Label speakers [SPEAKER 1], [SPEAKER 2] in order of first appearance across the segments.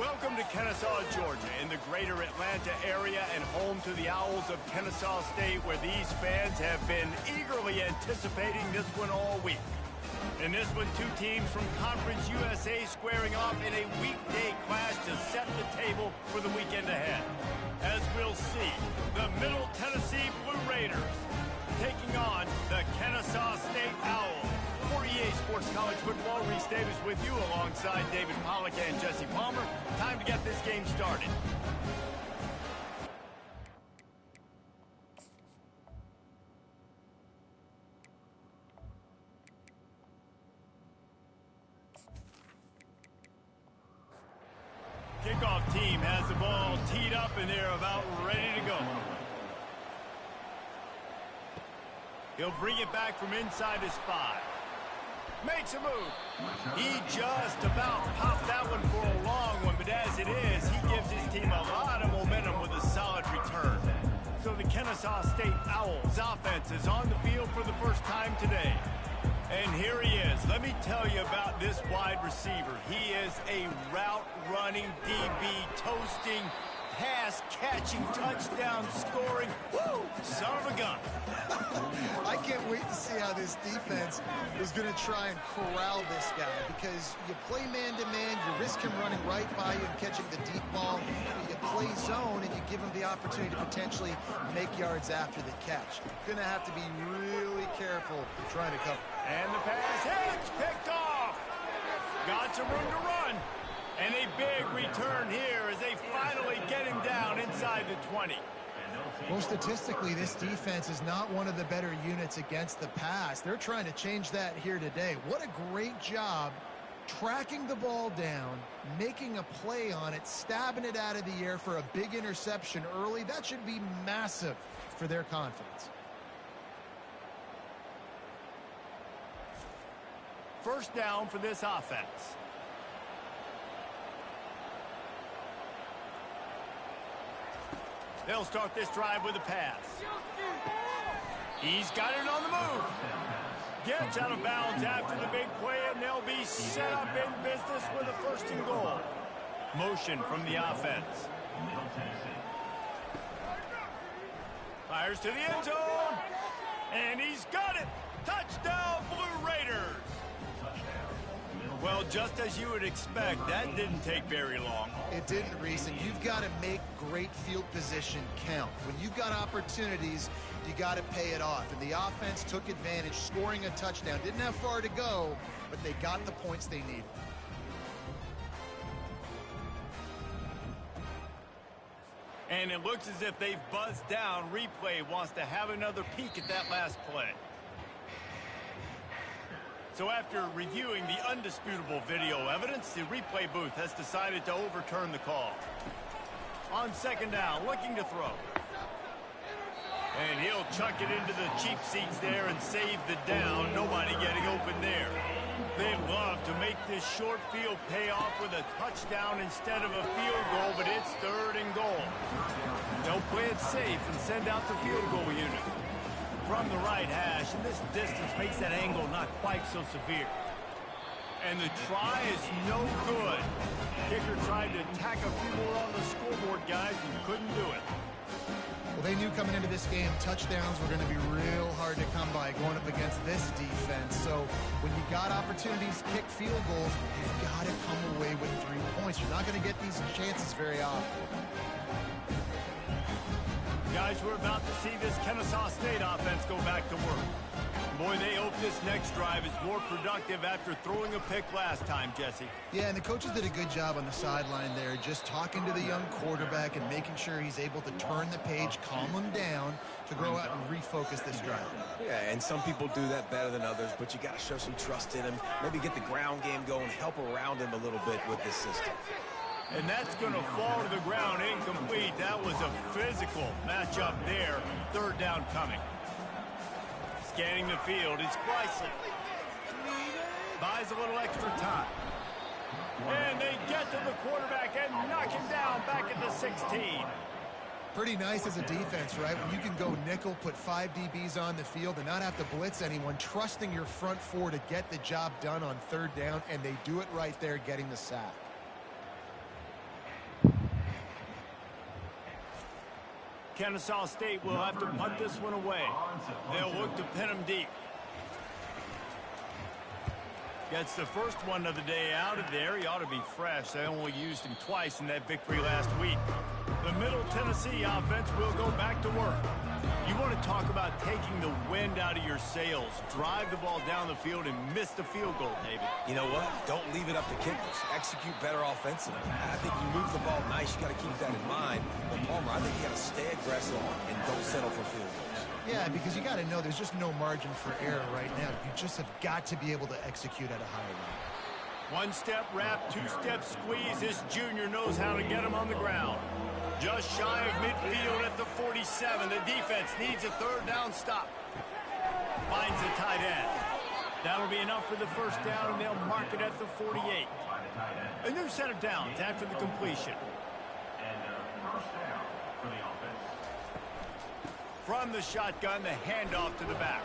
[SPEAKER 1] Welcome to Kennesaw, Georgia, in the greater Atlanta area and home to the Owls of Kennesaw State, where these fans have been eagerly anticipating this one all week. In this one, two teams from Conference USA squaring off in a weekday clash to set the table for the weekend ahead. As we'll see, the Middle Tennessee Blue Raiders taking on the Kennesaw State Owls. For EA Sports College Football, Reese Davis with you alongside David Pollack and Jesse Palmer. Time to get this game started. Kickoff team has the ball teed up and they're about ready to go. He'll bring it back from inside his 5. Makes a move. He just about popped that one for a long one, but as it is, he gives his team a lot of momentum with a solid return. So the Kennesaw State Owls offense is on the field for the first time today. And here he is. Let me tell you about this wide receiver. He is a route-running DB, toasting, pass-catching, touchdown-scoring, woo, son of a gun.
[SPEAKER 2] I can't wait to see how this defense is going to try and corral this guy, because you play man-to-man, you risk him running right by you and catching the deep ball. You play zone, and you give him the opportunity to potentially make yards after the catch. Going to have to be really careful trying to cover.
[SPEAKER 1] And the pass hits, picked off. Got some room to run. And a big return here as they finally get him down inside the 20.
[SPEAKER 2] Well, statistically, this defense is not one of the better units against the pass. They're trying to change that here today. What a great job tracking the ball down, making a play on it, stabbing it out of the air for a big interception early. That should be massive for their confidence.
[SPEAKER 1] First down for this offense. They'll start this drive with a pass. He's got it on the move. Gets out of bounds after the big play, and they'll be set up in business with a 1st and goal. Motion from the offense. Fires to the end zone. And he's got it. Touchdown, Blue Raiders. Well, just as you would expect, that didn't take very long.
[SPEAKER 2] It didn't, Reese, and you've got to make great field position count. When you've got opportunities, you got to pay it off. And the offense took advantage, scoring a touchdown. Didn't have far to go, but they got the points they needed.
[SPEAKER 1] And it looks as if they've buzzed down. Replay wants to have another peek at that last play. So after reviewing the undisputable video evidence, the replay booth has decided to overturn the call. On 2nd down, looking to throw. And he'll chuck it into the cheap seats there and save the down. Nobody getting open there. They'd love to make this short field pay off with a touchdown instead of a field goal, but it's 3rd and goal. They'll play it safe and send out the field goal unit. From the right hash, and this distance makes that angle not quite so severe. And the try is no good. Kicker tried to tack a few more on the scoreboard, guys, and couldn't do it.
[SPEAKER 2] Well, they knew coming into this game touchdowns were going to be real hard to come by going up against this defense. So when you got opportunities to kick field goals, you've got to come away with 3 points. You're not going to get these chances very often.
[SPEAKER 1] Guys, we're about to see this Kennesaw State offense go back to work. Boy, they hope this next drive is more productive after throwing a pick last time, Jesse.
[SPEAKER 2] Yeah, and the coaches did a good job on the sideline there, just talking to the young quarterback and making sure he's able to turn the page, calm him down to go out and refocus this drive.
[SPEAKER 3] Yeah, and some people do that better than others, but you got to show some trust in him, maybe get the ground game going, help around him a little bit with this system.
[SPEAKER 1] And that's going to fall to the ground incomplete. That was a physical matchup there. 3rd down coming. Scanning the field is Bryson. Buys a little extra time. And they get to the quarterback and knock him down back at the 16.
[SPEAKER 2] Pretty nice as a defense, right? When you can go nickel, put 5 DBs on the field and not have to blitz anyone, trusting your front 4 to get the job done on 3rd down, and they do it right there, getting the sack.
[SPEAKER 1] Kennesaw State will have to punt this one away. They'll look to pin him deep. Gets the first one of the day out of there. He ought to be fresh. They only used him twice in that victory last week. The Middle Tennessee offense will go back to work. You want to talk about taking the wind out of your sails. Drive the ball down the field and miss the field goal, David.
[SPEAKER 3] You know what? Don't leave it up to kickers. Execute better offensively. I think you move the ball nice. You got to keep that in mind. But Palmer, I think you got to stay aggressive and don't settle for field goals.
[SPEAKER 2] Yeah, because you got to know there's just no margin for error right now. You just have got to be able to execute at a higher level.
[SPEAKER 1] One-step wrap, two-step squeeze. This junior knows how to get him on the ground. Just shy of midfield at the 47. The defense needs a third down stop. Finds the tight end. That'll be enough for the first down, and they'll mark it at the 48. A new set of downs after the completion. From the shotgun, the handoff to the back.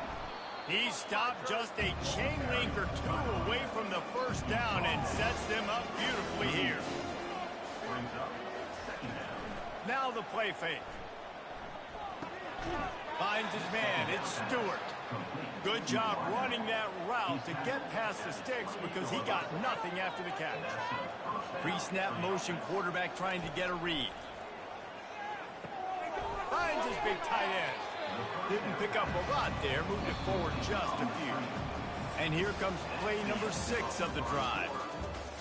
[SPEAKER 1] He stopped just a chain link or two away from the first down and sets them up beautifully here. Now the play fake. Finds his man. It's Stewart. Good job running that route to get past the sticks because he got nothing after the catch. Pre-snap motion, quarterback trying to get a read. Finds his big tight end. Didn't pick up a lot there, moved it forward just a few. And here comes play number 6 of the drive.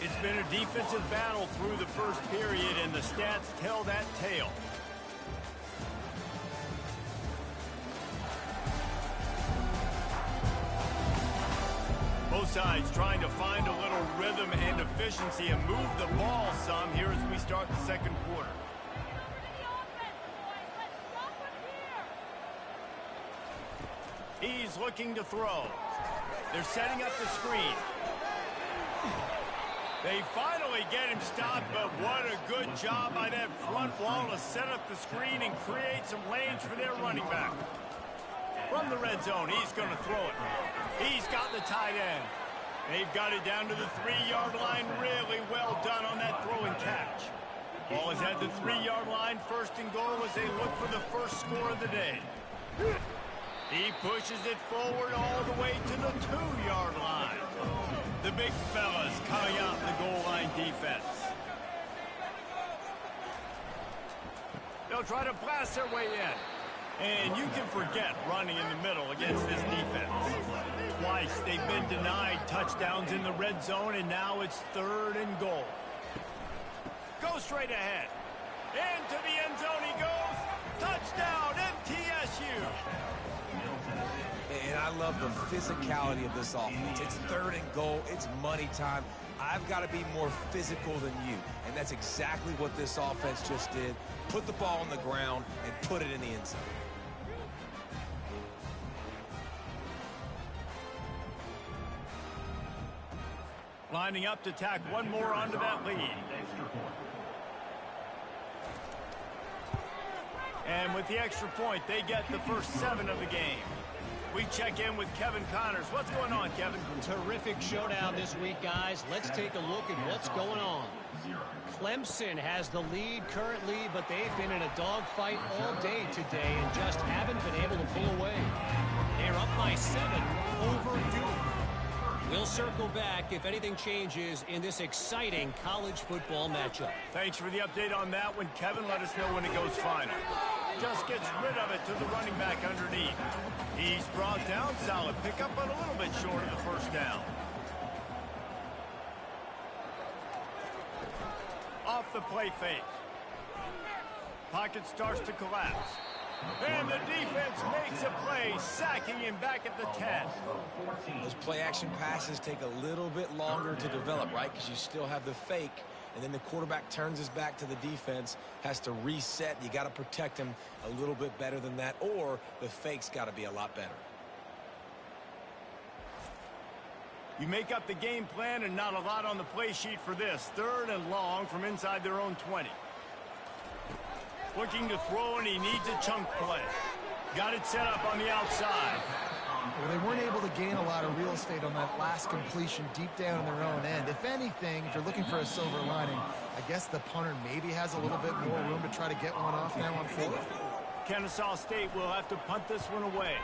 [SPEAKER 1] It's been a defensive battle through the first period, and the stats tell that tale. Both sides trying to find a little rhythm and efficiency and move the ball some here as we start the second quarter. He's looking to throw. They're setting up the screen. They finally get him stopped, but what a good job by that front wall to set up the screen and create some lanes for their running back. From the red zone, he's going to throw it. He's got the tight end. They've got it down to the 3-yard line. Really well done on that throw and catch. Ball is at the 3-yard line, first and goal as they look for the first score of the day. He pushes it forward all the way to the 2-yard line. The big fellas coming out in the goal line defense. They'll try to blast their way in. And you can forget running in the middle against this defense. Twice they've been denied touchdowns in the red zone, and now it's 3rd and goal. Go straight ahead. Into the end zone he goes. Touchdown, MTSU.
[SPEAKER 3] And I love the physicality of this offense. It's 3rd and goal. It's money time. I've got to be more physical than you. And that's exactly what this offense just did. Put the ball on the ground and put it in the end zone.
[SPEAKER 1] Lining up to tack one more onto that lead. And with the extra point, they get the first 7 of the game. We check in with Kevin Connors. What's going on, Kevin?
[SPEAKER 4] Terrific showdown this week, guys. Let's take a look at what's going on. Clemson has the lead currently, but they've been in a dogfight all day today and just haven't been able to pull away. They're up by 7 over Duke. We'll circle back if anything changes in this exciting college football matchup.
[SPEAKER 1] Thanks for the update on that one, Kevin. Let us know when it goes final. Just gets rid of it to the running back underneath. He's brought down. Solid pickup, but a little bit short of the first down. Off the play fake. Pocket starts to collapse. And the defense makes a play, sacking him back at the 10.
[SPEAKER 3] Those play-action passes take a little bit longer to develop, right? Because you still have the fake, and then the quarterback turns his back to the defense, has to reset. You got to protect him a little bit better than that, or the fake's got to be a lot better.
[SPEAKER 1] You make up the game plan and not a lot on the play sheet for this. 3rd and long from inside their own 20. Looking to throw, and he needs a chunk play. Got it set up on the outside.
[SPEAKER 2] Well, they weren't able to gain a lot of real estate on that last completion deep down in their own end. If anything, if you're looking for a silver lining, I guess the punter maybe has a little bit more room to try to get one off now on 4th.
[SPEAKER 1] Kennesaw State will have to punt this one away.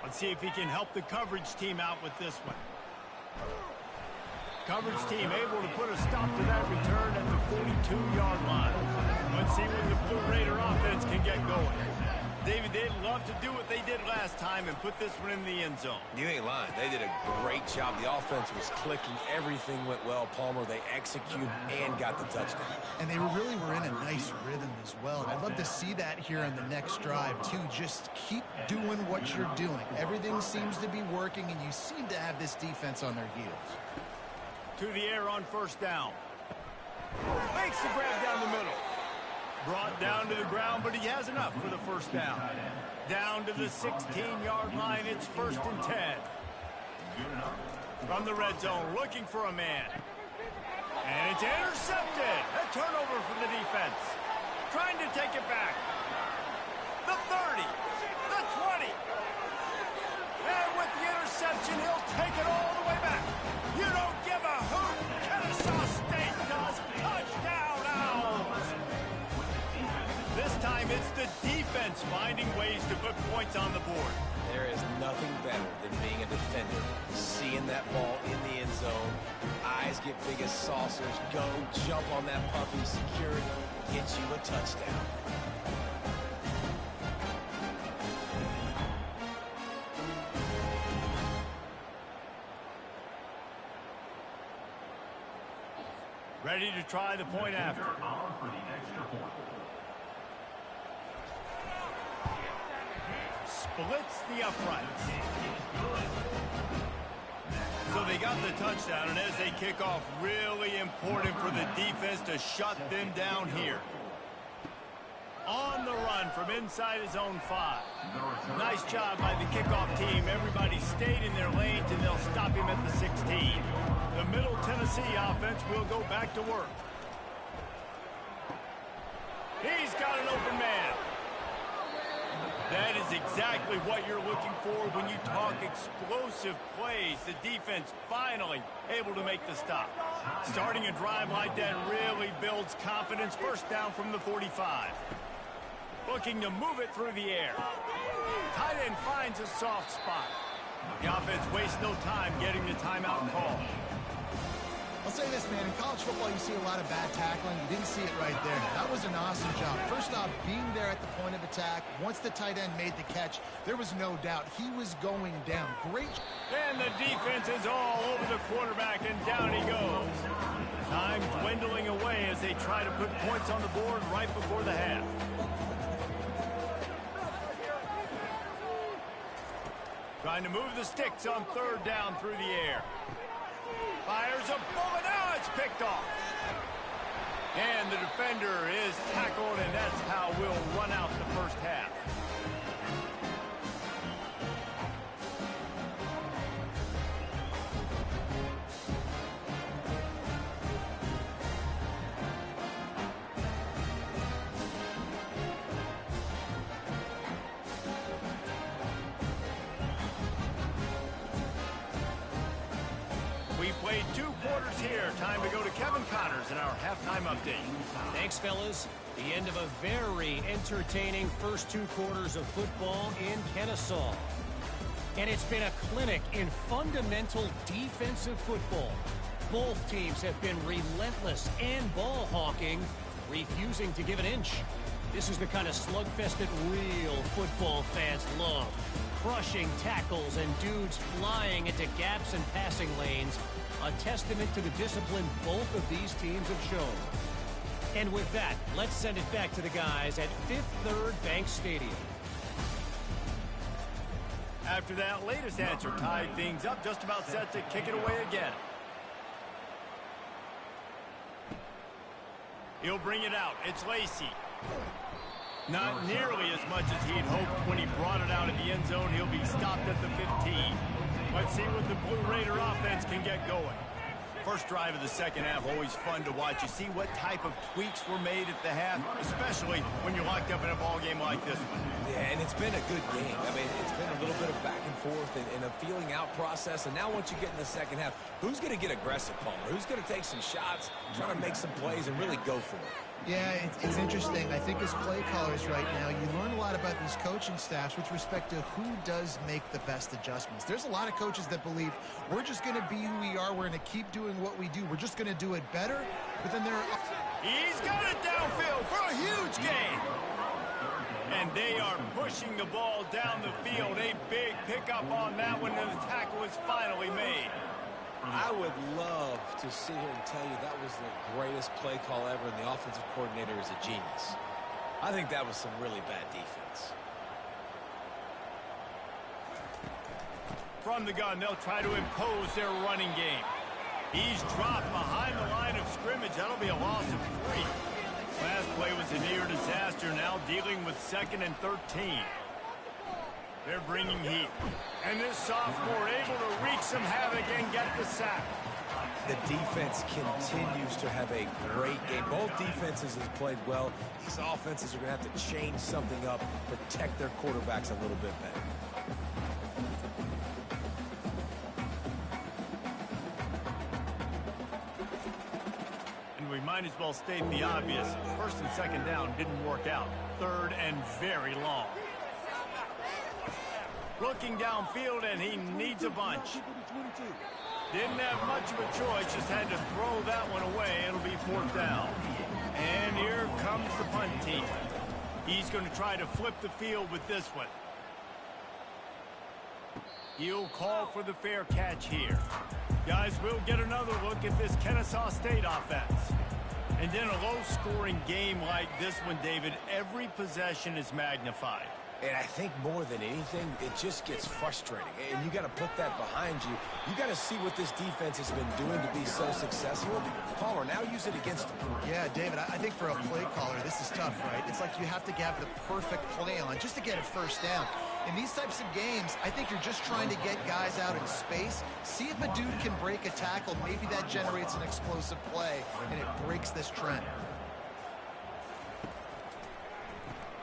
[SPEAKER 1] Let's see if he can help the coverage team out with this one. Coverage team able to put a stop to that return at the 42-yard line. Let's see what the Blue Raider offense can get going. David, they'd love to do what they did last time and put this one in the end zone.
[SPEAKER 3] You ain't lying. They did a great job. The offense was clicking. Everything went well, Palmer. They executed and got the touchdown.
[SPEAKER 2] And they really were in a nice rhythm as well. And I'd love to see that here in the next drive, too. Just keep doing what you're doing. Everything seems to be working, and you seem to have this defense on their heels.
[SPEAKER 1] To the air on first down. Makes the grab down the middle. Brought down to the ground, but he has enough for the first down. Down to the 16-yard line, it's 1st and 10. From the red zone, looking for a man. And it's intercepted. A turnover from the defense. Trying to take it back. The 30, the 20. And with the interception, he'll take it all the way back. You don't give a hoot. Kennesaw State does. Touchdown, Owls. This time it's the defense finding ways to put points on the board.
[SPEAKER 3] There is nothing better than being a defender. Seeing that ball in the end zone. Eyes get big as saucers. Go jump on that puppy. Secure it. Get you a touchdown.
[SPEAKER 1] Ready to try the point after. Splits the uprights. So they got the touchdown, and as they kick off, really important for the defense to shut them down here. On the run from inside his own 5. Nice job by the kickoff team. Everybody stayed in their lanes, and they'll stop him at the 16. The Middle Tennessee offense will go back to work. He's got an open man. That is exactly what you're looking for when you talk explosive plays. The defense finally able to make the stop. Starting a drive like that really builds confidence. First down from the 45. Looking to move it through the air. Tight end finds a soft spot. The offense wastes no time getting the timeout call.
[SPEAKER 2] I'll say this, man. In college football, you see a lot of bad tackling. You didn't see it right there. That was an awesome job. First off, being there at the point of attack. Once the tight end made the catch, there was no doubt he was going down. Great.
[SPEAKER 1] And the defense is all over the quarterback, and down he goes. Time dwindling away as they try to put points on the board right before the half. Trying to move the sticks on 3rd down through the air. Fires a bullet. Now it's picked off. And the defender is tackled, and that's how we'll run out the first half. Played 2 quarters here. Time to go to Kevin Connors in our halftime update.
[SPEAKER 4] Thanks, fellas. The end of a very entertaining first 2 quarters of football in Kennesaw. And it's been a clinic in fundamental defensive football. Both teams have been relentless and ball hawking, refusing to give an inch. This is the kind of slugfest that real football fans love. Crushing tackles and dudes flying into gaps and passing lanes. A testament to the discipline both of these teams have shown. And with that, let's send it back to the guys at Fifth Third Bank Stadium.
[SPEAKER 1] After that latest answer tied things up, just about set to kick it away again. He'll bring it out. It's Lacey. Not nearly as much as he'd hoped when he brought it out of the end zone. He'll be stopped at the 15. Let's see what the Blue Raider offense can get going. First drive of the second half, always fun to watch. You see what type of tweaks were made at the half, especially when you're locked up in a ball game like this one.
[SPEAKER 3] Yeah, and it's been a good game. I mean, it's been a little bit of back and forth and a feeling out process. And now once you get in the second half, who's going to get aggressive, Palmer? Who's going to take some shots, try to make some plays, and really go for it?
[SPEAKER 2] Yeah, it's interesting. I think as play callers right now, you learn a lot about these coaching staffs with respect to who does make the best adjustments. There's a lot of coaches that believe we're just going to be who we are. We're going to keep doing what we do. We're just going to do it better. But then there are...
[SPEAKER 1] He's got it downfield for a huge gain. And they are pushing the ball down the field. A big pickup on that one, and the tackle is finally made.
[SPEAKER 3] I would love to sit here and tell you that was the greatest play call ever, and the offensive coordinator is a genius. I think that was some really bad defense.
[SPEAKER 1] From the gun, they'll try to impose their running game. He's dropped behind the line of scrimmage. That'll be a loss of 3. Last play was a near disaster, now dealing with 2nd and 13. They're bringing heat. And this sophomore able to wreak some havoc and get the sack.
[SPEAKER 3] The defense continues to have a great game. Both defenses have played well. These offenses are going to have to change something up, protect their quarterbacks a little bit better.
[SPEAKER 1] And we might as well state the obvious. 1st and 2nd down didn't work out. 3rd and very long. Looking downfield, and he needs a bunch. Didn't have much of a choice, just had to throw that one away. It'll be 4th down. And here comes the punt team. He's going to try to flip the field with this one. He'll call for the fair catch here. Guys, we'll get another look at this Kennesaw State offense. And in a low-scoring game like this one, David, every possession is magnified.
[SPEAKER 3] And I think more than anything, it just gets frustrating. And you got to put that behind you. You got to see what this defense has been doing to be so successful. Caller, now use it against them.
[SPEAKER 2] Yeah, David, I think for a play caller, this is tough, right? It's like you have to have the perfect play on just to get a 1st down. In these types of games, I think you're just trying to get guys out in space, see if a dude can break a tackle. Maybe that generates an explosive play, and it breaks this trend.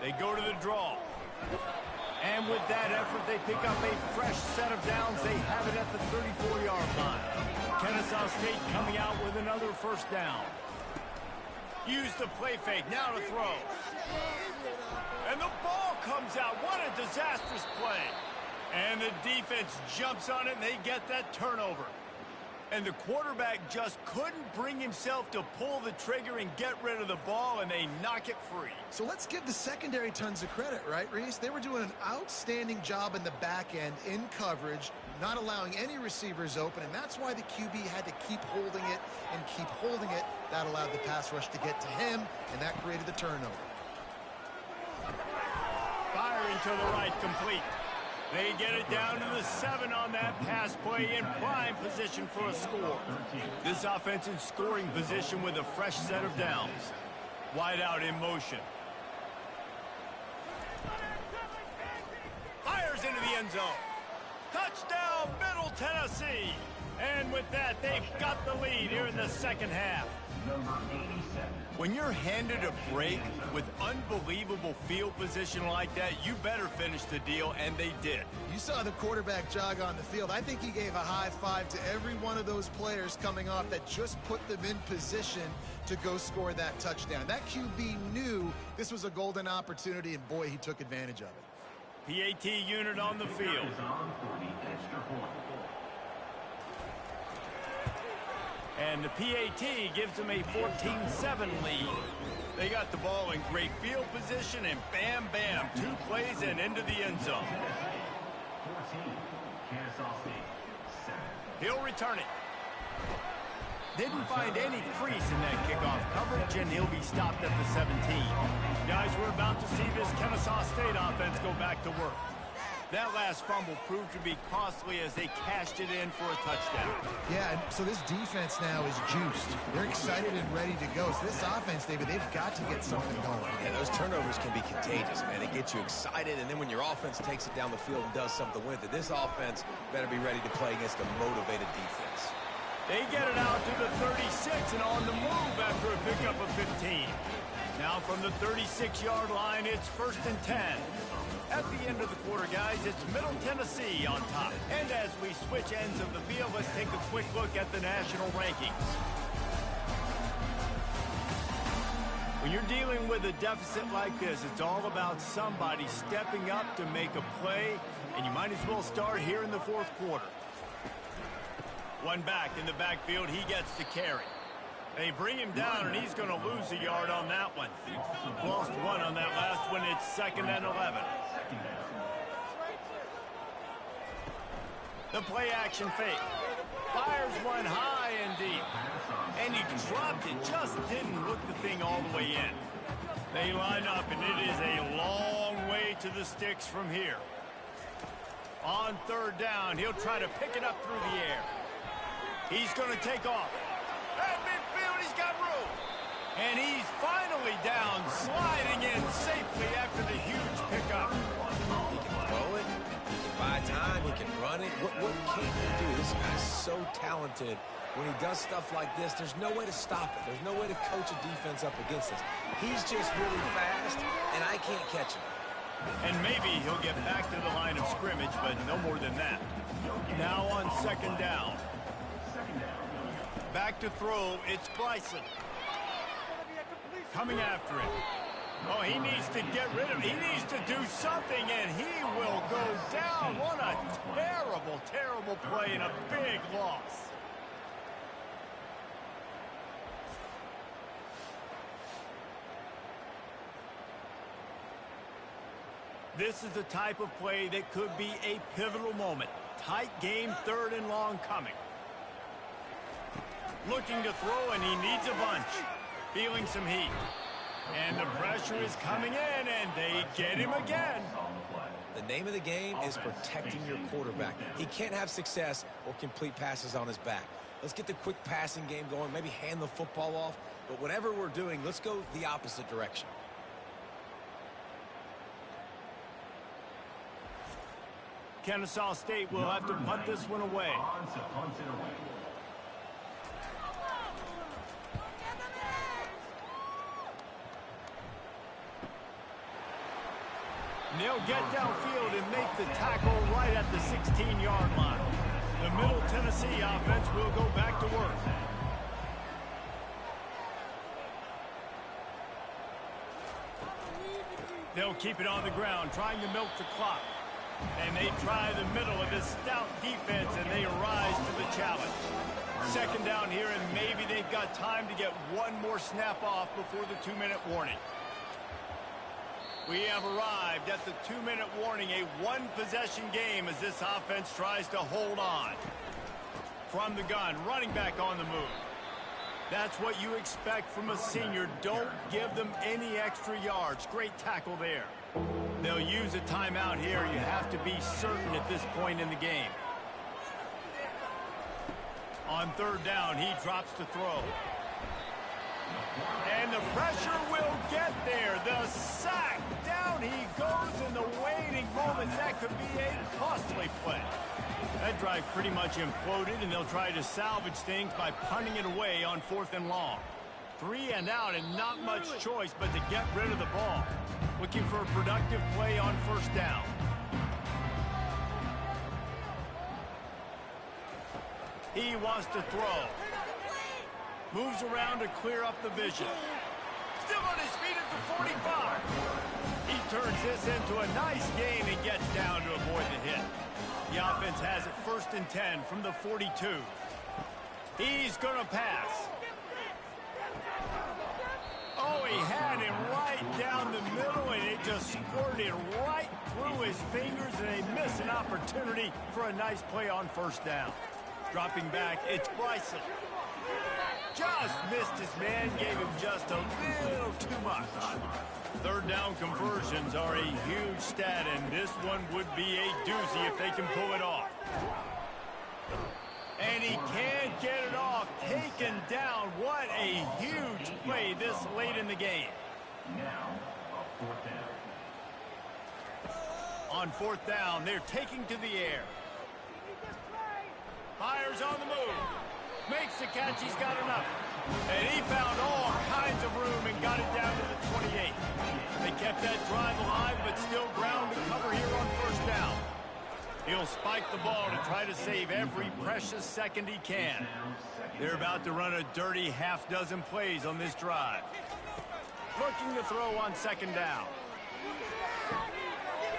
[SPEAKER 1] They go to the draw. And with that effort, they pick up a fresh set of downs. They have it at the 34-yard line. Kennesaw State coming out with another 1st down. Use the play fake. Now to throw. And the ball comes out. What a disastrous play. And the defense jumps on it, and they get that turnover. And the quarterback just couldn't bring himself to pull the trigger and get rid of the ball, and they knock it free.
[SPEAKER 2] So let's give the secondary tons of credit, right, Reese? They were doing an outstanding job in the back end, in coverage, not allowing any receivers open, and that's why the QB had to keep holding it and keep holding it. That allowed the pass rush to get to him, and that created the turnover.
[SPEAKER 1] Firing to the right, complete. They get it down to the 7 on that pass play in prime position for a score. This offense in scoring position with a fresh set of downs. Wide out in motion. Fires into the end zone. Touchdown, Middle Tennessee. And with that, they've got the lead here in the 2nd half. When you're handed a break with unbelievable field position like that, you better finish the deal, and they did.
[SPEAKER 2] You saw the quarterback jog on the field. I think he gave a high five to every one of those players coming off that just put them in position to go score that touchdown. That QB knew this was a golden opportunity, and boy, he took advantage of it.
[SPEAKER 1] PAT unit on the field. And the PAT gives them a 14-7 lead. They got the ball in great field position, and bam, bam, 2 plays and into the end zone. He'll return it. Didn't find any crease in that kickoff coverage, and he'll be stopped at the 17. Guys, we're about to see this Kennesaw State offense go back to work. That last fumble proved to be costly as they cashed it in for a touchdown.
[SPEAKER 2] Yeah, and so this defense now is juiced. They're excited and ready to go. So this offense, David, they've got to get something going.
[SPEAKER 3] Yeah, those turnovers can be contagious, man. They get you excited, and then when your offense takes it down the field and does something with it, this offense better be ready to play against a motivated defense.
[SPEAKER 1] They get it out to the 36 and on the move after a pickup of 15. Now from the 36-yard line, it's 1st and 10. At the end of the quarter, guys, it's Middle Tennessee on top. And as we switch ends of the field, let's take a quick look at the national rankings. When you're dealing with a deficit like this, it's all about somebody stepping up to make a play, and you might as well start here in the fourth quarter. One back in the backfield, he gets the carry. They bring him down, and he's going to lose a yard on that one. Lost one on that last one. It's 2nd and 11. The play action fake. Fires one high and deep. And he dropped it. Just didn't look the thing all the way in. They line up, and it is a long way to the sticks from here. On 3rd down, he'll try to pick it up through the air. He's going to take off. At midfield, he's got room. And he's finally down, sliding in safely after the huge pickup.
[SPEAKER 3] He can throw it. He can buy time. He can run it. What can't he do? This guy's so talented. When he does stuff like this, there's no way to stop it. There's no way to coach a defense up against this. He's just really fast, and I can't catch him.
[SPEAKER 1] And maybe he'll get back to the line of scrimmage, but no more than that. Now on 2nd down. Back to throw, it's Bryson. Coming after it. Oh, he needs to get rid of it. He needs to do something, and he will go down. What a terrible, terrible play and a big loss. This is the type of play that could be a pivotal moment. Tight game, 3rd and long coming. Looking to throw, and he needs a bunch. Feeling some heat. And the pressure is coming in, and they get him again.
[SPEAKER 3] The name of the game is protecting your quarterback. He can't have success or complete passes on his back. Let's get the quick passing game going, maybe hand the football off. But whatever we're doing, let's go the opposite direction.
[SPEAKER 1] Kennesaw State will have to punt this one away. They'll get downfield and make the tackle right at the 16-yard line. The Middle Tennessee offense will go back to work. They'll keep it on the ground, trying to milk the clock. And they try the middle of this stout defense, and they rise to the challenge. 2nd down here, and maybe they've got time to get one more snap off before the 2-minute warning. We have arrived at the 2-minute warning, a one-possession game as this offense tries to hold on. From the gun, running back on the move. That's what you expect from a senior. Don't give them any extra yards. Great tackle there. They'll use a timeout here. You have to be certain at this point in the game. On 3rd down, he drops to throw. And the pressure will get there. The sack. Down he goes in the waiting moments. That could be a costly play. That drive pretty much imploded, and they'll try to salvage things by punting it away on 4th and long. 3 and out, and not much choice but to get rid of the ball. Looking for a productive play on 1st down. He wants to throw. Moves around to clear up the vision. Still on his feet at the 45. He turns this into a nice gain and gets down to avoid the hit. The offense has it 1st and 10 from the 42. He's going to pass. Oh, he had him right down the middle, and it just squirted right through his fingers, and they miss an opportunity for a nice play on 1st down. Dropping back, it's Bryson. Just missed his man, gave him just a little too much. 3rd down conversions are a huge stat, and this one would be a doozy if they can pull it off. And he can't get it off. Taken down. What a huge play this late in the game. On 4th down, they're taking to the air. Fires on the move. Makes the catch. He's got enough. And he found all kinds of room and got it down to the 28. They kept that drive alive, but still ground to cover here on 1st down. He'll spike the ball to try to save every precious second he can. They're about to run a dirty half-dozen plays on this drive. Looking to throw on second down.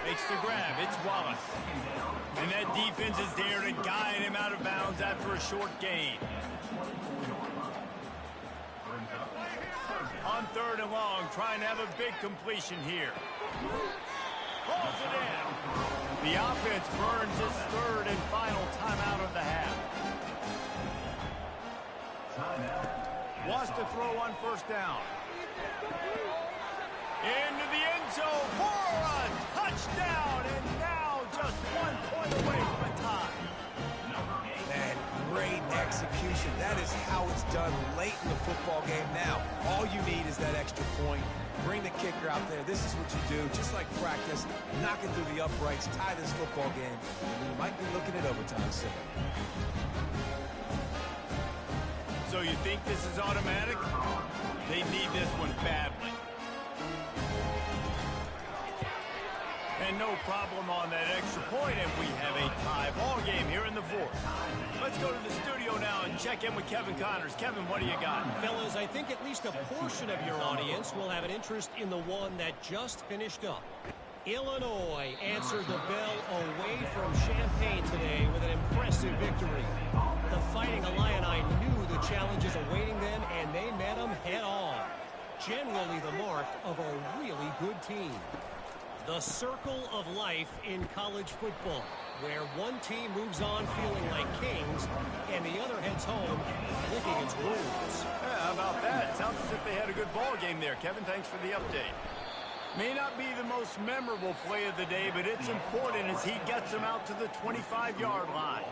[SPEAKER 1] Makes the grab. It's Wallace. And that defense is there to guide him out of bounds after a short gain. On third and long, trying to have a big completion here. Pulls it in. The offense burns its third and final timeout of the half. Wants to throw on first down. Into the end zone for a touchdown, and now just 1 point away from a tie.
[SPEAKER 3] Man, great execution. That is how it's done late in the football game now. All you need is that extra point. Bring the kicker out there. This is what you do. Just like practice, knock it through the uprights, tie this football game, and we might be looking at overtime soon.
[SPEAKER 1] So you think this is automatic? They need this one badly. And no problem on that extra point, and we have a tie ball game here in the fourth. Let's go to the studio now and check in with Kevin Connors. Kevin, what do you got?
[SPEAKER 4] Fellas, I think at least a portion of your audience will have an interest in the one that just finished up. Illinois answered the bell away from Champaign today with an impressive victory. The Fighting Illini knew the challenges awaiting them, and they met them head on. Generally the mark of a really good team. The circle of life in college football, where one team moves on feeling like kings, and the other heads home licking its wounds.
[SPEAKER 1] Yeah, how about that? Sounds as if they had a good ball game there. Kevin, thanks for the update. May not be the most memorable play of the day, but it's important as he gets them out to the 25-yard line.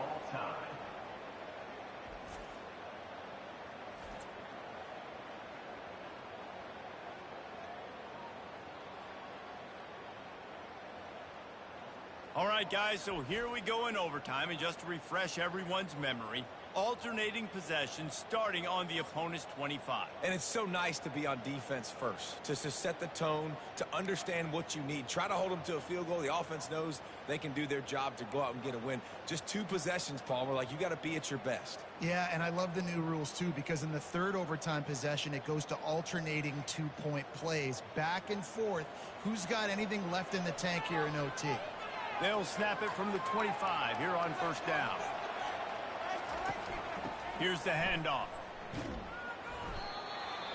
[SPEAKER 1] All right, guys, so here we go in overtime, and just to refresh everyone's memory, alternating possession starting on the opponent's 25.
[SPEAKER 3] And it's so nice to be on defense first, to set the tone, to understand what you need. Try to hold them to a field goal. The offense knows they can do their job to go out and get a win. Just 2 possessions, Palmer, like you got to be at your best.
[SPEAKER 2] Yeah, and I love the new rules, too, because in the third overtime possession, it goes to alternating 2-point plays, back and forth. Who's got anything left in the tank here in OT?
[SPEAKER 1] They'll snap it from the 25 here on first down. Here's the handoff.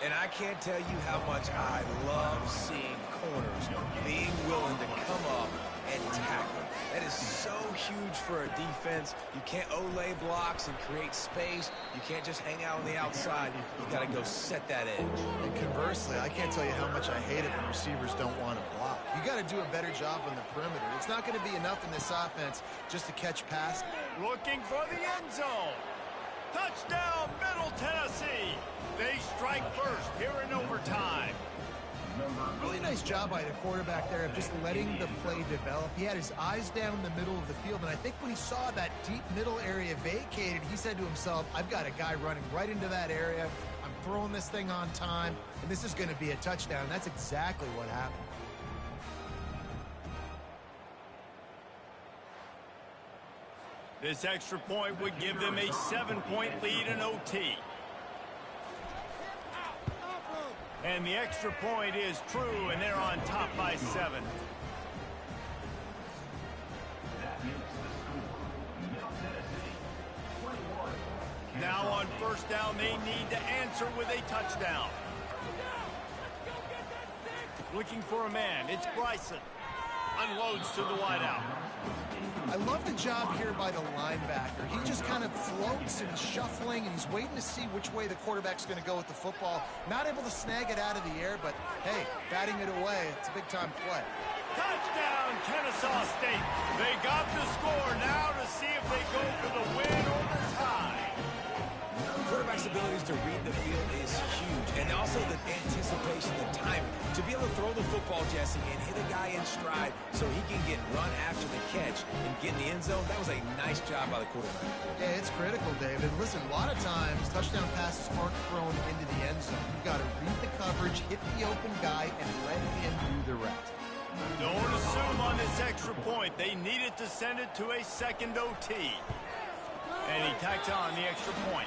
[SPEAKER 3] And I can't tell you how much I love seeing corners being willing to come up and tackle. That is so huge for a defense. You can't olay blocks and create space. You can't just hang out on the outside. You got to go set that edge.
[SPEAKER 2] And conversely, I can't tell you how much I hate it when receivers don't want to block. You got to do a better job on the perimeter. It's not going to be enough in this offense just to catch passes.
[SPEAKER 1] Looking for the end zone. Touchdown, Middle Tennessee. They strike first here in overtime.
[SPEAKER 2] Really nice job by the quarterback there of just letting the play develop. He had his eyes down the middle of the field, and I think when he saw that deep middle area vacated, he said to himself, I've got a guy running right into that area. I'm throwing this thing on time, and this is going to be a touchdown. And that's exactly what happened.
[SPEAKER 1] This extra point would give them a 7-point lead in OT. And the extra point is true, and they're on top by 7. Now on first down, they need to answer with a touchdown. Looking for a man, it's Bryson. Unloads to the wideout.
[SPEAKER 2] I love the job here by the linebacker. He just kind of floats and shuffling, and he's waiting to see which way the quarterback's going to go with the football. Not able to snag it out of the air, but, hey, batting it away, it's a big-time play.
[SPEAKER 1] Touchdown, Kennesaw State. They got the score now to see if they go for the win or the tie.
[SPEAKER 3] Quarterback's abilities to read the field is huge, and also the anticipation, the timing. To be able to throw the football, Jesse, and hit a guy in stride so he can get run after the catch and get in the end zone, that was a nice job by the quarterback.
[SPEAKER 2] Yeah, it's critical, David. Listen, a lot of times, touchdown passes aren't thrown into the end zone. You've got to read the coverage, hit the open guy, and let him do the rest.
[SPEAKER 1] Don't assume on this extra point. They needed to send it to a second OT. And he tacks on the extra point.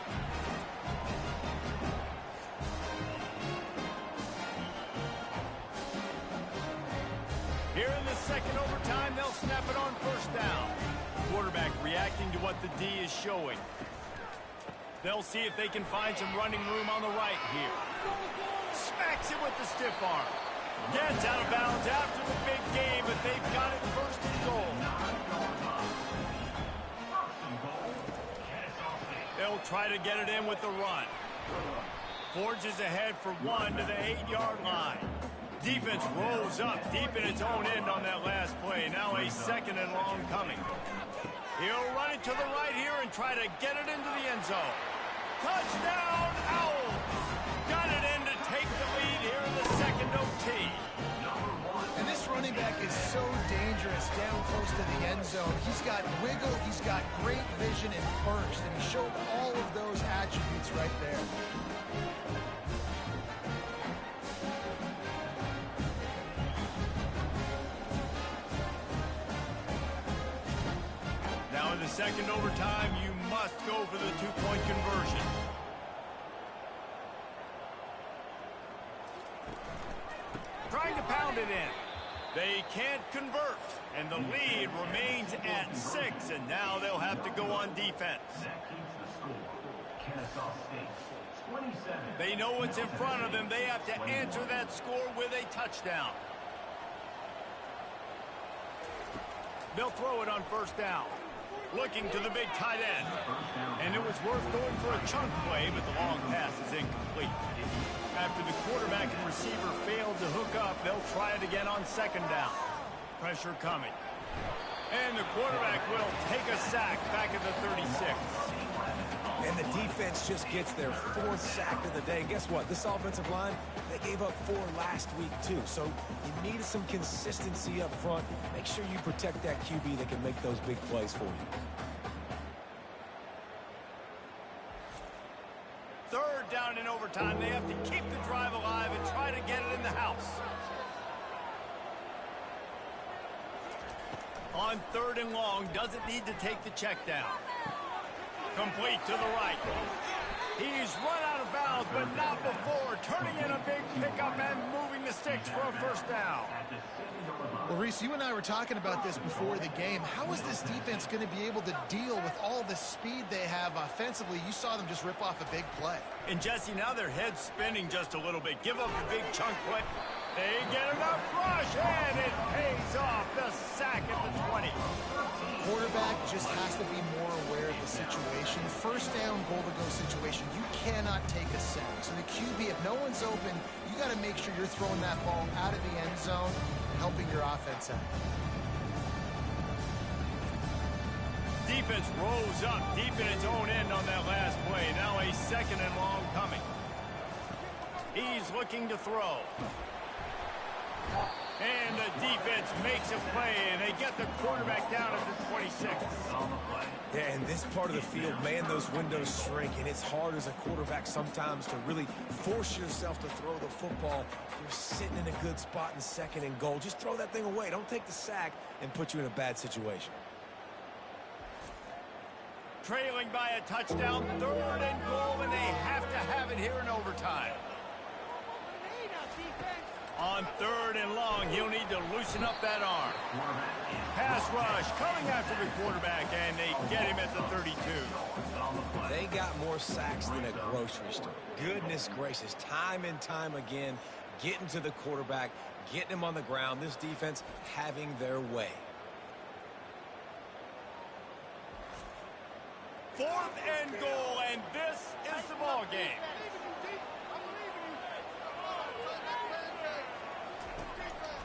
[SPEAKER 1] second overtime, they'll snap it on first down. Quarterback reacting to what the D is showing. They'll see if they can find some running room on the right here. Smacks it with the stiff arm. Gets out of bounds after the big game, but they've got it first and goal. They'll try to get it in with the run. Forges ahead for one to the 8-yard line. Defense rolls up deep in its own end on that last play. Now a second and long coming. He'll run it to the right here and try to get it into the end zone. Touchdown, Owls! Got it in to take the lead here in the second OT.
[SPEAKER 2] And this running back is so dangerous down close to the end zone. He's got wiggle, he's got great vision and burst, and he showed all of those attributes right there.
[SPEAKER 1] Now in the second overtime, you must go for the two-point conversion. Trying to pound it in. They can't convert, and the lead remains at 6, and now they'll have to go on defense.
[SPEAKER 5] That keeps the score. Kennesaw State, 27.
[SPEAKER 1] They know what's in front of them. They have to answer that score with a touchdown. They'll throw it on first down. Looking to the big tight end. And it was worth going for a chunk play, but the long pass is incomplete. After the quarterback and receiver failed to hook up, they'll try it again on second down. Pressure coming. And the quarterback will take a sack back at the 36.
[SPEAKER 3] And the defense just gets their 4th sack of the day. Guess what? This offensive line, they gave up 4 last week, too. So you need some consistency up front. Make sure you protect that QB that can make those big plays for you.
[SPEAKER 1] Third down in overtime. They have to keep the drive alive and try to get it in the house. On third and long, doesn't need to take the check down. Complete to the right. He's run out of bounds, but not before. Turning in a big pickup and moving the sticks for a first down.
[SPEAKER 2] Well, Reese, you and I were talking about this before the game. How is this defense going to be able to deal with all the speed they have offensively? You saw them just rip off a big play.
[SPEAKER 1] And Jesse, now their head's spinning just a little bit. Give up a big chunk play. They get enough rush, and it pays off. The sack at the 20.
[SPEAKER 2] Quarterback just has to be more aware of the situation. First down, goal-to-go situation. You cannot take a sack. So the QB, if no one's open, you got to make sure you're throwing that ball out of the end zone, helping your offense out.
[SPEAKER 1] Defense rolls up deep in its own end on that last play. Now a second and long coming. He's looking to throw. And the defense makes a play, and they get the quarterback down at the 26.
[SPEAKER 3] Yeah, in this part of the field, man, those windows shrink, and it's hard as a quarterback sometimes to really force yourself to throw the football. You're sitting in a good spot in second and goal. Just throw that thing away. Don't take the sack and put you in a bad situation.
[SPEAKER 1] Trailing by a touchdown, third and goal, and they have to have it here in overtime. On third and long, he'll need to loosen up that arm. Pass rush coming after the quarterback, and they get him at the 32.
[SPEAKER 3] They got more sacks than a grocery store. Goodness gracious, time and time again, getting to the quarterback, getting him on the ground. This defense having their way.
[SPEAKER 1] Fourth and goal, and this is the ball game.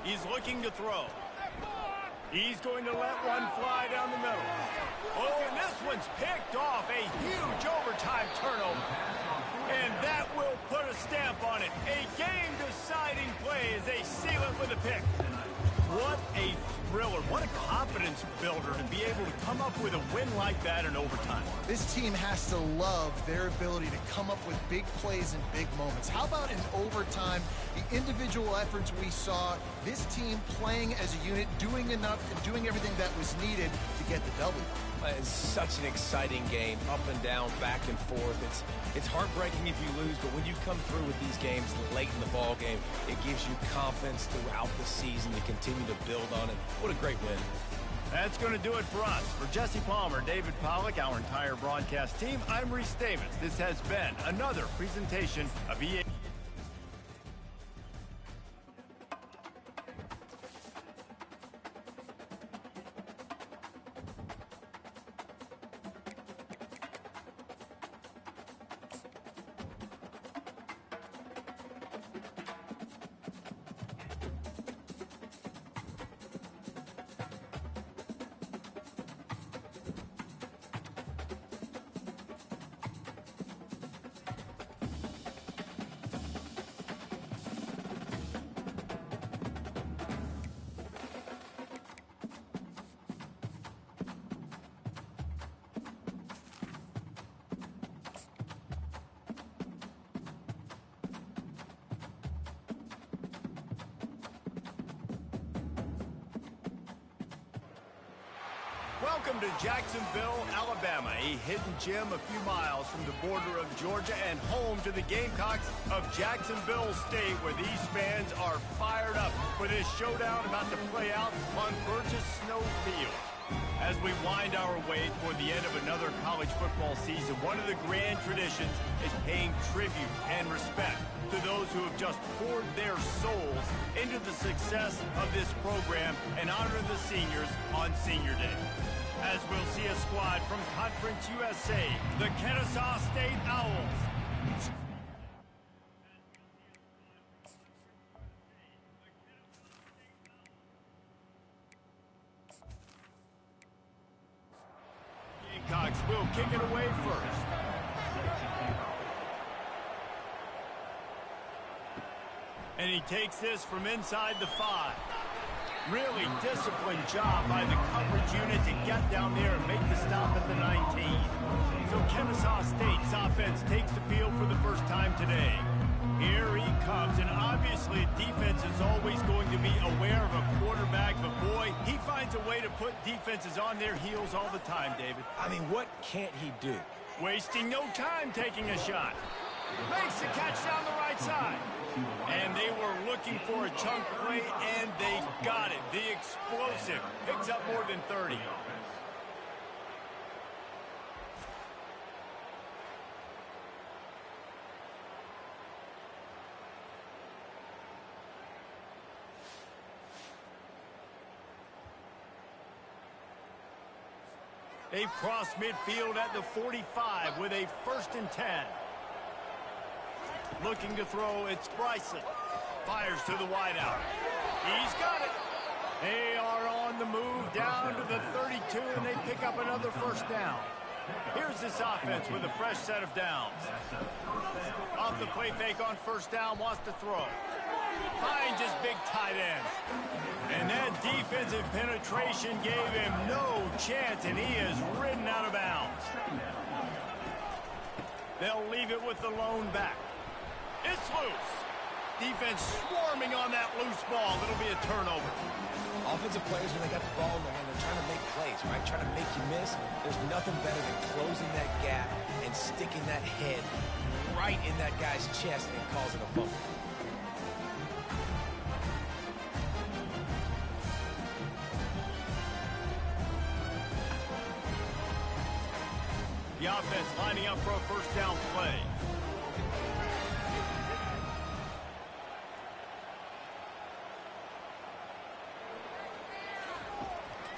[SPEAKER 1] He's looking to throw. He's going to let one fly down the middle. Oh, and this one's picked off. A huge overtime turnover. And that will put a stamp on it. A game-deciding play as they seal it with a pick. What a thriller. What a confidence builder to be able to come up with a win like that in overtime.
[SPEAKER 2] This team has to love their ability to come up with big plays and big moments. How about in overtime, the individual efforts we saw, this team playing as a unit, doing enough and doing everything that was needed to get the W.
[SPEAKER 3] It's such an exciting game, up and down, back and forth. It's heartbreaking if you lose, but when you come through with these games late in the ball game, it gives you confidence throughout the season to continue to build on it. What a great win.
[SPEAKER 1] That's going to do it for us. For Jesse Palmer, David Pollack, our entire broadcast team, I'm Reese Davis. This has been another presentation of EA. Welcome to Jacksonville, Alabama, a hidden gem a few miles from the border of Georgia and home to the Gamecocks of Jacksonville State, where these fans are fired up for this showdown about to play out on Burgess Snow Field. As we wind our way toward the end of another college football season, one of the grand traditions is paying tribute and respect to those who have just poured their souls into the success of this program and honor the seniors on Senior Day. As we'll see a squad from Conference USA, the Kennesaw State Owls. Gamecocks will kick it away first. And he takes this from inside the 5. Really disciplined job by the coverage unit to get down there and make the stop at the 19. So Kennesaw State's offense takes the field for the first time today. Here he comes, and obviously defense is always going to be aware of a quarterback, but boy, he finds a way to put defenses on their heels all the time, David.
[SPEAKER 3] I mean, what can't he do?
[SPEAKER 1] Wasting no time taking a shot. Makes the catch down the right side. And they were looking for a chunk play, and they got it. The explosive picks up more than 30. They've crossed midfield at the 45 with a 1st and 10. Looking to throw, it's Bryson. Fires to the wideout. He's got it. They are on the move down to the 32, and they pick up another 1st down. Here's this offense with a fresh set of downs. Off the play fake on 1st down, wants to throw. Finds his big tight end. And that defensive penetration gave him no chance, and he is ridden out of bounds. They'll leave it with the lone back. It's loose. Defense swarming on that loose ball. It'll be a turnover.
[SPEAKER 3] Offensive players, when they got the ball in their hand, they're trying to make plays, right? Trying to make you miss. There's nothing better than closing that gap and sticking that head right in that guy's chest and causing a fumble.
[SPEAKER 1] The offense lining up for a 1st down play.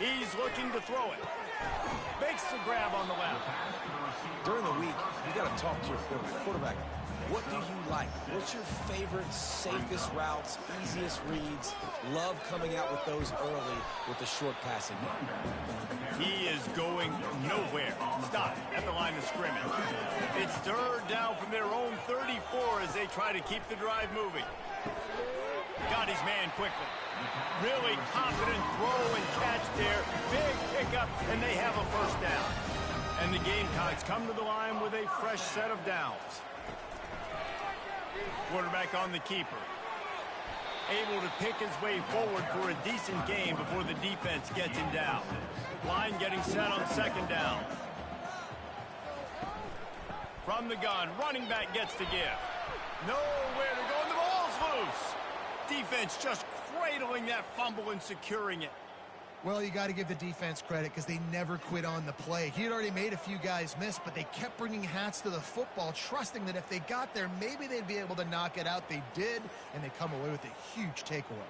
[SPEAKER 1] He's looking to throw it. Makes the grab on the left.
[SPEAKER 3] During the week, you got to talk to your quarterback. What do you like? What's your favorite, safest routes, easiest reads? Love coming out with those early with the short passing game.
[SPEAKER 1] He is going nowhere. Stop at the line of scrimmage. It's third down from their own 34 as they try to keep the drive moving. Got his man quickly. Really confident throw and catch there. Big pickup, and they have a 1st down. And the Gamecocks come to the line with a fresh set of downs. Quarterback on the keeper. Able to pick his way forward for a decent game before the defense gets him down. Line getting set on second down. From the gun, running back gets to give. Nowhere to go, and the ball's loose. Defense just cradling that fumble and securing it.
[SPEAKER 2] Well, you got to give the defense credit because they never quit on the play. He had already made a few guys miss, but they kept bringing hats to the football, trusting that if they got there, maybe they'd be able to knock it out. They did, and they come away with a huge takeaway.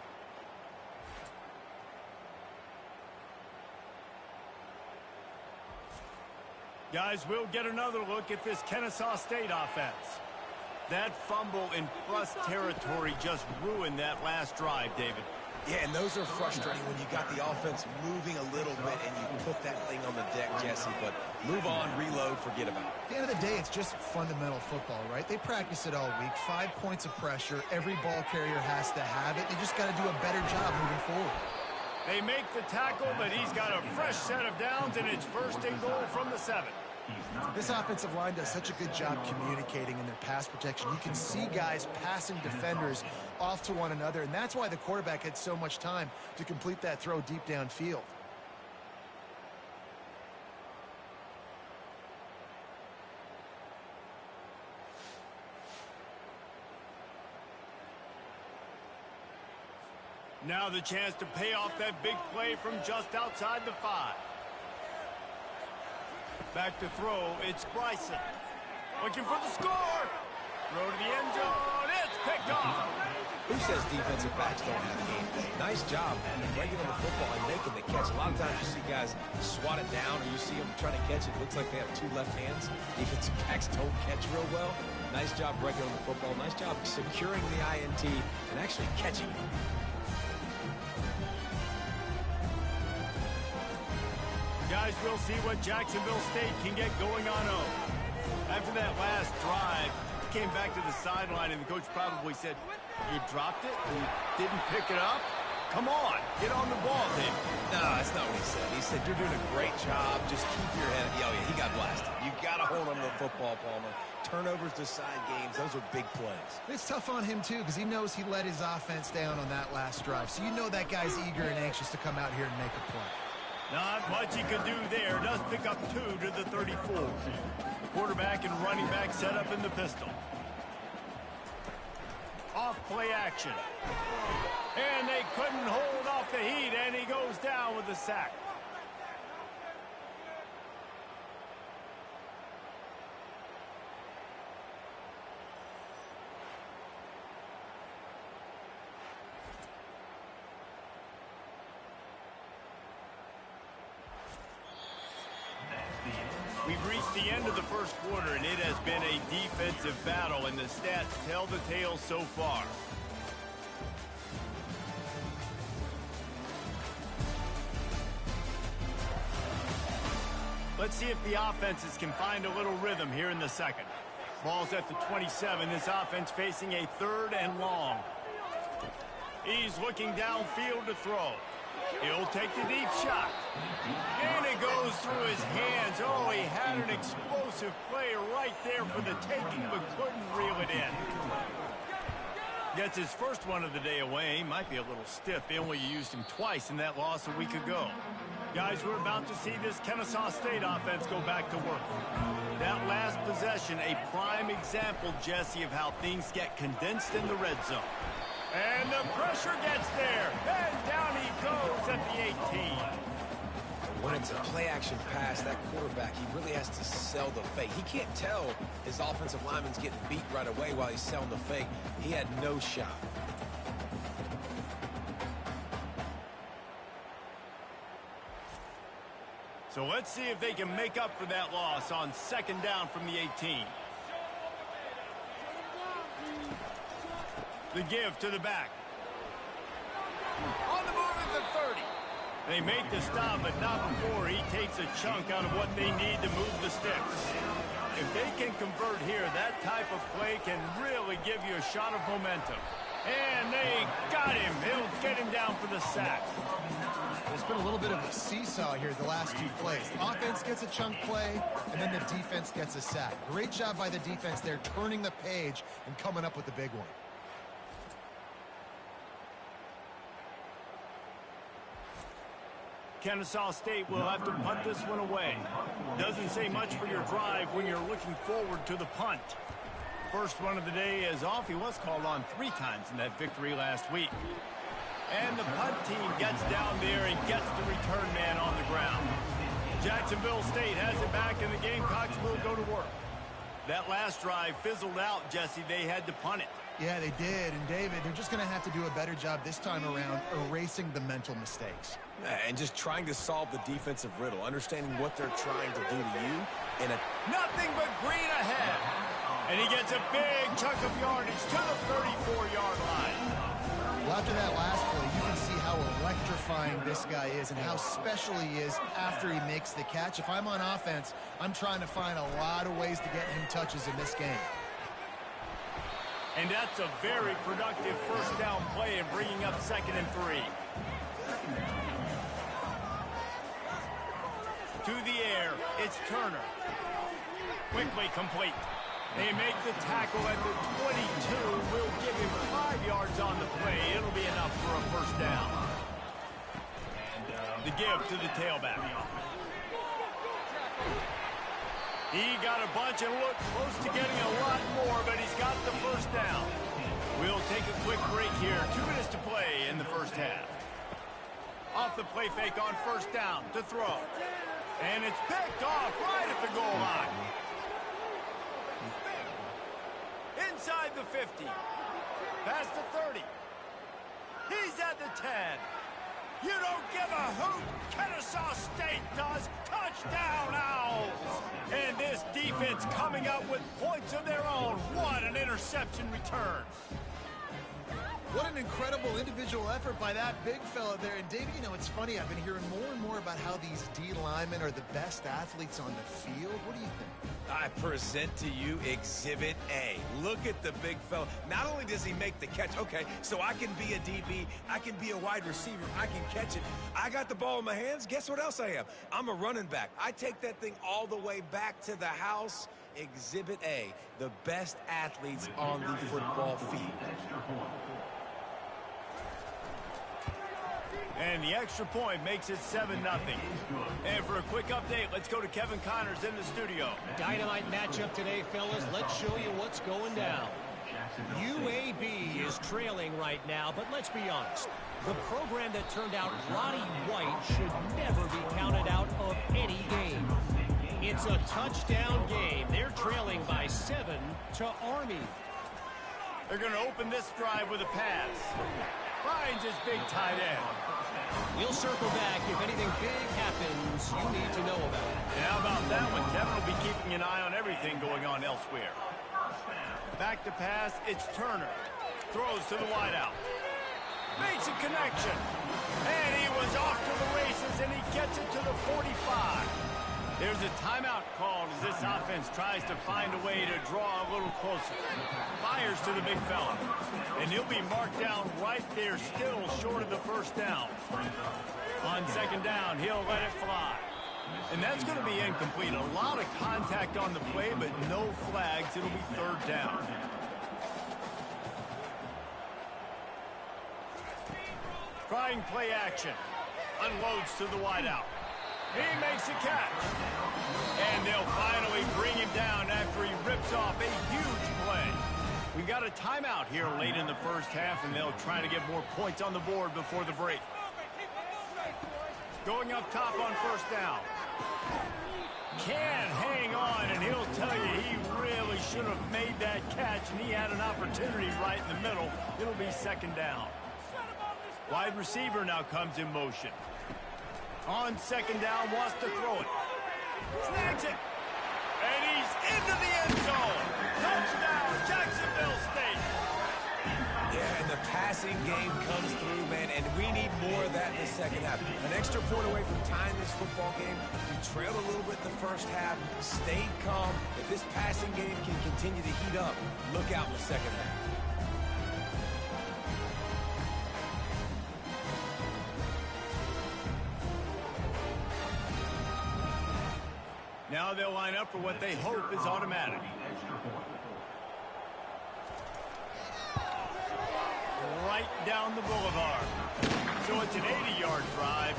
[SPEAKER 1] Guys, we'll get another look at this Kennesaw State offense. That fumble in plus territory just ruined that last drive, David.
[SPEAKER 3] Yeah, and those are frustrating when you got the offense moving a little bit and you put that thing on the deck, Jesse. But move on, reload, forget about it.
[SPEAKER 2] At the end of the day, it's just fundamental football, right? They practice it all week. 5 points of pressure. Every ball carrier has to have it. They just got to do a better job moving forward.
[SPEAKER 1] They make the tackle, but he's got a fresh set of downs, and it's first and goal from the 7.
[SPEAKER 2] This offensive line does such a good job communicating in their pass protection. You can see guys passing defenders off to one another, and that's why the quarterback had so much time to complete that throw deep downfield.
[SPEAKER 1] Now the chance to pay off that big play from just outside the 5. Back to throw, it's Bryson. Looking for the score. Throw to the end zone, it's picked off.
[SPEAKER 3] Who says defensive backs don't have game? Nice job breaking on the football and making the catch. A lot of times you see guys swat it down or you see them trying to catch it. Looks like they have 2 left hands. Defensive backs don't catch real well. Nice job breaking on the football. Nice job securing the INT and actually catching it.
[SPEAKER 1] Guys, we'll see what Jacksonville State can get going on home. After that last drive, he came back to the sideline, and the coach probably said, "You dropped it? You didn't pick it up? Come on, get on the ball, David."
[SPEAKER 3] No, that's not what he said. He said, "You're doing a great job. Just keep your head." Oh, yeah, he got blasted. You got to hold on to the football, Palmer. Turnovers decide games. Those are big plays.
[SPEAKER 2] It's tough on him, too, because he knows he let his offense down on that last drive. So you know that guy's eager and anxious to come out here and make a play.
[SPEAKER 1] Not much he could do there. Does pick up 2 to the 34. Quarterback and running back set up in the pistol. Off play action. And they couldn't hold off the heat, and he goes down with the sack. We've reached the end of the first quarter, and it has been a defensive battle, and the stats tell the tale so far. Let's see if the offenses can find a little rhythm here in the second. Ball's at the 27. This offense facing a 3rd and long. He's looking downfield to throw. He'll take the deep shot. And it goes through his hands. Oh, he had an explosive play right there for the taking, but couldn't reel it in. Gets his first one of the day away. He might be a little stiff. They only used him twice in that loss a week ago. Guys, we're about to see this Kennesaw State offense go back to work. That last possession, a prime example, Jesse, of how things get condensed in the red zone. And the pressure gets there. And down he goes at the 18.
[SPEAKER 3] When it's a play-action pass, that quarterback, he really has to sell the fake. He can't tell his offensive lineman's getting beat right away while he's selling the fake. He had no shot.
[SPEAKER 1] So let's see if they can make up for that loss on second down from the 18. The give to the back. On the move at the 30. They make the stop, but not before he takes a chunk out of what they need to move the sticks. If they can convert here, that type of play can really give you a shot of momentum. And they got him. He'll get him down for the sack.
[SPEAKER 2] There's been a little bit of a seesaw here the last 2 plays. Offense gets a chunk play, and then the defense gets a sack. Great job by the defense there, turning the page and coming up with the big one.
[SPEAKER 1] Kennesaw State will have to punt this one away. Doesn't say much for your drive when you're looking forward to the punt. First one of the day is off. He was called on 3 times in that victory last week. And the punt team gets down there and gets the return man on the ground. Jacksonville State has it back, and the Gamecocks will go to work. That last drive fizzled out, Jesse. They had to punt it.
[SPEAKER 2] Yeah, they did. And, David, they're just going to have to do a better job this time around erasing the mental mistakes.
[SPEAKER 3] And just trying to solve the defensive riddle, understanding what they're trying to do to you. And
[SPEAKER 1] nothing but green ahead. And he gets a big chunk of yardage to the 34-yard line.
[SPEAKER 2] Well, after that last play, you can see how electrifying this guy is and how special he is after he makes the catch. If I'm on offense, I'm trying to find a lot of ways to get him touches in this game.
[SPEAKER 1] And that's a very productive first down play and bringing up 2nd and 3. To the air, it's Turner. Quickly complete. They make the tackle at the 22. We'll give him 5 yards on the play. It'll be enough for a first down. The give to the tailback. He got a bunch and looked close to getting a lot more, but he's got the first down. We'll take a quick break here. 2 minutes to play in the first half. Off the play fake on first down to throw. And it's picked off right at the goal line. Inside the 50. Past the 30. He's at the 10. You don't give a hoot. Kennesaw State does. Touchdown, Owls. And this defense coming up with points of their own. What an interception return.
[SPEAKER 2] What an incredible individual effort by that big fella there. And, David, you know, it's funny. I've been hearing more and more about how these D linemen are the best athletes on the field. What do you think?
[SPEAKER 3] I present to you Exhibit A. Look at the big fella. Not only does he make the catch, okay, so I can be a DB, I can be a wide receiver, I can catch it. I got the ball in my hands. Guess what else I am? I'm a running back. I take that thing all the way back to the house. Exhibit A, the best athletes on the football field.
[SPEAKER 1] And the extra point makes it 7-0. And for a quick update, let's go to Kevin Connors in the studio.
[SPEAKER 4] Dynamite matchup today, fellas. Let's show you what's going down. UAB is trailing right now, but let's be honest. The program that turned out Roddy White should never be counted out of any game. It's a touchdown game. They're trailing by 7 to Army.
[SPEAKER 1] They're going to open this drive with a pass. Finds his big tight end.
[SPEAKER 4] We'll circle back. If anything big happens, you need to know about it.
[SPEAKER 1] And how about that one? Kevin will be keeping an eye on everything going on elsewhere. Back to pass, it's Turner. Throws to the wideout. Makes a connection. And he was off to the races, and he gets it to the 45. There's a timeout called as this offense tries to find a way to draw a little closer. Fires to the big fella. And he'll be marked down right there, still short of the first down. On second down, he'll let it fly. And that's going to be incomplete. A lot of contact on the play, but no flags. It'll be third down. Trying play action. Unloads to the wideout. He makes a catch. And they'll finally bring him down after he rips off a huge play. We got a timeout here late in the first half, and they'll try to get more points on the board before the break. Going up top on first down. Can hang on, and he'll tell you he really should have made that catch, and he had an opportunity right in the middle. It'll be second down. Wide receiver now comes in motion. On second down, wants to throw it. Snags it. And he's into the end zone. Touchdown, Jacksonville State.
[SPEAKER 3] Yeah, and the passing game comes through, man, and we need more of that in the second half. An extra point away from tying this football game. We trailed a little bit in the first half, stayed calm. If this passing game can continue to heat up, look out in the second half.
[SPEAKER 1] Now they'll line up for what they hope is automatic. Right down the boulevard. So it's an 80-yard drive.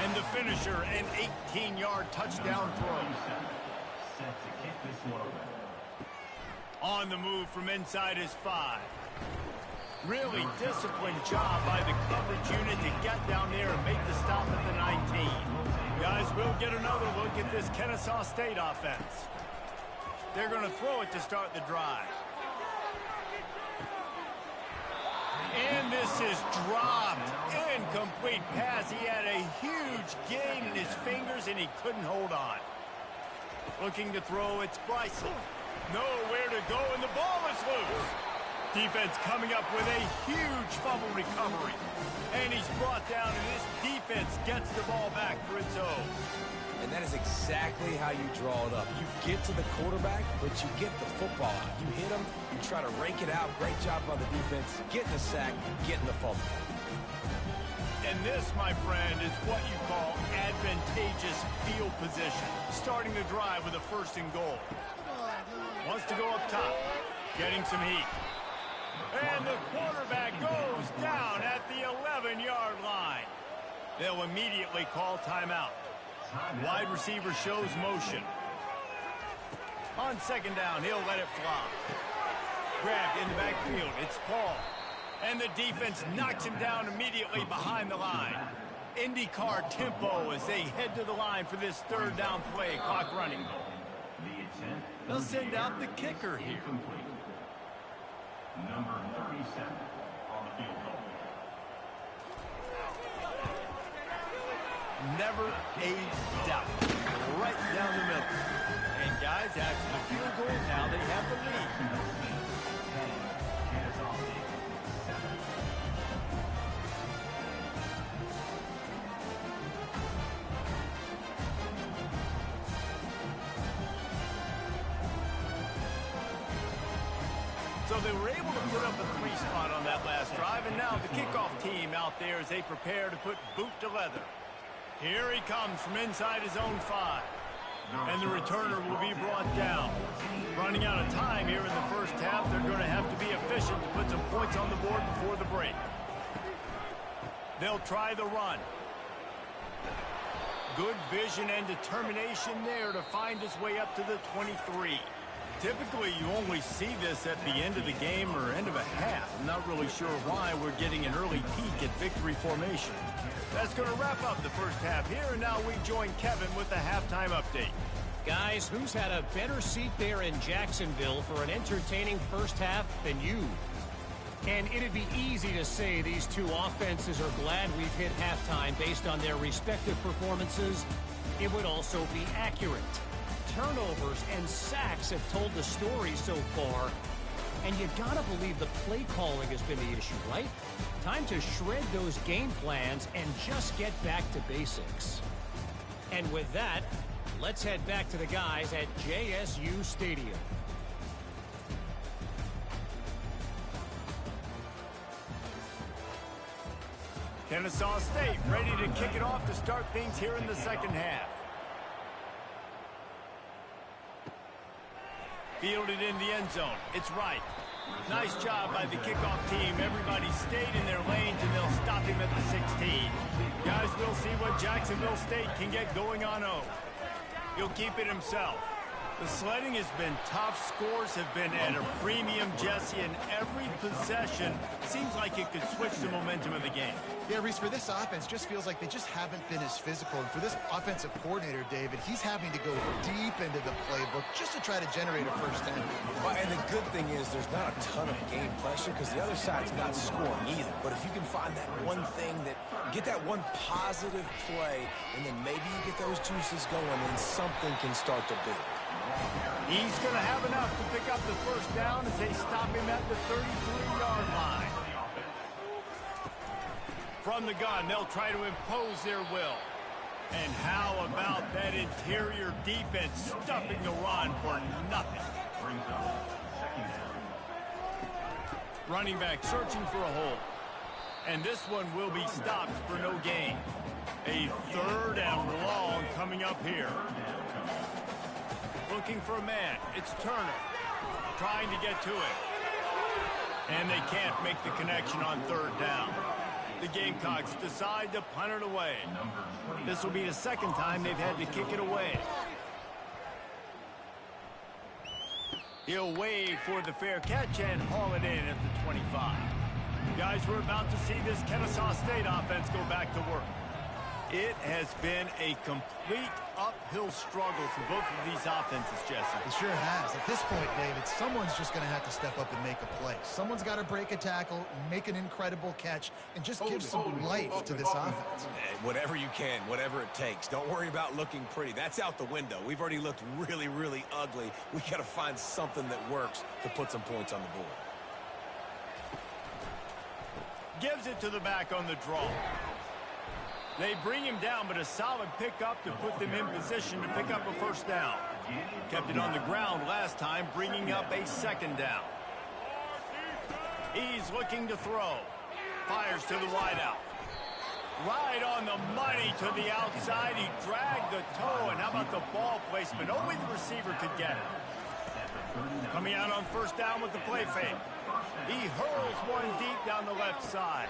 [SPEAKER 1] And the finisher, an 18-yard touchdown throw.
[SPEAKER 5] Set to kick this one away.
[SPEAKER 1] On the move from inside his 5. Really disciplined job by the coverage unit to get down there and make the stop at the 19. Guys, we'll get another look at this Kennesaw State offense. They're going to throw it to start the drive. And this is dropped. Incomplete pass. He had a huge gain in his fingers, and he couldn't hold on. Looking to throw, it's Bryson. Nowhere to go, and the ball is loose. Defense coming up with a huge fumble recovery. And he's brought down, and this defense gets the ball back for its own.
[SPEAKER 3] And that is exactly how you draw it up. You get to the quarterback, but you get the football out. You hit him, you try to rake it out. Great job by the defense, getting the sack, getting the fumble.
[SPEAKER 1] And this, my friend, is what you call advantageous field position. Starting the drive with a 1st and goal. Wants to go up top, getting some heat. And the quarterback goes down at the 11-yard line. They'll immediately call timeout. Wide receiver shows motion. On 2nd down, he'll let it fly. Grabbed in the backfield, it's Paul. And the defense knocks him down immediately behind the line. IndyCar tempo as they head to the line for this 3rd down play, clock running. They'll send out the kicker here.
[SPEAKER 5] Number 37 on the field goal.
[SPEAKER 1] Never a doubt. Right down the middle. And guys, after the field goal, now they have the lead. So they were able to put up a 3 spot on that last drive, and now the kickoff team out there as they prepare to put boot to leather. Here he comes from inside his own 5. And the returner will be brought down. Running out of time here in the 1st half, they're going to have to be efficient to put some points on the board before the break. They'll try the run. Good vision and determination there to find his way up to the 23. Typically, you only see this at the end of the game or end of a half. I'm not really sure why we're getting an early peek at victory formation. That's going to wrap up the 1st half here, and now we join Kevin with the halftime update.
[SPEAKER 4] Guys, who's had a better seat there in Jacksonville for an entertaining 1st half than you? And it'd be easy to say these two offenses are glad we've hit halftime based on their respective performances. It would also be accurate. Turnovers and sacks have told the story so far. And you gotta believe the play calling has been the issue, right? Time to shred those game plans and just get back to basics. And with that, let's head back to the guys at JSU Stadium.
[SPEAKER 1] Kennesaw State ready to kick it off to start things here in the 2nd half. Fielded in the end zone. It's right. Nice job by the kickoff team. Everybody stayed in their lanes, and they'll stop him at the 16. Guys, we'll see what Jacksonville State can get going on O. He'll keep it himself. The sledding has been tough. Scores have been at a premium, Jesse, and every possession seems like it could switch the momentum of the game.
[SPEAKER 2] Yeah, Reese, for this offense, just feels like they just haven't been as physical. And for this offensive coordinator, David, he's having to go deep into the playbook just to try to generate a 1st down.
[SPEAKER 3] Well, and the good thing is there's not a ton of game pressure because the other side's not scoring either. But if you can find that one thing get that one positive play, and then maybe you get those juices going, then something can start to build.
[SPEAKER 1] He's going to have enough to pick up the 1st down as they stop him at the 33-yard line. From the gun, they'll try to impose their will. And how about that interior defense stuffing the run for nothing? Running back searching for a hole. And this one will be stopped for no gain. A 3rd and long coming up here. Looking for a man. It's Turner. Trying to get to it. And they can't make the connection on 3rd down. The Gamecocks decide to punt it away. This will be the second time they've had to kick it away. He'll wave for the fair catch and haul it in at the 25. Guys, we're about to see this Kennesaw State offense go back to work. It has been a complete uphill struggle for both of these offenses, Jesse.
[SPEAKER 2] It sure has. At this point, David, someone's just going to have to step up and make a play. Someone's got to break a tackle, make an incredible catch, and just give some life to this offense.
[SPEAKER 3] Whatever you can, whatever it takes. Don't worry about looking pretty. That's out the window. We've already looked really, really ugly. We got to find something that works to put some points on the board.
[SPEAKER 1] Gives it to the back on the draw. They bring him down, but a solid pickup to put them in position to pick up a first down. Kept it on the ground last time, bringing up a second down. He's looking to throw. Fires to the wideout. Right on the money to the outside. He dragged the toe, and how about the ball placement? Only the receiver could get it. Coming out on first down with the play fake. He hurls one deep down the left side.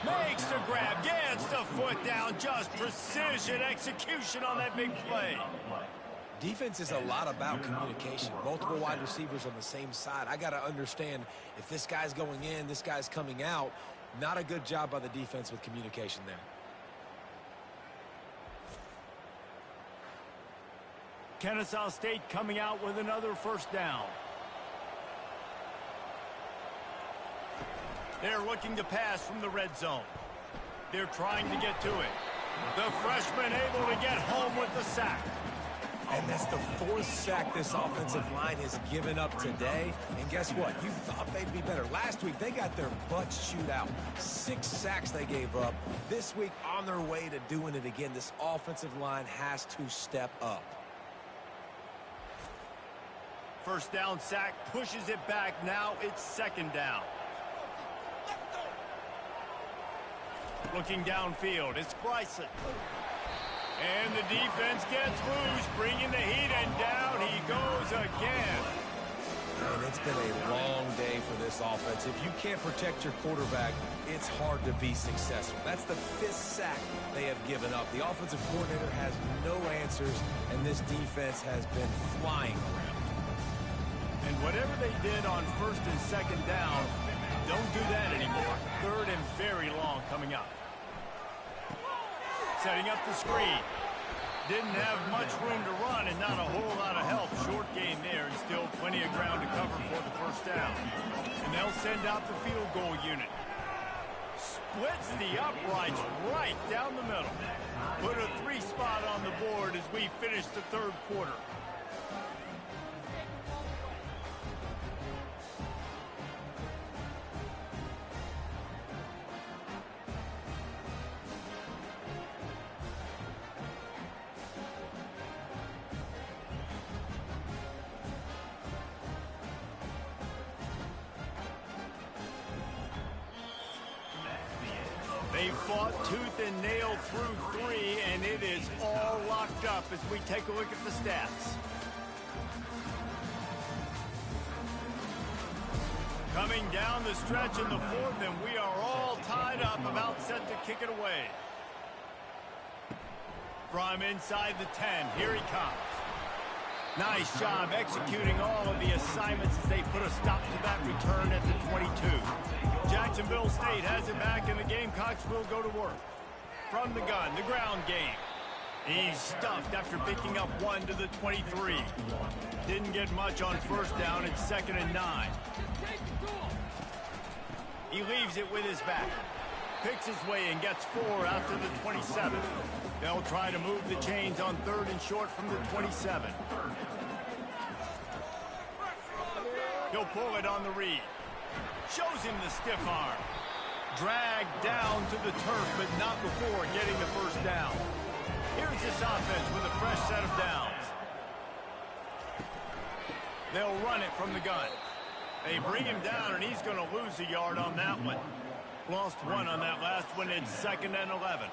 [SPEAKER 1] Makes the grab, gets the foot down, just precision execution on that big play.
[SPEAKER 3] Defense is a lot about communication. Multiple wide receivers on the same side. I got to understand if this guy's going in, this guy's coming out. Not a good job by the defense with communication there.
[SPEAKER 1] Kennesaw State coming out with another first down. They're looking to pass from the red zone. They're trying to get to it. The freshman able to get home with the sack.
[SPEAKER 3] And that's the fourth sack this offensive line has given up today. And guess what? You thought they'd be better. Last week, they got their butts chewed out. 6 sacks they gave up. This week, on their way to doing it again. This offensive line has to step up.
[SPEAKER 1] First down sack, pushes it back. Now it's second down. Looking downfield, it's Bryson. And the defense gets loose, bringing the heat, and down he goes again.
[SPEAKER 3] And it's been a long day for this offense. If you can't protect your quarterback, it's hard to be successful. That's the 5th sack they have given up. The offensive coordinator has no answers, and this defense has been flying around.
[SPEAKER 1] And whatever they did on first and second down, don't do that anymore. Third and very long coming up. Setting up the screen. Didn't have much room to run and not a whole lot of help. Short gain there and still plenty of ground to cover for the first down. And they'll send out the field goal unit. Splits the uprights right down the middle. Put a 3 spot on the board as we finish the third quarter. They fought tooth and nail through 3, and it is all locked up as we take a look at the stats. Coming down the stretch in the fourth, and we are all tied up, about set to kick it away. From inside the 10, here he comes. Nice job executing all of the assignments as they put a stop to that return at the 22. Jacksonville State has it back, and the Gamecocks will go to work. From the gun, the ground game. He's stuffed after picking up 1 to the 23. Didn't get much on first down. It's 2nd and 9. He leaves it with his back. Picks his way and gets 4 after the 27. They'll try to move the chains on 3rd and short from the 27. He'll pull it on the read. Shows him the stiff arm. Dragged down to the turf, but not before getting the first down. Here's this offense with a fresh set of downs. They'll run it from the gun. They bring him down, and he's going to lose a yard on that one. Lost 1 on that last one. It's 2nd and 11.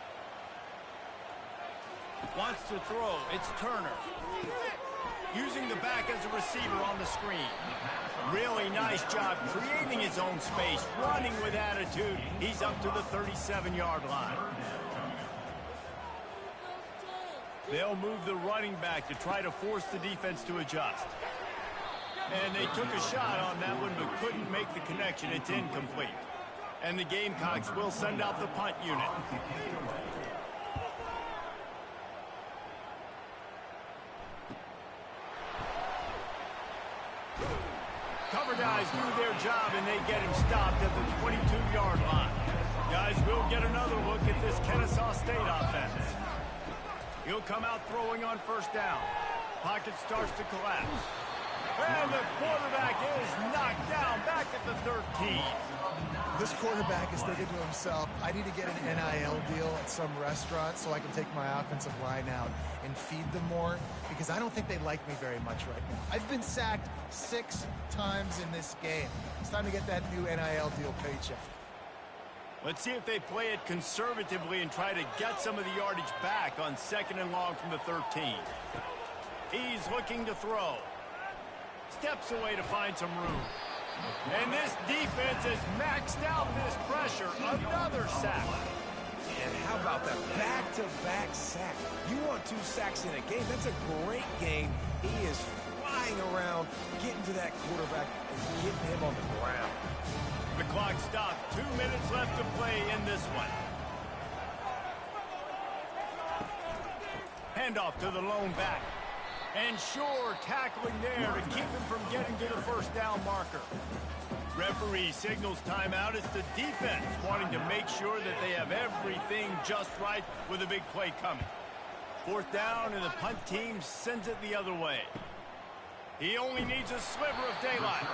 [SPEAKER 1] Wants to throw. It's Turner. using the back as a receiver on the screen. Really nice job creating his own space, running with attitude. He's up to the 37-yard line. They'll move the running back to try to force the defense to adjust. And they took a shot on that one but couldn't make the connection. It's incomplete. And the Gamecocks will send out the punt unit. Cover guys do their job, and they get him stopped at the 22-yard line. Guys, we'll get another look at this Kennesaw State offense. He'll come out throwing on first down. Pocket starts to collapse. And the quarterback is knocked down back at the 13.
[SPEAKER 2] This quarterback is thinking to himself, I need to get an NIL deal at some restaurant so I can take my offensive line out and feed them more, because I don't think they like me very much right now. I've been sacked 6 times in this game. It's time to get that new NIL deal paycheck.
[SPEAKER 1] Let's see if they play it conservatively and try to get some of the yardage back on 2nd and long from the 13. He's looking to throw. Steps away to find some room. And this defense has maxed out this pressure. Another sack.
[SPEAKER 3] And how about that back-to-back sack? You want 2 sacks in a game. That's a great game. He is flying around, getting to that quarterback and getting him on the ground.
[SPEAKER 1] The clock stops. 2 minutes left to play in this one. Handoff to the lone back. And sure, tackling there to keep him from getting to the first down marker. Referee signals timeout. It's the defense wanting to make sure that they have everything just right with a big play coming. 4th down, and the punt team sends it the other way. He only needs a sliver of daylight.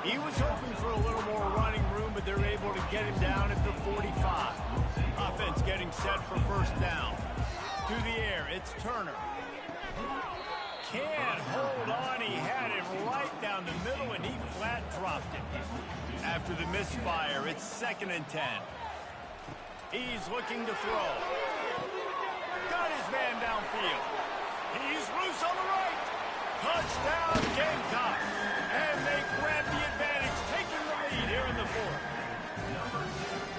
[SPEAKER 1] He was hoping for a little more running room, but they're able to get him down at the 45. Offense getting set for first down. To the air, it's Turner. Can't hold on. He had it right down the middle, and he flat dropped it. After the misfire, it's 2nd and 10. He's looking to throw. Got his man downfield. He's loose on the right. Touchdown, Gamecock. And they grab the advantage, taking the lead here in the 4th.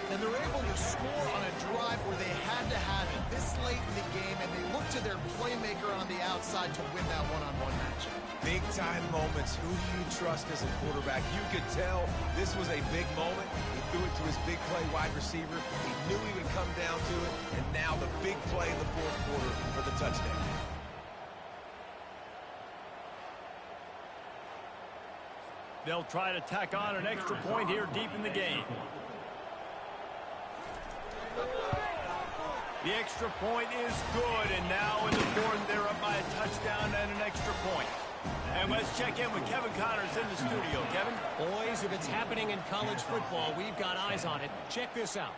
[SPEAKER 2] And they're able to score on a drive where they had to have it this late in the game, and they look to their playmaker on the outside to win that one-on-one matchup.
[SPEAKER 3] Big-time moments. Who do you trust as a quarterback? You could tell this was a big moment. He threw it to his big play wide receiver. He knew he would come down to it, and now the big play in the 4th quarter for the touchdown.
[SPEAKER 1] They'll try to tack on an extra point here deep in the game. The extra point is good, and now in the 4th, they're up by a touchdown and an extra point. And let's check in with Kevin Connors in the studio. Kevin?
[SPEAKER 4] Boys, if it's happening in college football, we've got eyes on it. Check this out.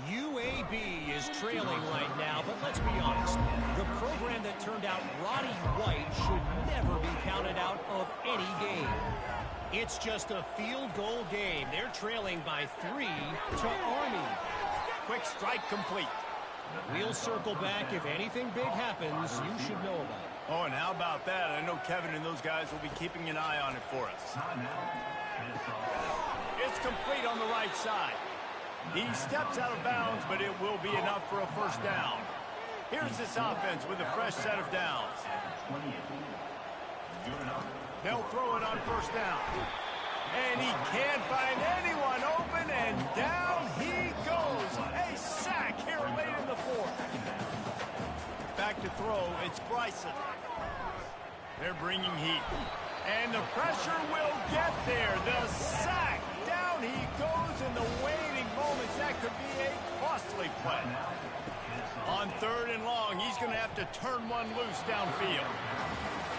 [SPEAKER 4] UAB is trailing right now, but let's be honest. The program that turned out Roddy White should never be counted out of any game. It's just a field goal game. They're trailing by 3 to Army.
[SPEAKER 1] Quick strike complete.
[SPEAKER 4] We'll circle back. If anything big happens, you should know about it.
[SPEAKER 1] Oh, and how about that? I know Kevin and those guys will be keeping an eye on it for us. It's complete on the right side. He steps out of bounds, but it will be enough for a first down. Here's this offense with a fresh set of downs. They'll throw it on first down. And he can't find anyone open, and down he goes. A sack here late in the 4th. Back to throw, it's Bryson. They're bringing heat. And the pressure will get there. The sack. Down he goes in the waning moments. That could be a costly play. On 3rd and long, he's going to have to turn one loose downfield.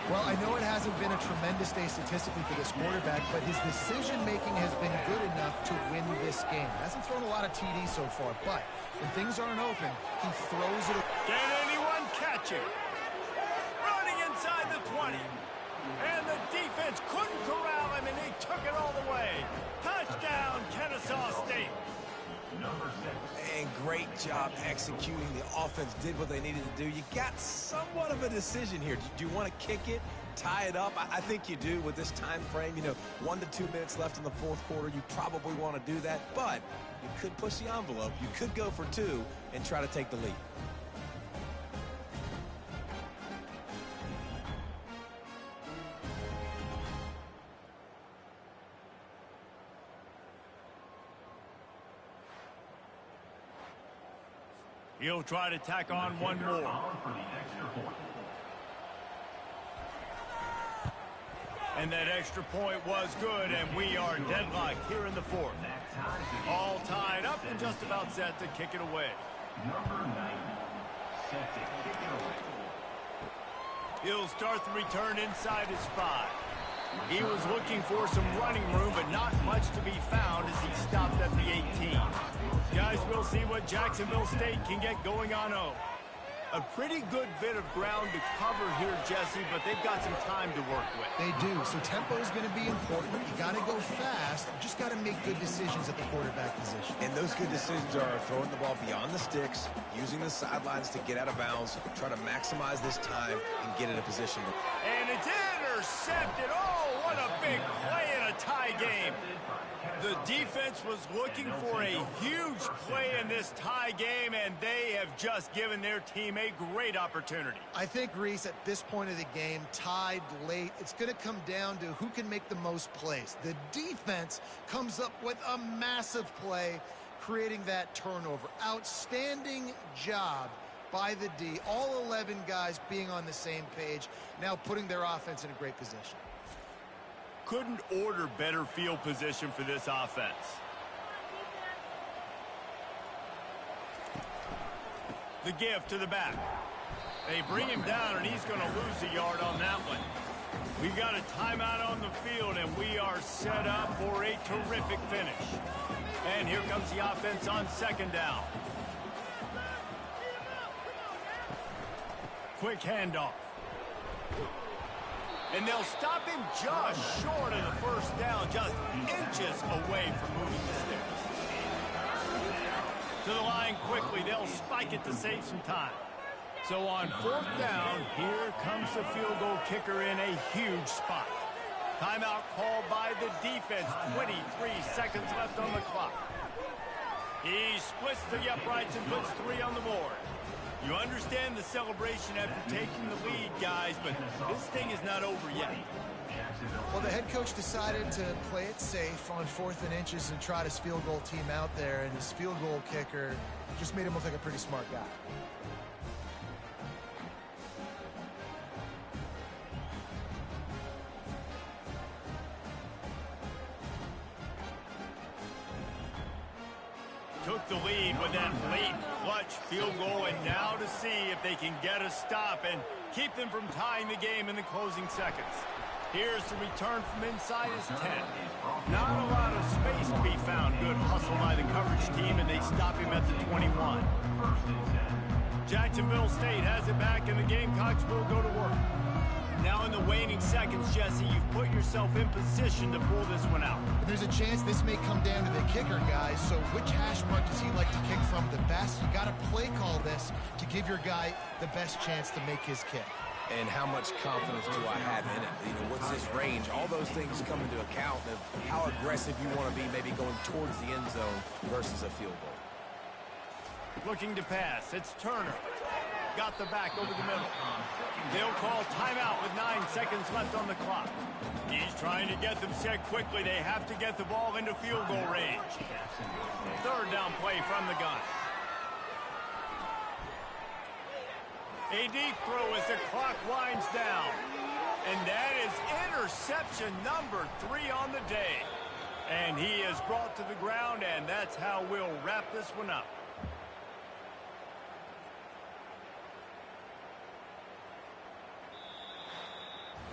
[SPEAKER 2] Well, I know it hasn't been a tremendous day statistically for this quarterback, but his decision-making has been good enough to win this game. Hasn't thrown a lot of TDs so far, but when things aren't open, he throws it.
[SPEAKER 1] Can anyone catch him? Running inside the 20. And the defense couldn't corral him, and he took it all the way. Touchdown, Kennesaw State.
[SPEAKER 5] Number 6.
[SPEAKER 3] And great job executing. The offense did what they needed to do. You got somewhat of a decision here. Do you want to kick it, tie it up? I think you do with this time frame. 1 to 2 minutes left in the fourth quarter. You probably want to do that, but you could push the envelope. You could go for 2 and try to take the lead.
[SPEAKER 1] He'll try to tack on one more.
[SPEAKER 5] For the extra point.
[SPEAKER 1] And that extra point was good, and we are deadlocked here in the fourth.
[SPEAKER 5] That ties the game.
[SPEAKER 1] All tied up and just about set to kick it away.
[SPEAKER 5] Number 9. Set to kick it away.
[SPEAKER 1] He'll start the return inside his 5. He was looking for some running room, but not much to be found as he stopped at the 18. Guys, we'll see what Jacksonville State can get going on 0. A pretty good bit of ground to cover here, Jesse, but they've got some time to work with.
[SPEAKER 2] They do. So tempo is going to be important. You got to go fast. You just got to make good decisions at the quarterback position.
[SPEAKER 3] And those good decisions are throwing the ball beyond the sticks, using the sidelines to get out of bounds, try to maximize this time and get in a position.
[SPEAKER 1] And it's intercepted. Oh, what a big play in a tie game. The defense was looking for a huge play in this tie game, and they have just given their team a great opportunity.
[SPEAKER 2] I think, Reese, at this point of the game, tied late, it's going to come down to who can make the most plays. The defense comes up with a massive play, creating that turnover. Outstanding job by the D. All 11 guys being on the same page, now putting their offense in a great position.
[SPEAKER 1] Couldn't order better field position for this offense. The give to the back. They bring him down, and he's going to lose a yard on that one. We've got a timeout on the field, and we are set up for a terrific finish. And here comes the offense on second down. Quick handoff. And they'll stop him just short of the first down, just inches away from moving the sticks. To the line quickly. They'll spike it to save some time. So on fourth down, here comes the field goal kicker in a huge spot. Timeout called by the defense. 23 seconds left on the clock. He splits the uprights and puts 3 on the board. You understand the celebration after taking the lead, guys, but this thing is not over yet.
[SPEAKER 2] Well, the head coach decided to play it safe on 4th and inches and trot his field goal team out there, and his field goal kicker just made him look like a pretty smart guy.
[SPEAKER 1] Took the lead with that late clutch field goal, and now to see if they can get a stop and keep them from tying the game in the closing seconds. Here's the return from inside his 10. Not a lot of space to be found. Good hustle by the coverage team, and they stop him at the 21. Jacksonville State has it back, and the Gamecocks will go to work. Now in the waning seconds, Jesse, you've put yourself in position to pull this one out.
[SPEAKER 2] There's a chance this may come down to the kicker, guys, so which hash mark does he like to kick from the best? You got to play call this to give your guy the best chance to make his kick.
[SPEAKER 3] And how much confidence do I have in it? What's this range? All those things come into account of how aggressive you want to be, maybe going towards the end zone versus a field goal.
[SPEAKER 1] Looking to pass. It's Turner. Got the back over the middle. They'll call timeout with 9 seconds left on the clock. He's trying to get them set quickly. They have to get the ball into field goal range. Third down play from the gun. A deep throw as the clock winds down. And that is interception number 3 on the day. And he is brought to the ground, and that's how we'll wrap this one up.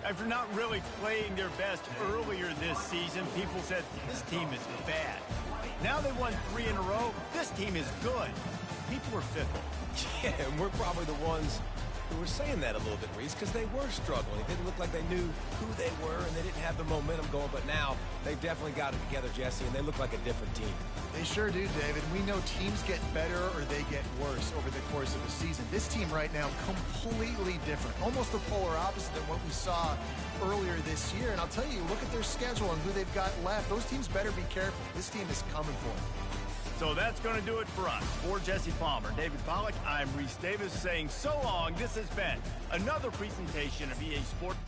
[SPEAKER 1] After not really playing their best earlier this season, people said, this team is bad. Now they won 3 in a row. This team is good. People are fickle.
[SPEAKER 3] Yeah, and we're probably the ones We were saying that a little bit, Reese, because they were struggling. It didn't look like they knew who they were, and they didn't have the momentum going. But now they've definitely got it together, Jesse, and they look like a different team.
[SPEAKER 2] They sure do, David. We know teams get better or they get worse over the course of the season. This team right now, completely different. Almost the polar opposite than what we saw earlier this year. And I'll tell you, look at their schedule and who they've got left. Those teams better be careful. This team is coming for them.
[SPEAKER 1] So that's going to do it for us. For Jesse Palmer, David Pollack, I'm Reese Davis saying so long. This has been another presentation of EA Sports.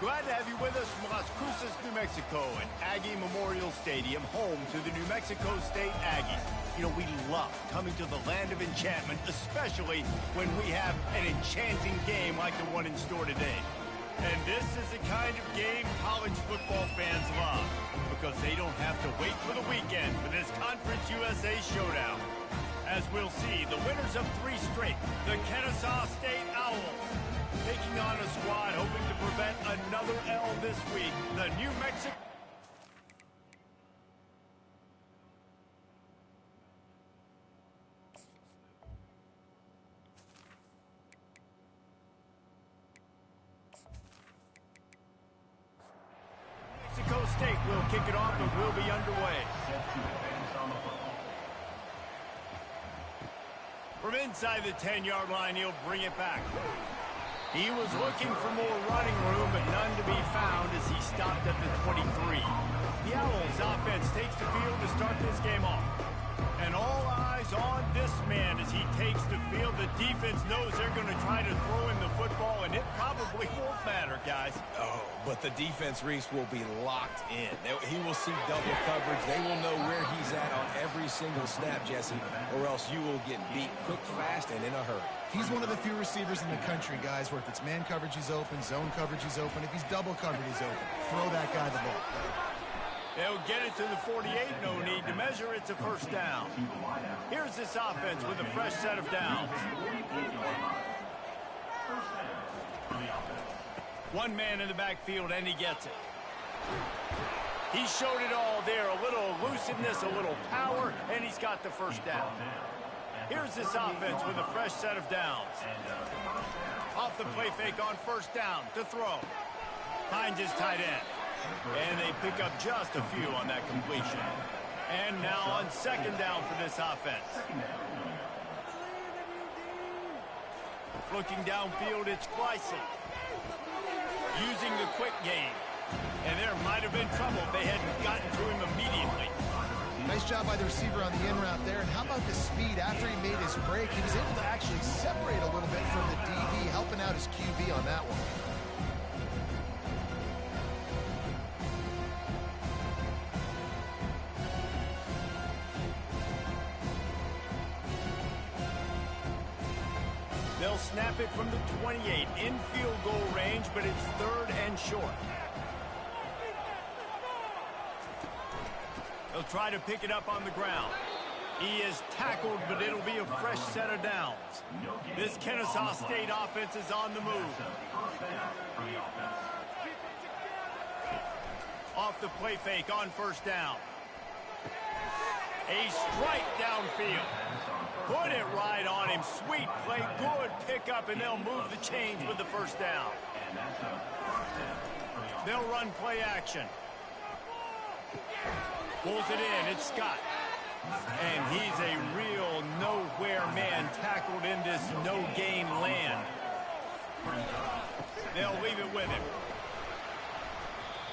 [SPEAKER 1] Glad to have you with us from Las Cruces, New Mexico, at Aggie Memorial Stadium, home to the New Mexico State Aggies. You know, we love coming to the land of enchantment, especially when we have an enchanting game like the one in store today. And this is the kind of game college football fans love, because they don't have to wait for the weekend for this Conference USA showdown. As we'll see, the winners of 3 straight, the Kennesaw State Owls, taking on a squad hoping to prevent another L this week, the New Mexico. Mexico State will kick it off and will be underway. From inside the 10-yard line, he'll bring it back. He was looking for more running room, but none to be found as he stopped at the 23. The Owls offense takes the field to start this game off. And all eyes on this man as he takes the field. The defense knows they're going to try to throw in the football, and it probably won't matter, guys.
[SPEAKER 3] Oh, but the defense, Reese, will be locked in. He will see double coverage. They will know where he's at on every single snap, Jesse, or else you will get beat quick, fast, and in a hurry.
[SPEAKER 2] He's one of the few receivers in the country, guys, where if it's man coverage, he's open, zone coverage, he's open. If he's double covered, he's open. Throw that guy the ball.
[SPEAKER 1] They'll get it to the 48, no need to measure. It's a first down. Here's this offense with a fresh set of downs. One man in the backfield, and he gets it. He showed it all there. A little elusiveness, a little power, and he's got the first down. Here's this offense with a fresh set of downs. Off the play fake on first down to throw. Finds his tight end. And they pick up just a few on that completion. And now on second down for this offense. Looking downfield, it's Gleason. Using the quick game. And there might have been trouble if they hadn't gotten to him immediately.
[SPEAKER 2] Nice job by the receiver on the in route there. And how about the speed after he made his break? He was able to actually separate a little bit from the DB, helping out his QB on that one.
[SPEAKER 1] They'll snap it from the 28 in field goal range, but it's 3rd and short. They'll try to pick it up on the ground. He is tackled, but it'll be a fresh set of downs. This Kennesaw State offense is on the move. Off the play fake on 1st down. A strike downfield. Put it right on him. Sweet play, good pickup, and they'll move the chains with the 1st down. They'll run play action. Pulls it in. It's Scott. And he's a real nowhere man tackled in this no-gain land. They'll leave it with him.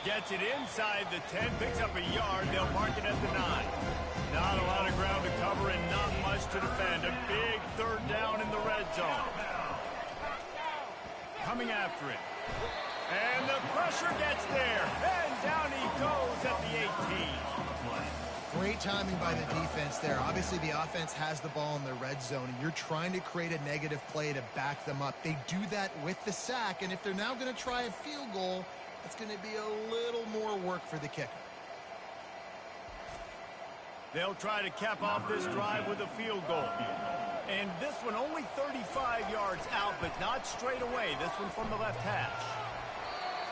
[SPEAKER 1] Gets it inside the 10, picks up a yard. They'll mark it at the 9. Not a lot of ground to cover and not much to defend. A big 3rd down in the red zone. Coming after it. And the pressure gets there. And down he goes at the 18.
[SPEAKER 2] Great timing by the defense there. Obviously, the offense has the ball in the red zone, and you're trying to create a negative play to back them up. They do that with the sack, and if they're now going to try a field goal, it's going to be a little more work for the kicker.
[SPEAKER 1] They'll try to cap off this drive with a field goal. And this one only 35 yards out, but not straight away. This one from the left hash.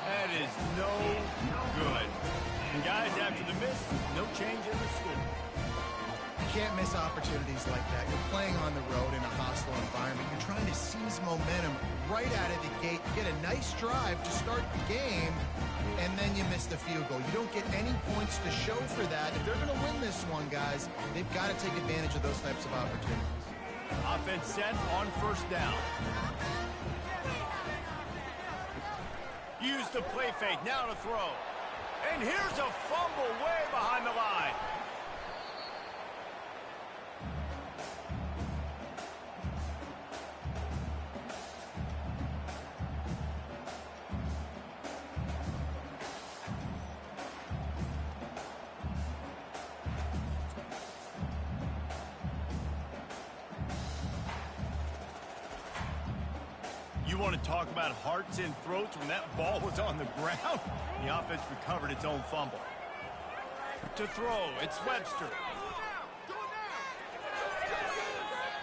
[SPEAKER 1] That is no good. And guys, after the miss, no change in the score.
[SPEAKER 2] You can't miss opportunities like that. You're playing on the road in a hostile environment. You're trying to seize momentum right out of the gate. You get a nice drive to start the game, and then you miss the field goal. You don't get any points to show for that. If they're going to win this one, guys, they've got to take advantage of those types of opportunities.
[SPEAKER 1] Offense set on 1st down. Use the play fake, now to throw. And here's a fumble way behind the line. You want to talk about hearts and throats when that ball was on the ground? The offense recovered its own fumble. To throw, it's Webster.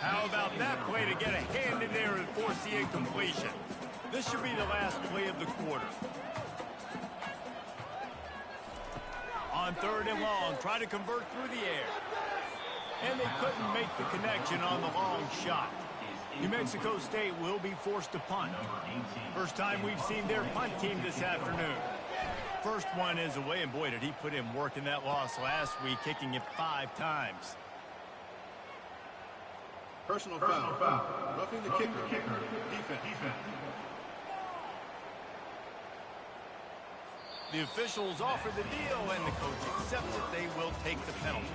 [SPEAKER 1] How about that play to get a hand in there and force the incompletion? This should be the last play of the quarter. On 3rd and long, try to convert through the air. And they couldn't make the connection on the long shot. New Mexico State will be forced to punt. First time we've seen their punt team this afternoon. First one is away, and boy, did he put in work in that loss last week, kicking it 5 times.
[SPEAKER 6] Personal foul. Roughing the kicker. Defense.
[SPEAKER 1] The officials offer the deal, and the coach accepts it. They will take the penalty.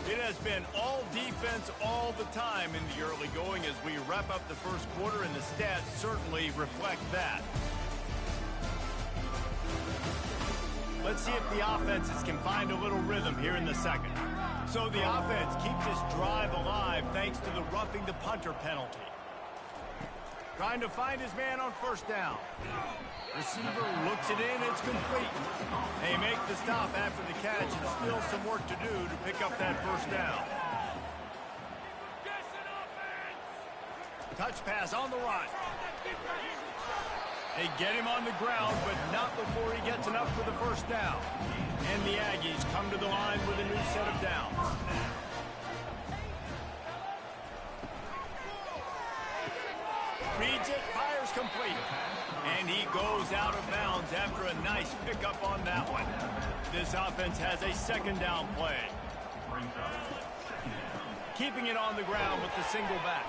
[SPEAKER 1] It has been all defense all the time in the early going as we wrap up the first quarter, and the stats certainly reflect that. Let's see if the offenses can find a little rhythm here in the second. So the offense keeps this drive alive thanks to the roughing the punter penalty. Trying to find his man on 1st down. Receiver looks it in, it's complete. They make the stop after the catch, and still some work to do to pick up that 1st down. Touch pass on the run. They get him on the ground, but not before he gets enough for the 1st down. And the Aggies come to the line with a new set of downs. Reads it, fires complete. And he goes out of bounds after a nice pickup on that one. This offense has a 2nd down play. Keeping it on the ground with the single back.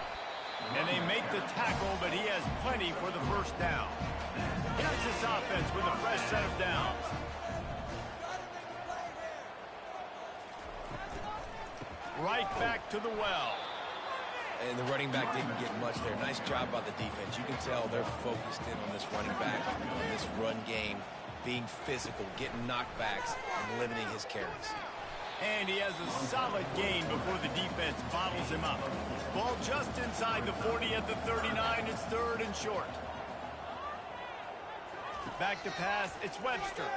[SPEAKER 1] And they make the tackle, but he has plenty for the 1st down. Here's this offense with a fresh set of downs. Right back to the well.
[SPEAKER 3] And the running back didn't get much there. Nice job by the defense. You can tell they're focused in on this running back, on this run game, being physical, getting knockbacks, and limiting his carries.
[SPEAKER 1] And he has a solid gain before the defense bottles him up. Ball just inside the 40 at the 39. It's 3rd and short. Back to pass. It's Webster.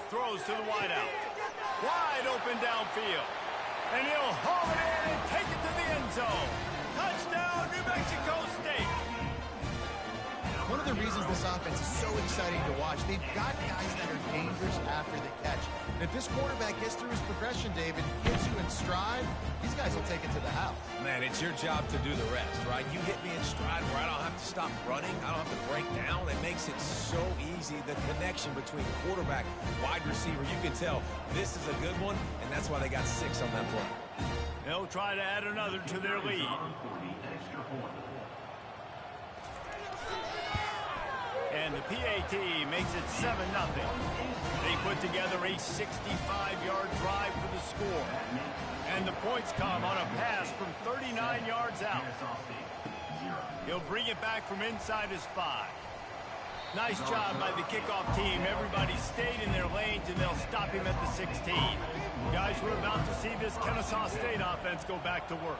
[SPEAKER 1] Throws to the wideout. Wide open downfield. And he'll haul it in and take it to the end zone. Touchdown, New Mexico State.
[SPEAKER 2] One of the reasons this offense is so exciting to watch, they've got guys that are dangerous after the catch. And if this quarterback gets through his progression, David, gets you in stride, these guys will take it to the house.
[SPEAKER 3] Man, it's your job to do the rest, right? You hit me in stride where I don't have to stop running. I don't have to break down. It makes it so easy. The connection between quarterback, wide receiver, you can tell this is a good one, and that's why they got 6 on that play.
[SPEAKER 1] They'll try to add another to their lead. And the PAT makes it 7-0. They put together a 65-yard drive for the score. And the points come on a pass from 39 yards out. He'll bring it back from inside his 5. Nice job by the kickoff team. Everybody stayed in their lanes, and they'll stop him at the 16. Guys, we're about to see this Kennesaw State offense go back to work.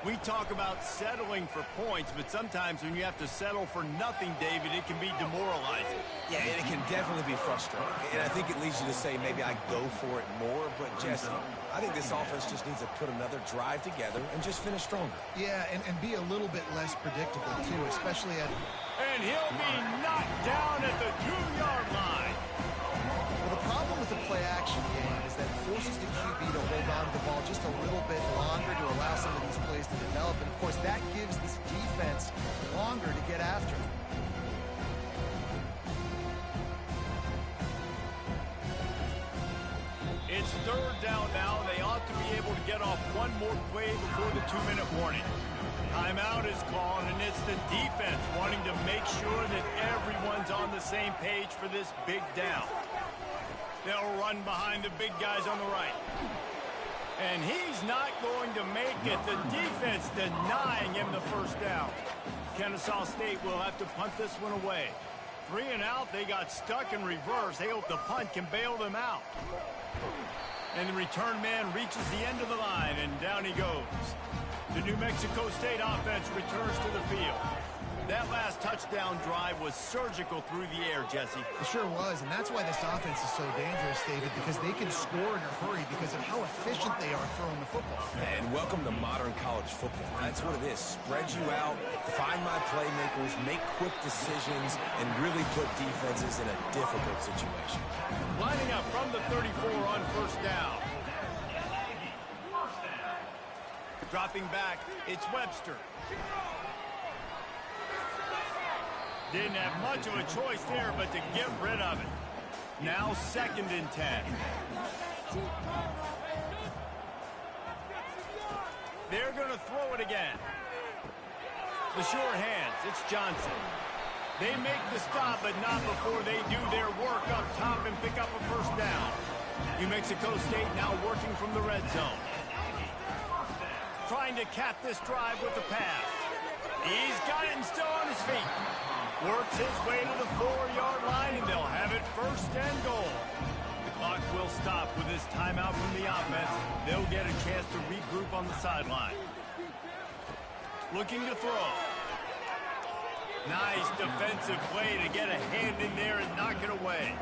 [SPEAKER 1] We talk about settling for points, but sometimes when you have to settle for nothing, David, it can be demoralizing.
[SPEAKER 3] Yeah, and it can definitely be frustrating. And I think it leads you to say maybe I go for it more. But, Jesse, I think this offense just needs to put another drive together and just finish stronger.
[SPEAKER 2] Yeah, and be a little bit less predictable, too, especially at...
[SPEAKER 1] And he'll be knocked down at the 2-yard line.
[SPEAKER 2] Well, the problem with the play-action game is that it forces the QB to hold on to the ball just a little bit longer to allow some of these plays to develop. And, of course, that gives this defense longer to get after him.
[SPEAKER 1] It's 3rd down now. They ought to be able to get off one more play before the 2-minute warning. Timeout is called, and it's the defense wanting to make sure that everyone's on the same page for this big down. They'll run behind the big guys on the right. And he's not going to make it. The defense denying him the 1st down. Kennesaw State will have to punt this one away. 3 and out. They got stuck in reverse. They hope the punt can bail them out. And the return man reaches the end of the line, and down he goes. The New Mexico State offense returns to the field. That last touchdown drive was surgical through the air, Jesse.
[SPEAKER 2] It sure was, and that's why this offense is so dangerous, David, because they can score in a hurry because of how efficient they are throwing the football.
[SPEAKER 3] And welcome to modern college football. That's what it is. Spread you out, find my playmakers, make quick decisions, and really put defenses in a difficult situation.
[SPEAKER 1] Lining up from the 34 on 1st down. Dropping back, it's Webster. Didn't have much of a choice there, but to get rid of it. Now 2nd and 10. They're going to throw it again. The sure hands, it's Johnson. They make the stop, but not before they do their work up top and pick up a 1st down. New Mexico State now working from the red zone. Trying to cap this drive with the pass. He's got it and still on his feet. Works his way to the 4-yard line, and they'll have it 1st and goal. The clock will stop with this timeout from the offense. They'll get a chance to regroup on the sideline. Looking to throw. Nice defensive play to get a hand in there and knock it away.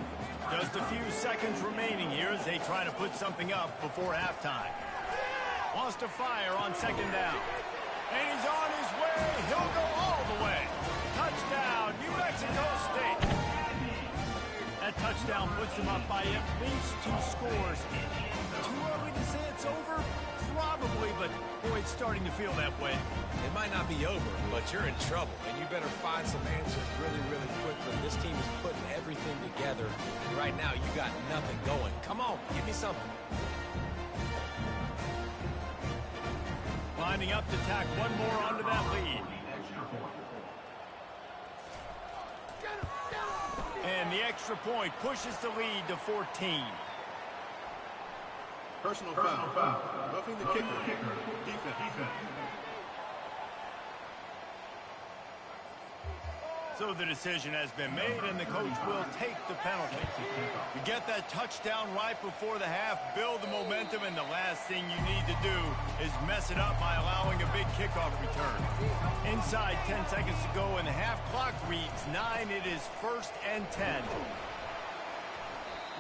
[SPEAKER 1] Just a few seconds remaining here as they try to put something up before halftime. Wants to fire on 2nd down. And he's on his way. He'll go all the way. Touchdown, New Mexico State. That touchdown puts them up by at least 2 scores. Too early to say it's over? Probably, but boy, it's starting to feel that way.
[SPEAKER 3] It might not be over, but you're in trouble, and you better find some answers really, really quickly. This team is putting everything together, and right now you got nothing going. Come on, give me something.
[SPEAKER 1] Lining up to tack one more onto that lead. And the extra point pushes the lead to 14.
[SPEAKER 6] Personal foul. Roughing the kicker. Defense.
[SPEAKER 1] So the decision has been made, and the coach will take the penalty. You get that touchdown right before the half, build the momentum, and the last thing you need to do is mess it up by allowing a big kickoff return. Inside 10 seconds to go, and the half clock reads 9. It is 1st and 10.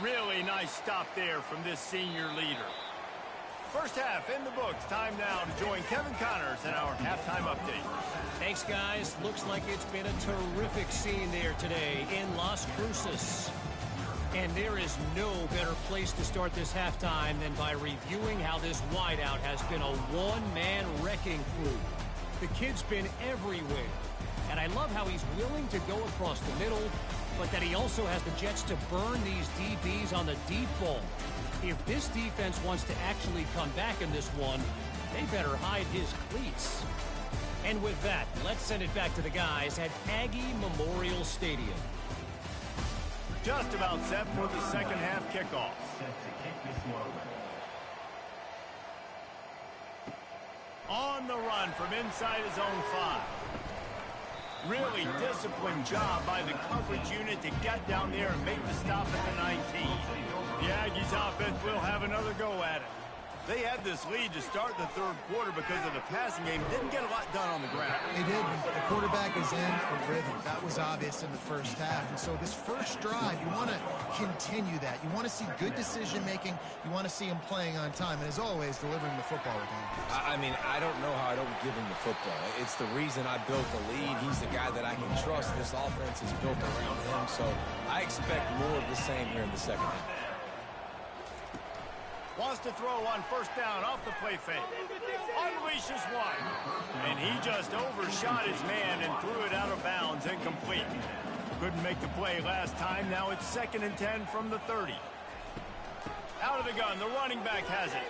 [SPEAKER 1] Really nice stop there from this senior leader. First half in the books. Time now to join Kevin Connors in our halftime update.
[SPEAKER 4] Thanks, guys. Looks like it's been a terrific scene there today in Las Cruces. And there is no better place to start this halftime than by reviewing how this wideout has been a one-man wrecking crew. The kid's been everywhere. And I love how he's willing to go across the middle, but that he also has the jets to burn these DBs on the deep ball. If this defense wants to actually come back in this one, they better hide his cleats. And with that, let's send it back to the guys at Aggie Memorial Stadium.
[SPEAKER 1] Just about set for the second half kickoff. On the run from inside his own 5. Really disciplined job by the coverage unit to get down there and make the stop at the 19. The Aggies offense will have another go at it. They had this lead to start the third quarter because of the passing game. Didn't get a lot done on the ground.
[SPEAKER 2] They did. The quarterback is in a rhythm. That was obvious in the first half. And so this first drive, you want to continue that. You want to see good decision-making. You want to see him playing on time. And as always, delivering the football with him.
[SPEAKER 3] I mean, I don't know how I don't give him the football. It's the reason I built the lead. He's the guy that I can trust. This offense is built around him. So I expect more of the same here in the second half.
[SPEAKER 1] Wants to throw on first down off the play fake. Unleashes one. And he just overshot his man and threw it out of bounds, incomplete. Couldn't make the play last time. Now it's 2nd and 10 from the 30. Out of the gun. The running back has it.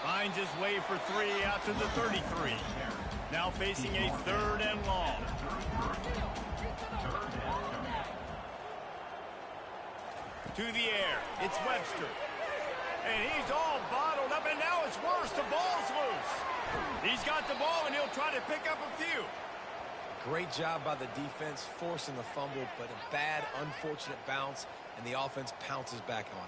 [SPEAKER 1] Finds his way for 3 out to the 33. Now facing a 3rd and long. To the air. It's Webster. And he's all bottled up, and now it's worse. The ball's loose. He's got the ball, and he'll try to pick up a few.
[SPEAKER 3] Great job by the defense, forcing the fumble, but a bad, unfortunate bounce, and the offense pounces back on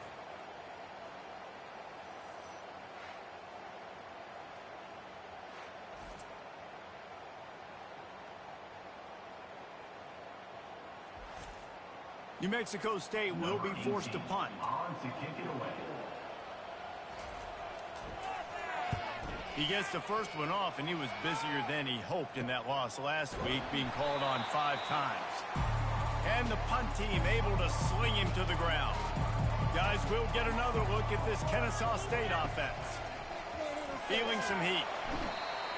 [SPEAKER 3] it.
[SPEAKER 1] New Mexico State will be forced to punt.
[SPEAKER 5] On to kick it away.
[SPEAKER 1] He gets the first one off, and he was busier than he hoped in that loss last week, being called on 5 times. And the punt team able to sling him to the ground. Guys, we'll get another look at this Kennesaw State offense. Feeling some heat.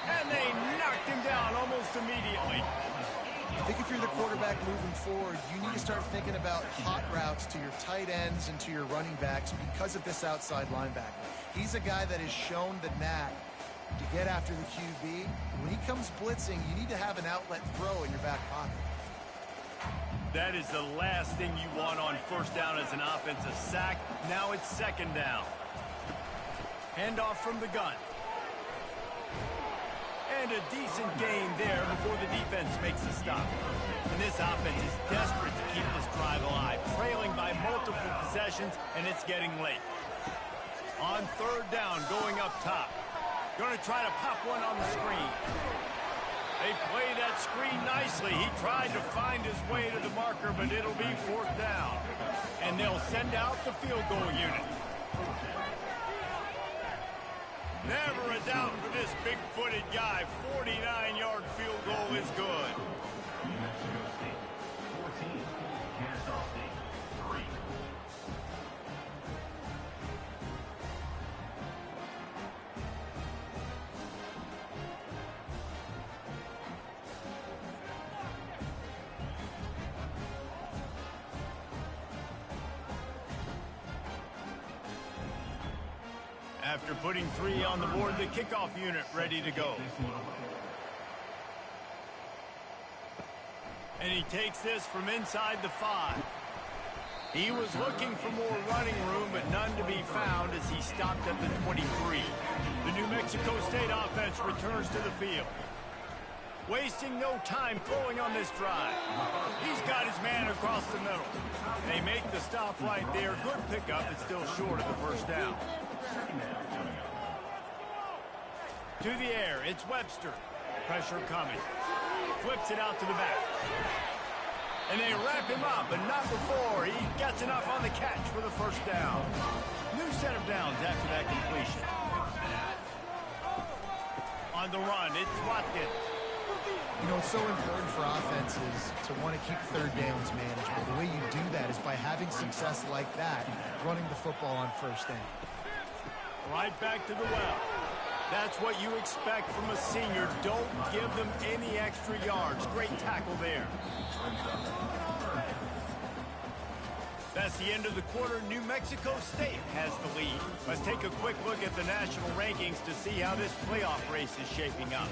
[SPEAKER 1] And they knocked him down almost immediately.
[SPEAKER 2] I think if you're the quarterback moving forward, you need to start thinking about hot routes to your tight ends and to your running backs because of this outside linebacker. He's a guy that has shown the knack to get after the QB. When he comes blitzing, you need to have an outlet throw in your back pocket.
[SPEAKER 1] That is the last thing you want on first down as an offensive sack. Now it's 2nd down. Handoff from the gun. And a decent gain there before the defense makes a stop. And this offense is desperate to keep this drive alive, trailing by multiple possessions, and it's getting late. On 3rd down, going up top. Going to try to pop one on the screen. They play that screen nicely. He tried to find his way to the marker, but it'll be 4th down. And they'll send out the field goal unit. Never a doubt for this big-footed guy. 49-yard field goal is good.
[SPEAKER 5] New Mexico State 14, Kennesaw State 3.
[SPEAKER 1] After putting 3 on the board, the kickoff unit ready to go. And he takes this from inside the 5. He was looking for more running room, but none to be found as he stopped at the 23. The New Mexico State offense returns to the field. Wasting no time throwing on this drive. He's got his man across the middle. They make the stop right there. Good pickup, but still short of the first down. To the air, it's Webster. Pressure coming. Flips it out to the back. And they wrap him up, but not before he gets enough on the catch for the first down. New set of downs after that completion. On the run, it's Watkins.
[SPEAKER 2] You know, it's so important for offenses to want to keep third downs manageable. The way you do that is by having success like that, running the football on first down.
[SPEAKER 1] Right back to the well. That's what you expect from a senior. Don't give them any extra yards. Great tackle there. That's the end of the quarter. New Mexico State has the lead. Let's take a quick look at the national rankings to see how this playoff race is shaping up.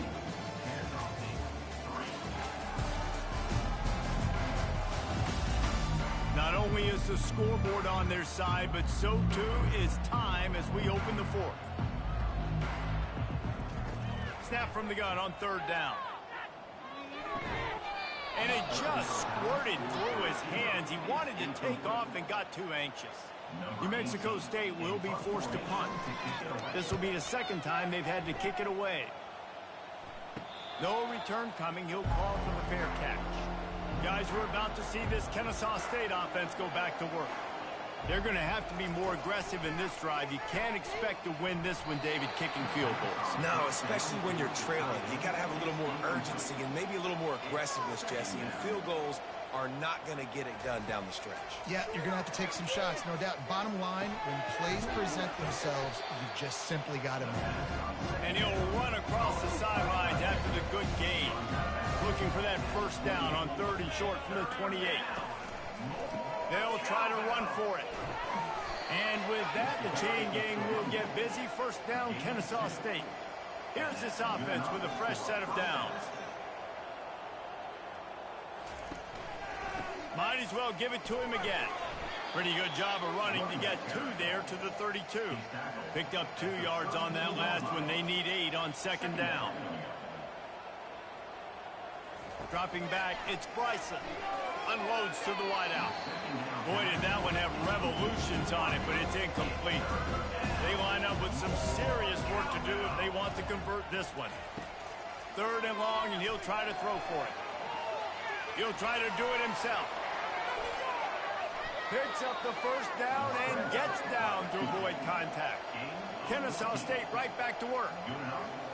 [SPEAKER 1] Not only is the scoreboard on their side, but so too is time as we open the fourth. Snap from the gun on third down. And it just squirted through his hands. He wanted to take off and got too anxious. New Mexico State will be forced to punt. This will be the second time they've had to kick it away. No return coming. He'll call for the fair catch. Guys, we're about to see this Kennesaw State offense go back to work. They're going to have to be more aggressive in this drive. You can't expect to win this one, David, kicking field goals.
[SPEAKER 3] No, especially when you're trailing. You got to have a little more urgency and maybe a little more aggressiveness, Jesse. And field goals are not going to get it done down the stretch.
[SPEAKER 2] Yeah, you're going to have to take some shots, no doubt. Bottom line, when plays present themselves, you just simply got to make it.
[SPEAKER 1] And he'll run across the sidelines after the good gain. Looking for that first down on 3rd and short from the 28. They'll try to run for it. And with that, the chain gang will get busy. First down, Kennesaw State. Here's this offense with a fresh set of downs. Might as well give it to him again. Pretty good job of running to get 2 there to the 32. Picked up 2 yards on that last one. They need 8 on 2nd down. Dropping back, it's Bryson. Unloads to the wideout. Boy, did that one have revolutions on it, but it's incomplete. They line up with some serious work to do if they want to convert this one. 3rd and long, and he'll try to throw for it. He'll try to do it himself. Picks up the first down and gets down to avoid contact. Kennesaw State right back to work.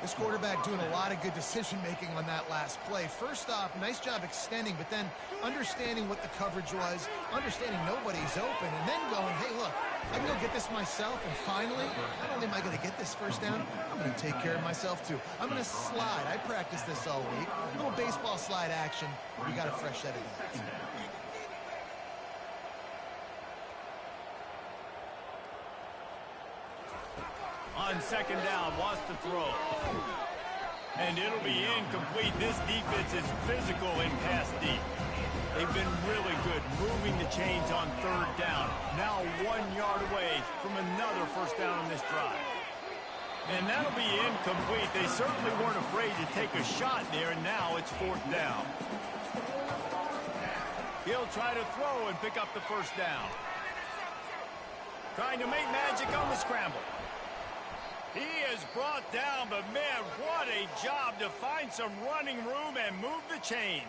[SPEAKER 2] This quarterback doing a lot of good decision-making on that last play. First off, nice job extending, but then understanding what the coverage was, understanding nobody's open, and then going, hey, look, I can go get this myself, and finally, not only am I going to get this first down, I'm going to take care of myself, too. I'm going to slide. I practiced this all week. A little baseball slide action. We got a fresh set of downs.
[SPEAKER 1] On 2nd down, wants to throw. And it'll be incomplete. This defense is physical in pass deep. They've been really good moving the chains on 3rd down. Now 1 yard away from another first down on this drive. And that'll be incomplete. They certainly weren't afraid to take a shot there, and now it's 4th down. He'll try to throw and pick up the first down. Trying to make magic on the scramble. He is brought down, but man, what a job to find some running room and move the chains.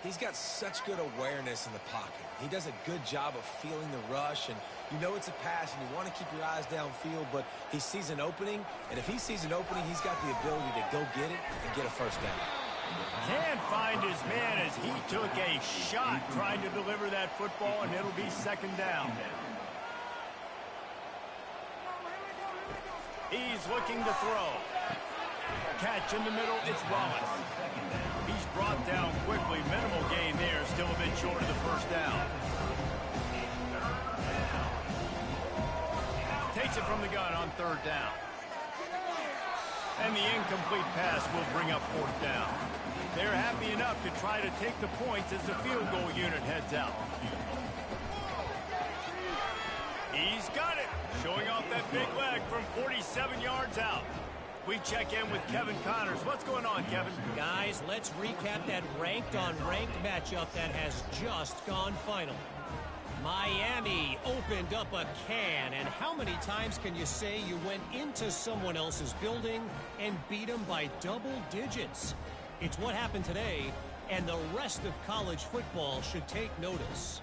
[SPEAKER 3] He's got such good awareness in the pocket. He does a good job of feeling the rush, and you know it's a pass, and you want to keep your eyes downfield, but he sees an opening, and if he sees an opening, he's got the ability to go get it and get a first down.
[SPEAKER 1] Can't find his man as he took a shot trying to deliver that football, and it'll be 2nd down. He's looking to throw. Catch in the middle, it's Wallace. He's brought down quickly. Minimal gain there, still a bit short of the first down. Takes it from the gun on 3rd down. And the incomplete pass will bring up 4th down. They're happy enough to try to take the points as the field goal unit heads out. He's got it. Showing off that big leg from 47 yards out. We check in with Kevin Connors. What's going on, Kevin?
[SPEAKER 4] Guys, let's recap that ranked-on-ranked matchup that has just gone final. Miami opened up a can, and how many times can you say you went into someone else's building and beat them by double digits? It's what happened today, and the rest of college football should take notice.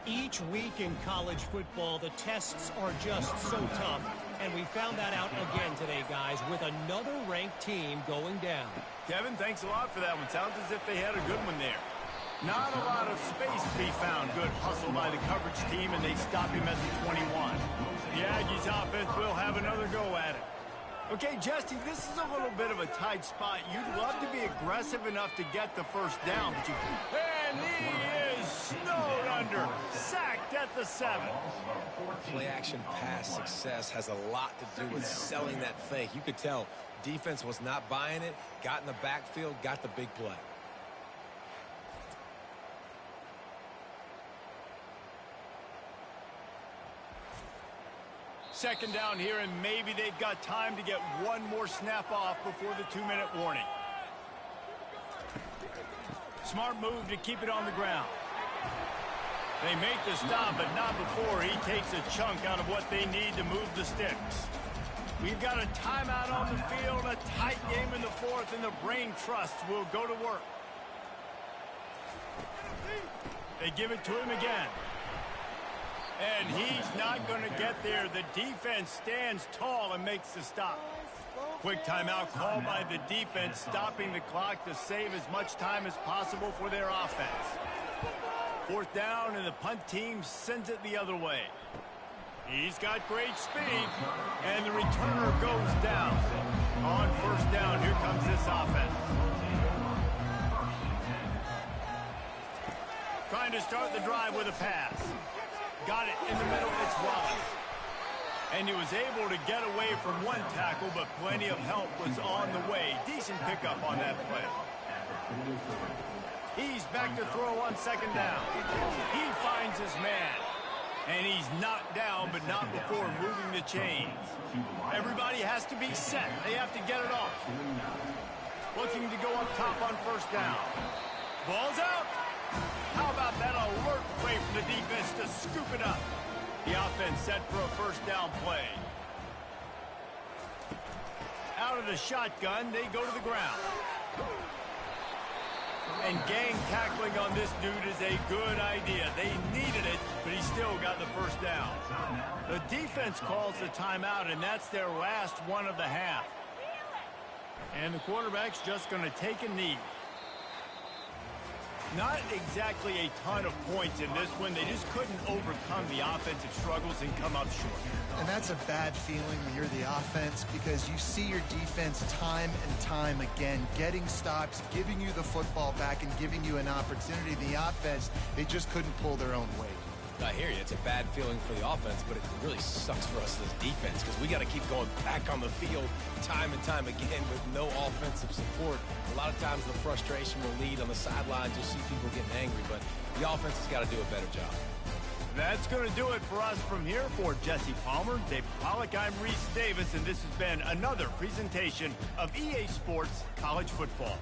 [SPEAKER 4] Each week in college football, the tests are just so tough, and we found that out again today, guys, with another ranked team going down.
[SPEAKER 1] Kevin, thanks a lot for that one. Sounds as if they had a good one there. Not a lot of space to be found. Good hustle by the coverage team, and they stop him at the 21. The Aggies offense will have another go at it. Okay, Jesse, this is a little bit of a tight spot. You'd love to be aggressive enough to get the first down, but you... And he is snowed under. Sacked at the 7.
[SPEAKER 3] Play-action pass success has a lot to do with selling that fake. You could tell defense was not buying it, got in the backfield, got the big play.
[SPEAKER 1] Second down here, and maybe they've got time to get one more snap off before the 2-minute warning. Smart move to keep it on the ground. They make the stop, but not before he takes a chunk out of what they need to move the sticks. We've got a timeout on the field, a tight game in the fourth, and the brain trust will go to work. They give it to him again. And he's not going to get there. The defense stands tall and makes the stop. Quick timeout called by the defense, stopping the clock to save as much time as possible for their offense. Fourth down, and the punt team sends it the other way. He's got great speed, and the returner goes down. On first down, here comes this offense. Trying to start the drive with a pass. Got it in the middle, it's Wallace. And he was able to get away from one tackle, but plenty of help was on the way. Decent pickup on that play. He's back to throw on second down. He finds his man. And he's knocked down, but not before moving the chains. Everybody has to be set. They have to get it off. Looking to go up top on first down. Ball's out. How about that alert play from the defense to scoop it up? The offense set for a first down play. Out of the shotgun, they go to the ground. And gang tackling on this dude is a good idea. They needed it, but he still got the first down. The defense calls the timeout, and that's their last one of the half. And the quarterback's just going to take a knee. Not exactly a ton of points in this one. They just couldn't overcome the offensive struggles and come up short.
[SPEAKER 2] And that's a bad feeling when you're the offense, because you see your defense time and time again getting stops, giving you the football back, and giving you an opportunity. The offense, they just couldn't pull their own weight.
[SPEAKER 3] I hear you. It's a bad feeling for the offense, but it really sucks for us as defense because we got to keep going back on the field time and time again with no offensive support. A lot of times the frustration will lead on the sidelines. You'll see people getting angry, but the offense has got to do a better job.
[SPEAKER 1] That's going to do it for us from here. For Jesse Palmer, David Pollack, I'm Reese Davis, and this has been another presentation of EA Sports College Football.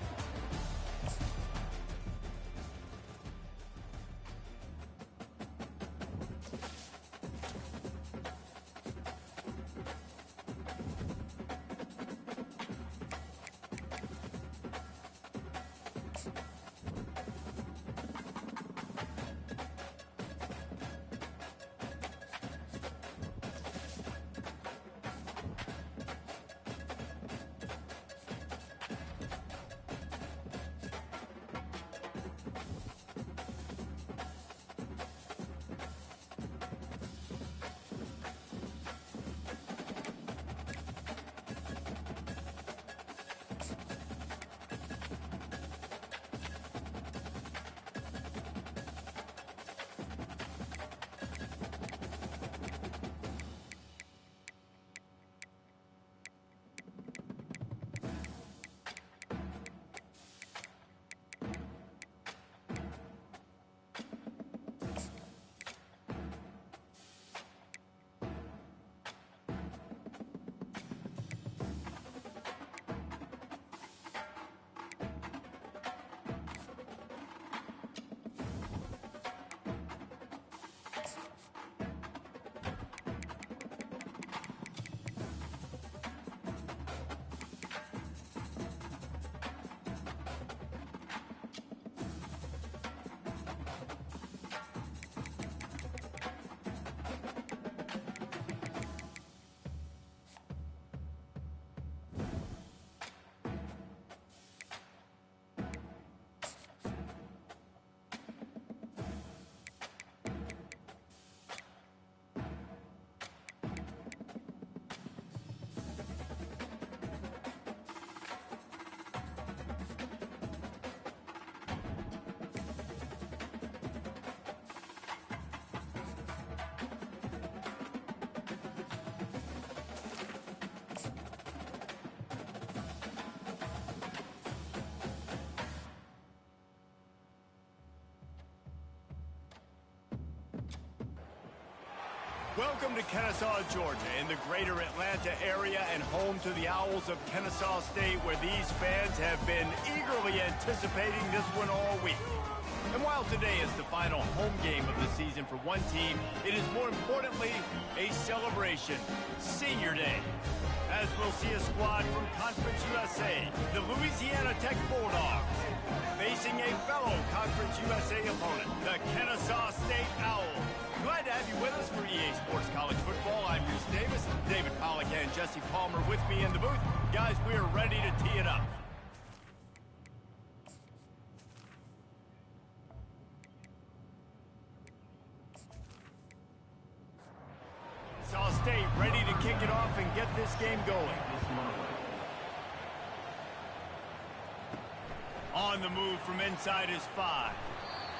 [SPEAKER 1] Welcome to Kennesaw, Georgia, in the greater Atlanta area and home to the Owls of Kennesaw State, where these fans have been eagerly anticipating this one all week. And while today is the final home game of the season for one team, it is more importantly a celebration, Senior Day. As we'll see a squad from Conference USA, the Louisiana Tech Bulldogs, facing a fellow Conference USA opponent, the Kennesaw State Owls. Glad to have you with us for EA Sports College Football. I'm Bruce Davis, David Pollack and Jesse Palmer with me in the booth. Guys, we are ready to tee it up. Kennesaw State ready to kick it off and get this game going. On the move from inside his 5.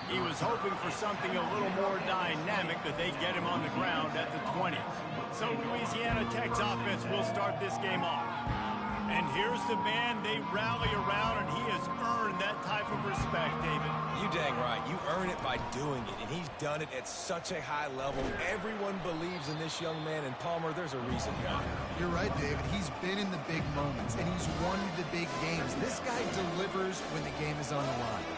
[SPEAKER 1] He was hoping for something a little more dynamic, but they get him on the ground at the 20. So Louisiana Tech's offense will start this game off. And here's the man they rally around, and he has earned that type of respect, David.
[SPEAKER 3] You dang right. You earn it by doing it, and he's done it at such a high level. Everyone believes in this young man, and Palmer, there's a reason why.
[SPEAKER 2] You're right, David. He's been in the big moments, and he's won the big games. This guy delivers when the game is on the line.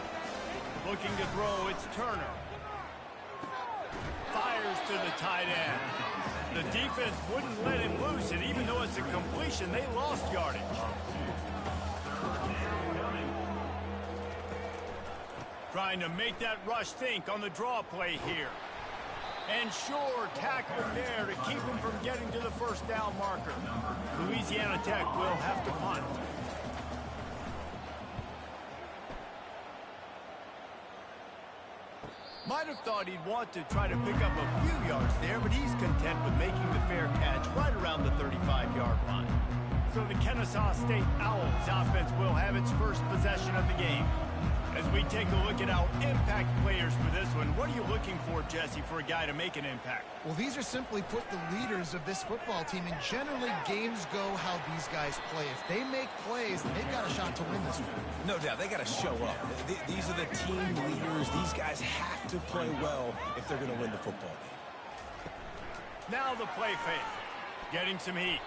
[SPEAKER 1] Looking to throw, it's Turner. Fires to the tight end. The defense wouldn't let him loose, and even though it's a completion, they lost yardage. Trying to make that rush think on the draw play here. And sure, tackle there to keep him from getting to the first down marker. Louisiana Tech will have to punt. Might have thought he'd want to try to pick up a few yards there, but he's content with making the fair catch right around the 35-yard line. So the Kennesaw State Owls offense will have its first possession of the game. As we take a look at our impact players for this one, what are you looking for, Jesse, for a guy to make an impact?
[SPEAKER 2] Well, these are simply put the leaders of this football team, and generally games go how these guys play. If they make plays, then they've got a shot to win this one.
[SPEAKER 3] No doubt, they got to show up. These are the team leaders. These guys have to play well if they're going to win the football game.
[SPEAKER 1] Now the play fake, getting some heat.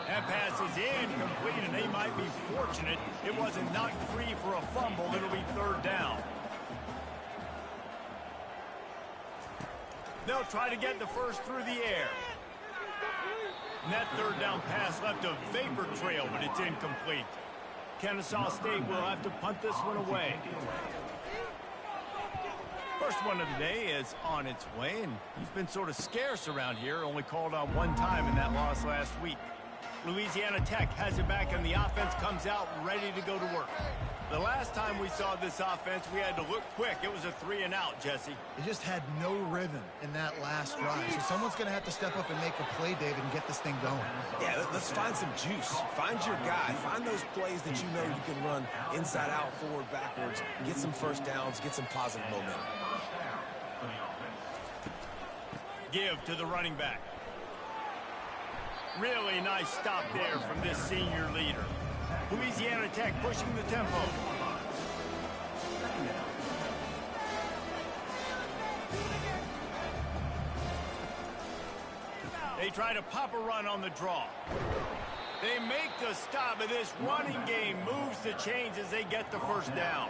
[SPEAKER 1] That pass is incomplete, and they might be fortunate it wasn't knocked free for a fumble. It'll be third down. They'll try to get the first through the air. And that third down pass left a vapor trail, but it's incomplete. Kennesaw State will have to punt this one away. First one of the day is on its way, and he's been sort of scarce around here, only called on one time in that loss last week. Louisiana Tech has it back, and the offense comes out ready to go to work. The last time we saw this offense, we had to look quick. It was a 3-and-out, Jesse.
[SPEAKER 2] They just had no rhythm in that last drive. So someone's going to have to step up and make a play, David, and get this thing going.
[SPEAKER 3] Yeah, let's find some juice. Find your guy. Find those plays that you know you can run inside out, forward, backwards. Get some first downs. Get some positive momentum.
[SPEAKER 1] Give to the running back. Really nice stop there from this senior leader. Louisiana Tech pushing the tempo. They try to pop a run on the draw. They make the stop, and this running game moves the chains as they get the first down.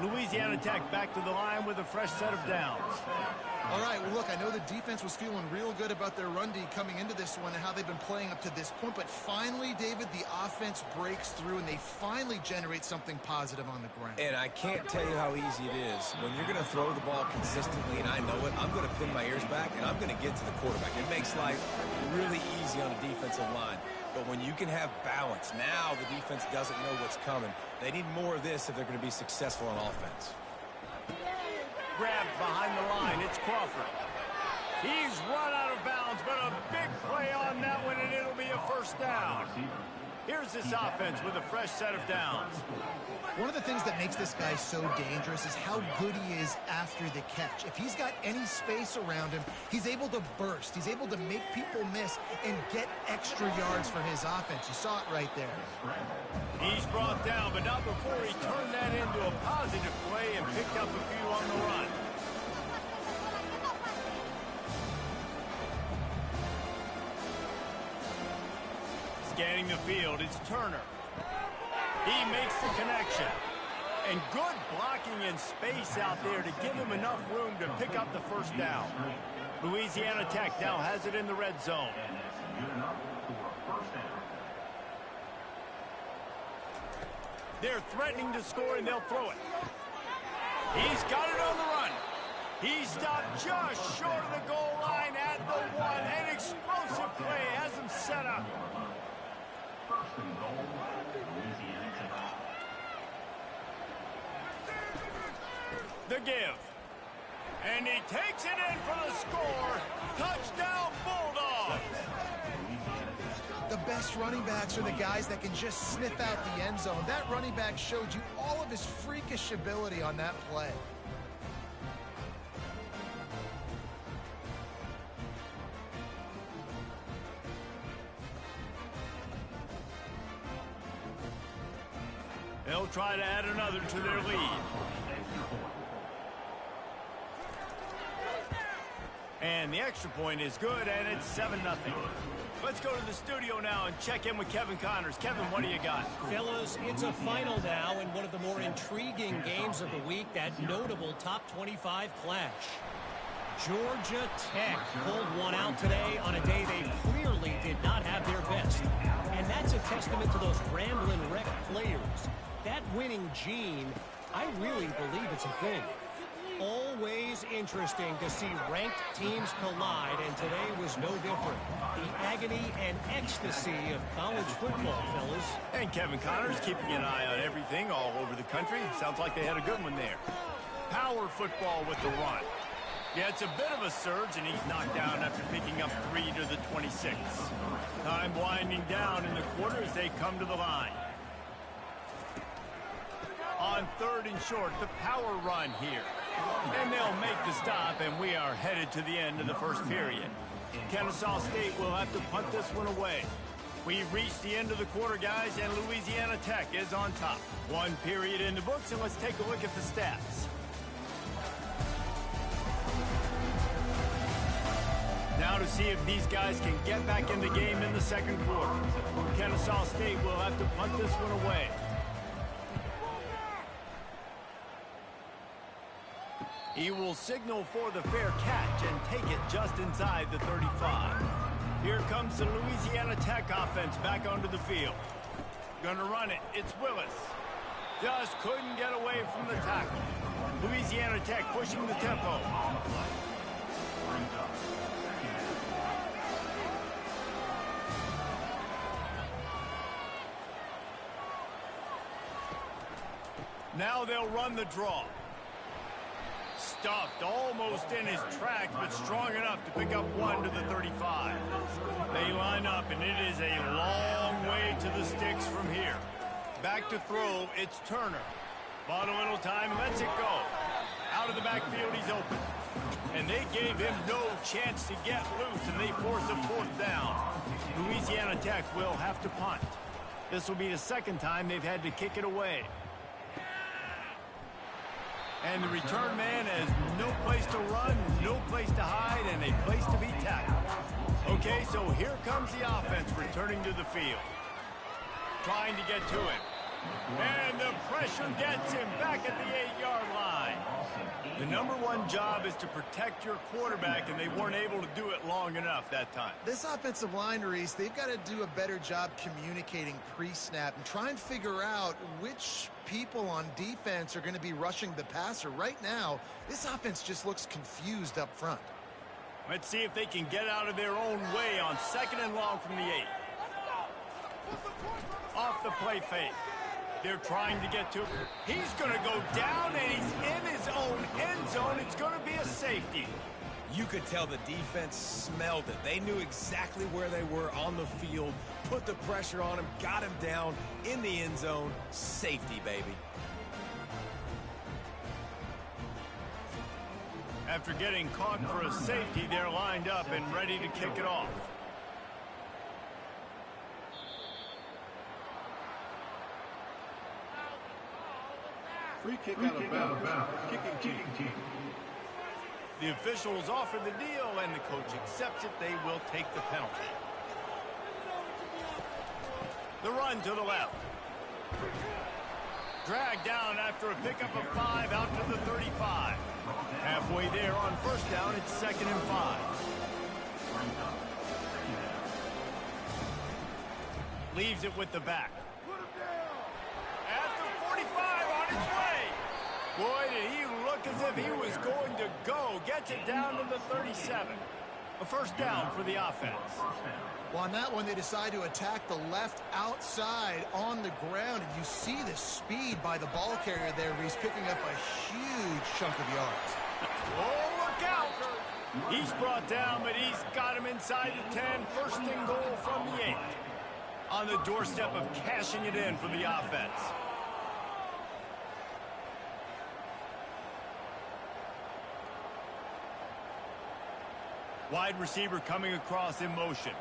[SPEAKER 1] Louisiana Tech back to the line with a fresh set of downs.
[SPEAKER 2] All right, well, look, I know the defense was feeling real good about their run D coming into this one and how they've been playing up to this point, but finally, David, the offense breaks through and they finally generate something positive on the ground.
[SPEAKER 3] And I can't tell you how easy it is. When you're going to throw the ball consistently, and I know it, I'm going to pin my ears back and I'm going to get to the quarterback. It makes life really easy on a defensive line. But when you can have balance, now the defense doesn't know what's coming. They need more of this if they're going to be successful on offense.
[SPEAKER 1] Grabbed behind the line, it's Crawford. He's run out of bounds, but a big play on that one, and it'll be a first down. Here's this offense with a fresh set of downs.
[SPEAKER 2] One of the things that makes this guy so dangerous is how good he is after the catch. If he's got any space around him, he's able to burst. He's able to make people miss and get extra yards for his offense. You saw it right there.
[SPEAKER 1] He's brought down, but not before he turned that into a positive play and picked up a few on the run. Scanning the field, it's Turner. He makes the connection. And good blocking in space out there to give him enough room to pick up the first down. Louisiana Tech now has it in the red zone. They're threatening to score, and they'll throw it. He's got it on the run. He stopped just short of the goal line at the 1. An explosive play has him set up.
[SPEAKER 5] First and goal, Louisiana Tech.
[SPEAKER 1] The give. And he takes it in for the score. Touchdown, Bulldogs.
[SPEAKER 2] The best running backs are the guys that can just sniff out the end zone. That running back showed you all of his freakish ability on that play.
[SPEAKER 1] They'll try to add another to their lead. And the extra point is good, and it's 7-0. Let's go to the studio now and check in with Kevin Connors. Kevin, what do you got?
[SPEAKER 4] Fellas, it's a final now in one of the more intriguing games of the week, that notable top 25 clash. Georgia Tech pulled one out today on a day they clearly did not have their best. And that's a testament to those rambling wreck players. That winning gene, I really believe it's a thing. Always interesting to see ranked teams collide, and today was no different. The agony and ecstasy of college football, fellas.
[SPEAKER 1] And Kevin Connors keeping an eye on everything all over the country. Sounds like they had a good one there. Power football with the run. Yeah, it's a bit of a surge, and he's knocked down after picking up 3 to the 26. Time winding down in the quarter as they come to the line. On 3rd and short, the power run here. And they'll make the stop, and we are headed to the end of the first period. Kennesaw State will have to punt this one away. We've reached the end of the quarter, guys, and Louisiana Tech is on top. 1 period in the books, and let's take a look at the stats. Now to see if these guys can get back in the game in the second quarter. Kennesaw State will have to punt this one away. He will signal for the fair catch and take it just inside the 35. Here comes the Louisiana Tech offense back onto the field. Gonna run it. It's Willis. Just couldn't get away from the tackle. Louisiana Tech pushing the tempo. Now they'll run the draw. Stuffed almost in his tracks, but strong enough to pick up 1 to the 35. They line up, and it is a long way to the sticks from here. Back to throw, it's Turner. Bought a little time, and lets it go. Out of the backfield, he's open. And they gave him no chance to get loose, and they force a 4th down. Louisiana Tech will have to punt. This will be the 2nd time they've had to kick it away. And the return man has no place to run, no place to hide, and a place to be tackled. Okay, so here comes the offense returning to the field. Trying to get to him. And the pressure gets him back at the 8-yard line. The #1 job is to protect your quarterback, and they weren't able to do it long enough that time.
[SPEAKER 2] This offensive line, Reese, they've got to do a better job communicating pre-snap and try and figure out which people on defense are going to be rushing the passer. Right now, this offense just looks confused up front.
[SPEAKER 1] Let's see if they can get out of their own way on 2nd and long from the 8. Off the play fake. They're trying to get to him. He's going to go down, and he's in his own end zone. It's going to be a safety.
[SPEAKER 3] You could tell the defense smelled it. They knew exactly where they were on the field, put the pressure on him, got him down in the end zone. Safety, baby.
[SPEAKER 1] After getting caught for a safety, they're lined up and ready to kick it off.
[SPEAKER 6] Free kick out of bounds. Kicking team.
[SPEAKER 1] The officials offer the deal, and the coach accepts it. They will take the penalty. run to the left. Dragged down after a pickup of 5 out to the 35. Halfway there on first down, it's 2nd and 5. Leaves it with the back. At the 45 on his way. Boy, did he look as if he was going to go. Gets it down to the 37. A first down for the offense.
[SPEAKER 2] Well, on that one, they decide to attack the left outside on the ground, and you see the speed by the ball carrier there where he's picking up a huge chunk of yards.
[SPEAKER 1] Oh, look out! He's brought down, but he's got him inside the 10. First and goal from the 8. On the doorstep of cashing it in for the offense. Wide receiver coming across in motion.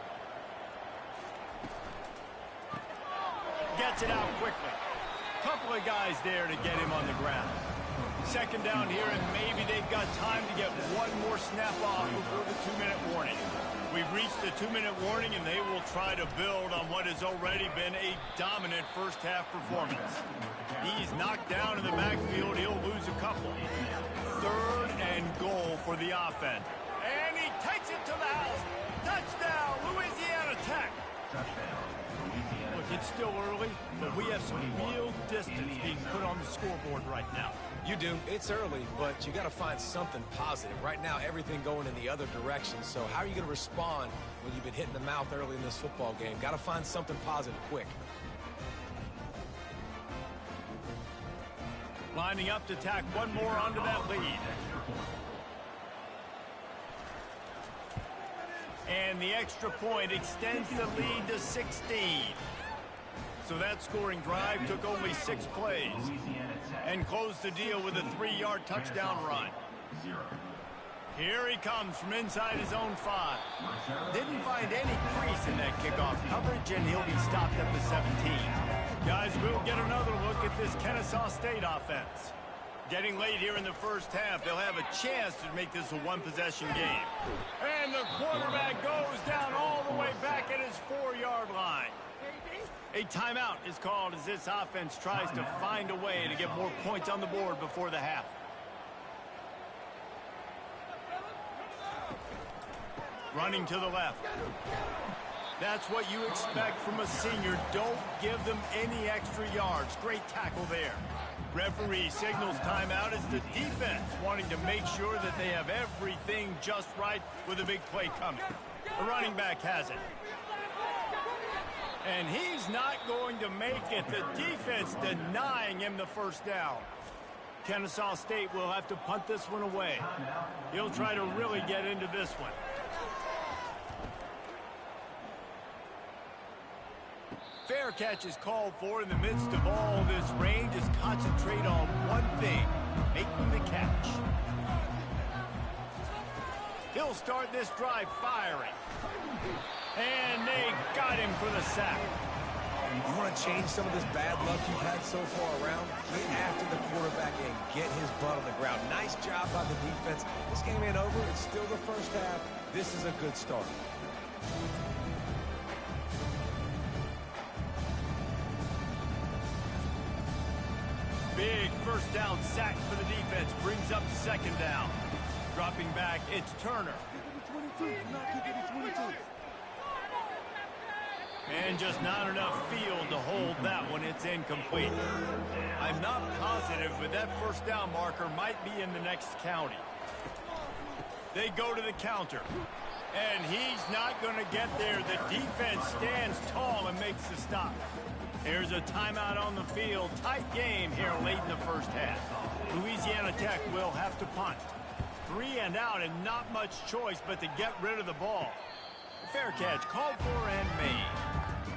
[SPEAKER 1] Gets it out quickly. Couple of guys there to get him on the ground. Second down here, and maybe they've got time to get one more snap off before the 2-minute warning. We've reached the 2-minute warning, and they will try to build on what has already been a dominant first-half performance. He's knocked down in the backfield. He'll lose a couple. 3rd and goal for the offense. And he takes it to the house. Touchdown, Louisiana Tech. Look, it's still early, but we have some real distance being put on the scoreboard right now.
[SPEAKER 3] You do. It's early, but you got to find something positive. Right now, everything going in the other direction. So how are you going to respond when you've been hit in the mouth early in this football game? Got to find something positive quick.
[SPEAKER 1] Lining up to tack one more onto that lead. And the extra point extends the lead to 16. So that scoring drive took only 6 plays and closed the deal with a 3-yard touchdown run. Here he comes from inside his own 5. Didn't find any crease in that kickoff coverage, and he'll be stopped at the 17. Guys, we'll get another look at this Kennesaw State offense. Getting late here in the first half, they'll have a chance to make this a one-possession game. And the quarterback goes down all the way back at his 4-yard line. A timeout is called as this offense tries to find a way to get more points on the board before the half. Running to the left. That's what you expect from a senior. Don't give them any extra yards. Great tackle there. Referee signals timeout as the defense wanting to make sure that they have everything just right with a big play coming. The running back has it. And he's not going to make it. The defense denying him the first down. Kennesaw State will have to punt this one away. He'll try to really get into this one. Fair catch is called for in the midst of all this rain. Just concentrate on one thing, making the catch. He'll start this drive firing. And they got him for the sack.
[SPEAKER 3] You want to change some of this bad luck you've had so far around? Get after the quarterback and get his butt on the ground. Nice job by the defense. This game ain't over. It's still the first half. This is a good start.
[SPEAKER 1] Big first down sack for the defense. Brings up 2nd down. Dropping back, it's Turner. And just not enough field to hold that one. It's incomplete. I'm not positive, but that first down marker might be in the next county. They go to the counter. And he's not going to get there. The defense stands tall and makes the stop. Here's a timeout on the field. Tight game here late in the first half. Louisiana Tech will have to punt. 3 and out and not much choice but to get rid of the ball. Fair catch called for and made.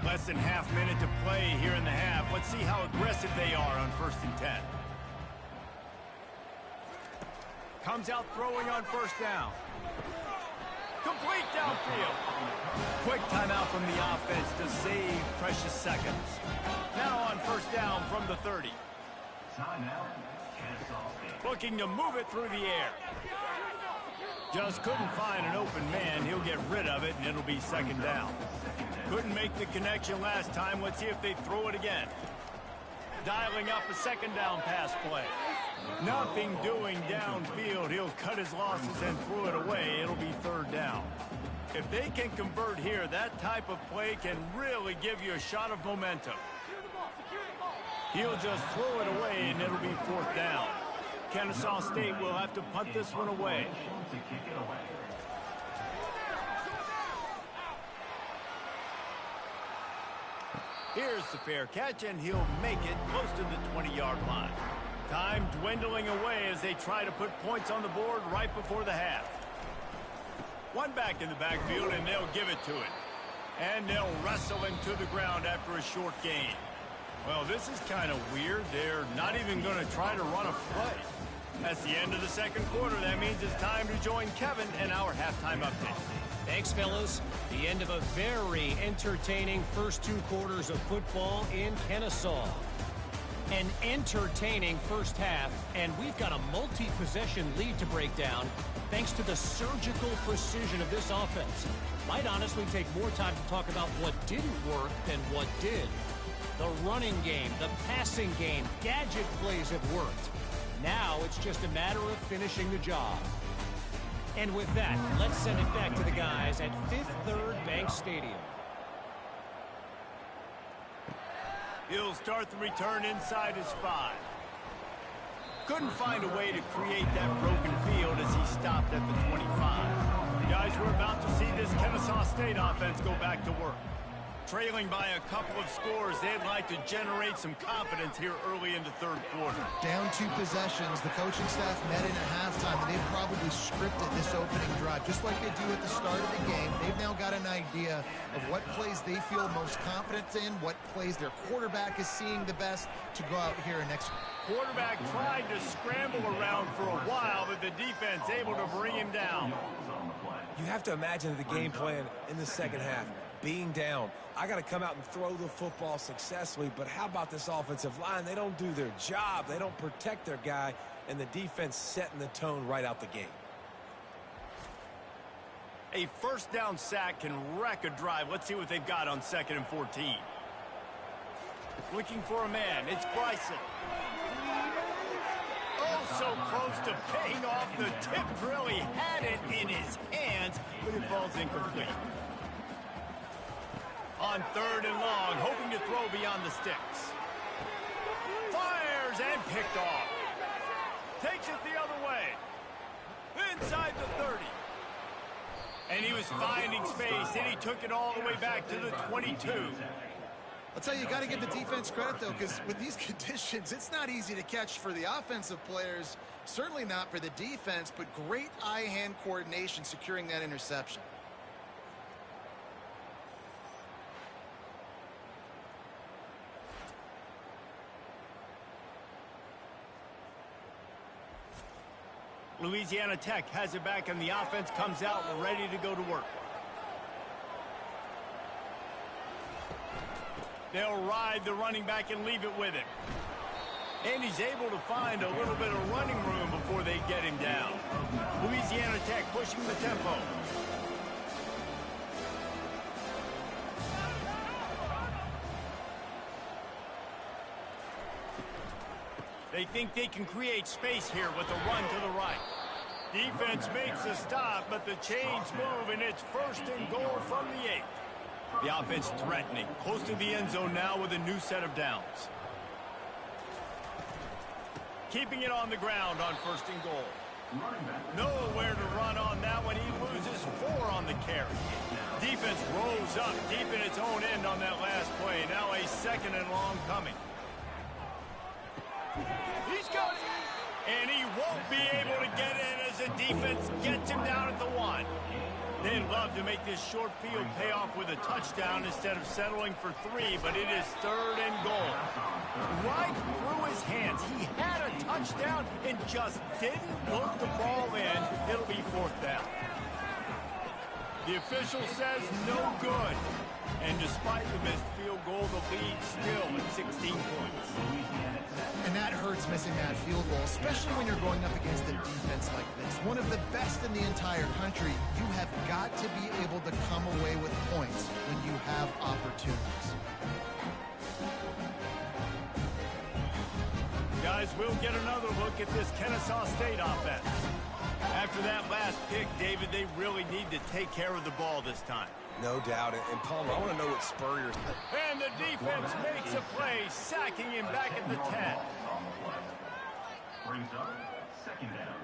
[SPEAKER 1] Less than half minute to play here in the half. Let's see how aggressive they are on 1st and 10. Comes out throwing on first down. Complete downfield. Quick timeout from the offense to save precious seconds. Now on first down from the 30. Looking to move it through the air. Just couldn't find an open man. He'll get rid of it, and it'll be 2nd down. Couldn't make the connection last time. Let's see if they throw it again. Dialing up a second down pass play. Nothing doing downfield. He'll cut his losses and throw it away. It'll be third down. If they can convert here, that type of play can really give you a shot of momentum. He'll just throw it away, and it'll be fourth down. Kennesaw State will have to punt this one away. Here's the fair catch, and he'll make it close to the 20-yard line. Time dwindling away as they try to put points on the board right before the half. One back in the backfield, and they'll give it to it. And they'll wrestle him to the ground after a short gain. Well, this is kind of weird. They're not even going to try to run a play. That's the end of the second quarter. That means it's time to join Kevin and our halftime update.
[SPEAKER 4] Thanks, fellas. The end of a very entertaining first 2 quarters of football in Kennesaw. An entertaining first half, and we've got a multi-possession lead to break down thanks to the surgical precision of this offense. Might honestly take more time to talk about what didn't work than what did. The running game, the passing game, gadget plays have worked. Now it's just a matter of finishing the job. And with that, let's send it back to the guys at Fifth Third Bank Stadium.
[SPEAKER 1] He'll start the return inside his 5. Couldn't find a way to create that broken field as he stopped at the 25. Guys, we're about to see this Kennesaw State offense go back to work. Trailing by a couple of scores, they'd like to generate some confidence here early in the third quarter.
[SPEAKER 2] Down 2 possessions, the coaching staff met in at halftime, and they've probably scripted this opening drive. Just like they do at the start of the game, they've now got an idea of what plays they feel most confident in, what plays their quarterback is seeing the best to go out here and execute.
[SPEAKER 1] Quarterback tried to scramble around for a while, but the defense able to bring him down.
[SPEAKER 3] You have to imagine the game plan in the second half. Being down, I got to come out and throw the football successfully, but how about this offensive line? They don't do their job. They don't protect their guy, and the defense setting the tone right out the gate.
[SPEAKER 1] A first down sack can wreck a drive. Let's see what they've got on 2nd and 14. Looking for a man. It's Bryson. Oh, so close to paying off. The tip drill. He had it in his hands, but it falls incomplete. On 3rd and long, hoping to throw beyond the sticks. Fires and picked off. Takes it the other way. Inside the 30. And he was finding space, and he took it all the way back to the 22.
[SPEAKER 2] I'll tell you, you got to give the defense credit, though, because with these conditions, it's not easy to catch for the offensive players, certainly not for the defense, but great eye-hand coordination securing that interception.
[SPEAKER 1] Louisiana Tech has it back, and the offense comes out ready to go to work. They'll ride the running back and leave it with him. And he's able to find a little bit of running room before they get him down. Louisiana Tech pushing the tempo. They think they can create space here with a run to the right. Defense makes a stop, but the chains move, and it's 1st and goal from the 8. The offense threatening, close to the end zone now with a new set of downs. Keeping it on the ground on 1st and goal. Nowhere to run on that one. He loses 4 on the carry. Defense rolls up deep in its own end on that last play. Now a 2nd and long coming. He's got it. And he won't be able to get in as the defense gets him down at the 1. They'd love to make this short field pay off with a touchdown instead of settling for 3, but it is 3rd and goal. Right through his hands. He had a touchdown and just didn't put the ball in. It'll be 4th down. The official says no good. And despite the missed field goal, the lead still at 16 points.
[SPEAKER 2] And that hurts missing that field goal, especially when you're going up against a defense like this. One of the best in the entire country. You have got to be able to come away with points when you have
[SPEAKER 1] we'll get another look at this Kennesaw State offense. After that last pick, David, they really need to take care of the ball this time.
[SPEAKER 3] No doubt. And Palmer, I want to know what Spurrier's...
[SPEAKER 1] And the defense makes a play, sacking him back at the 10.
[SPEAKER 5] Brings up second down.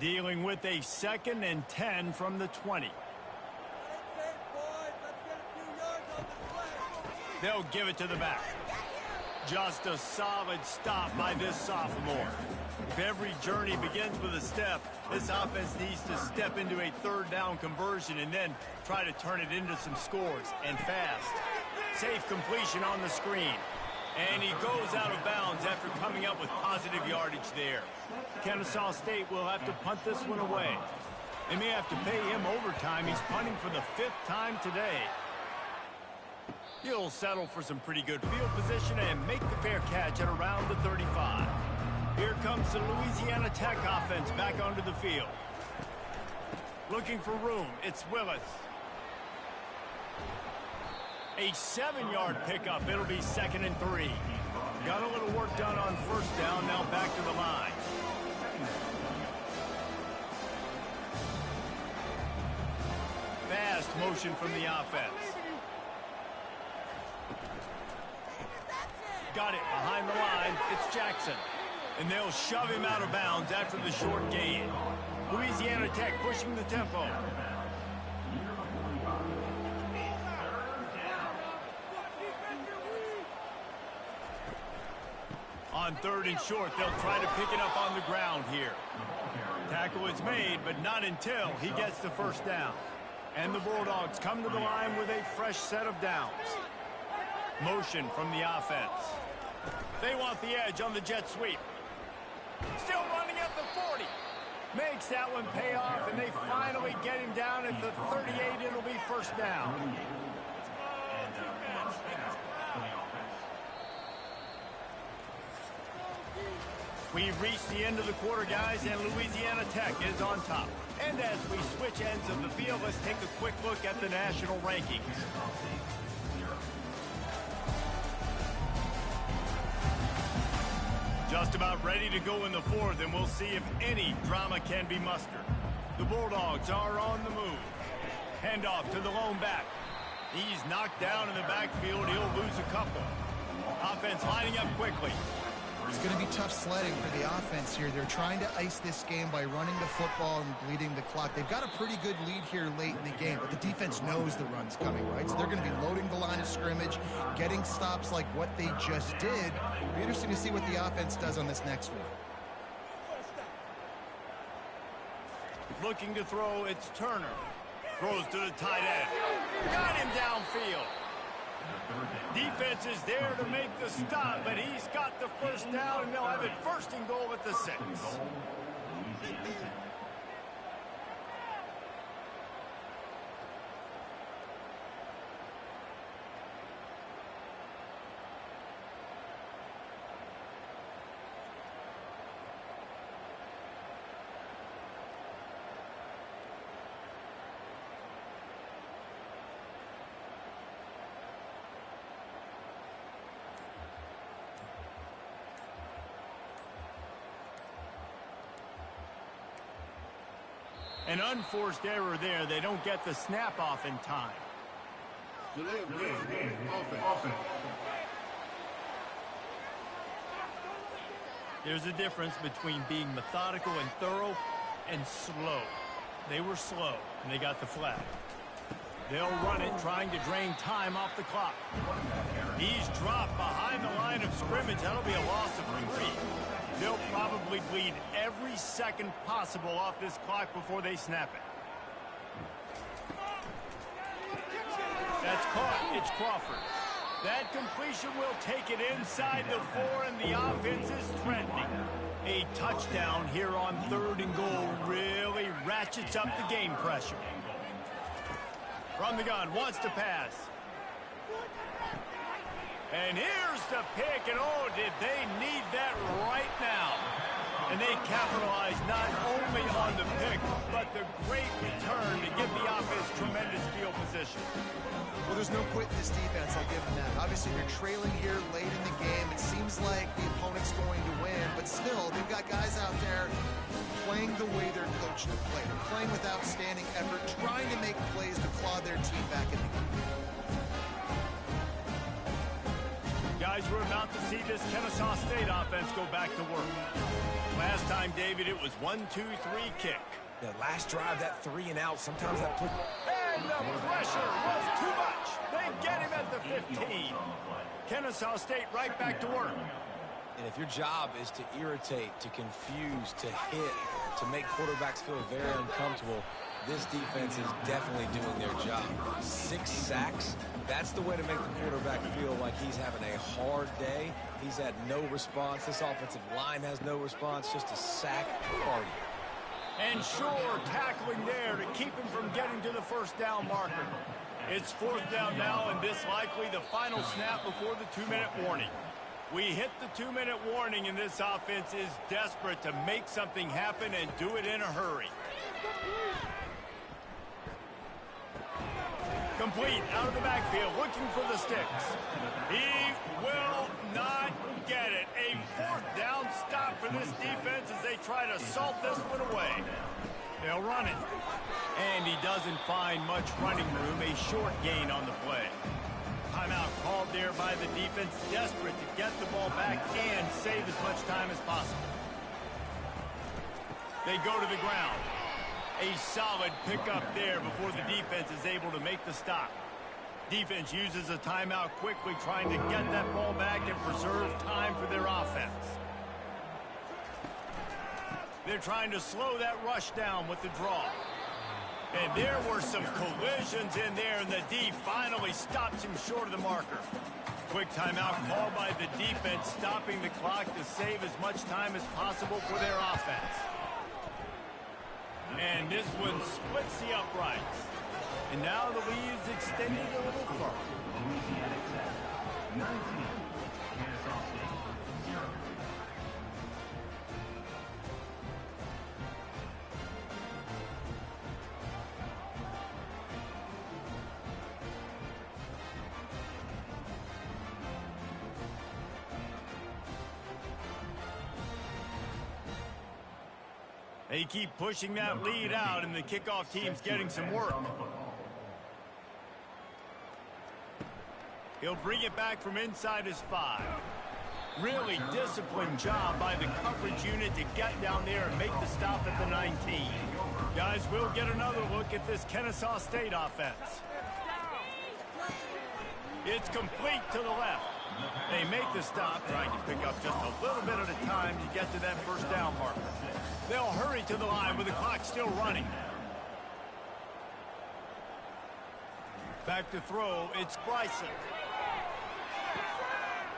[SPEAKER 1] Dealing with a 2nd and 10 from the 20. They'll give it to the back. Just a solid stop by this sophomore. If every journey begins with a step, this offense needs to step into a 3rd down conversion and then try to turn it into some scores, and fast. Safe completion on the screen. And he goes out of bounds after coming up with positive yardage there. Kennesaw State will have to punt this one away. They may have to pay him overtime. He's punting for the 5th time today. He'll settle for some pretty good field position and make the fair catch at around the 35. Here comes the Louisiana Tech offense back onto the field. Looking for room. It's Willis. A 7-yard pickup. It'll be 2nd and 3. Got a little work done on 1st down. Now back to the line. Fast motion from the offense. Got it behind the line. It's Jackson. And they'll shove him out of bounds after the short gain. Louisiana Tech pushing the tempo. On 3rd and short, they'll try to pick it up on the ground here. Tackle is made, but not until he gets the 1st down. And the Bulldogs come to the line with a fresh set of downs. Motion from the offense. They want the edge on the jet sweep. Still running at the 40. Makes that one pay off, and they finally get him down at the 38. It'll be 1st down. We've reached the end of the quarter, guys, and Louisiana Tech is on top. And as we switch ends of the field, let's take a quick look at the national rankings. Just about ready to go in the 4th, and we'll see if any drama can be mustered. The Bulldogs are on the move. Handoff to the lone back. He's knocked down in the backfield. He'll lose a couple. Offense lining up quickly.
[SPEAKER 2] It's going to be tough sledding for the offense here. They're trying to ice this game by running the football and bleeding the clock. They've got a pretty good lead here late in the game, but the defense knows the run's coming, right? So they're going to be loading the line of scrimmage, getting stops like what they just did. It'll be interesting to see what the offense does on this next one.
[SPEAKER 1] Looking to throw, it's Turner. Throws to the tight end. Got him downfield. Defense is there to make the stop, but he's got the 1st down, and they'll have it 1st and goal at the 6. An unforced error there. They don't get the snap off in time.
[SPEAKER 6] Delay of game. Offense.
[SPEAKER 1] There's a difference between being methodical and thorough and slow. They were slow, and they got the flag. They'll run it, trying to drain time off the clock. He's dropped behind the line of scrimmage. That'll be a loss of 3. They'll probably bleed every second possible off this clock before they snap it. That's caught. It's Crawford. That completion will take it inside the 4, and the offense is threatening. A touchdown here on 3rd and goal really ratchets up the game pressure. From the gun, wants to pass. And here's the pick, and oh, did they need that right now. And they capitalized not only on the pick, but the great return to give the offense tremendous field position.
[SPEAKER 2] Well, there's no quit in this defense, I'll give them that. Obviously, they're trailing here late in the game. It seems like the opponent's going to win, but still, they've got guys out there playing the way they're coached to play. They're playing with outstanding effort, trying to make plays to claw their team back in the game.
[SPEAKER 1] Guys, we're about to see this Kennesaw State offense go back to work. Last time, David, it was 1-2-3 kick.
[SPEAKER 3] The last drive, that 3 and out, sometimes that put...
[SPEAKER 1] And the pressure was too much. They get him at the 15. Kennesaw State right back to work.
[SPEAKER 3] And if your job is to irritate, to confuse, to hit, to make quarterbacks feel very uncomfortable, this defense is definitely doing their job. 6 sacks, that's the way to make the quarterback feel like he's having a hard day. He's had no response. This offensive line has no response, just a sack party.
[SPEAKER 1] And sure, tackling there to keep him from getting to the first down marker. It's 4th down now, and this likely the final snap before the 2-minute warning. We hit the 2-minute warning, and this offense is desperate to make something happen and do it in a hurry. Complete out of the backfield, looking for the sticks. He will not get it. A 4th down stop for this defense as they try to salt this one away. They'll run it. And he doesn't find much running room, a short gain on the play. Timeout called there by the defense, desperate to get the ball back and save as much time as possible. They go to the ground. A solid pickup there before the defense is able to make the stop. Defense uses a timeout quickly, trying to get that ball back and preserve time for their offense. They're trying to slow that rush down with the draw. And there were some collisions in there, and the D finally stops him short of the marker. Quick timeout called by the defense, stopping the clock to save as much time as possible for their offense. And this one splits the uprights. And now the lead is extended a little further.
[SPEAKER 5] Louisiana Tech, 19. Kennesaw State, 0.
[SPEAKER 1] They keep pushing that lead out, and the kickoff team's getting some work. He'll bring it back from inside his 5. Really disciplined job by the coverage unit to get down there and make the stop at the 19. Guys, we'll get another look at this Kennesaw State offense. It's complete to the left. They make the stop, trying to pick up just a little bit at a time to get to that first down marker. They'll hurry to the line with the clock still running. Back to throw, it's Bryson.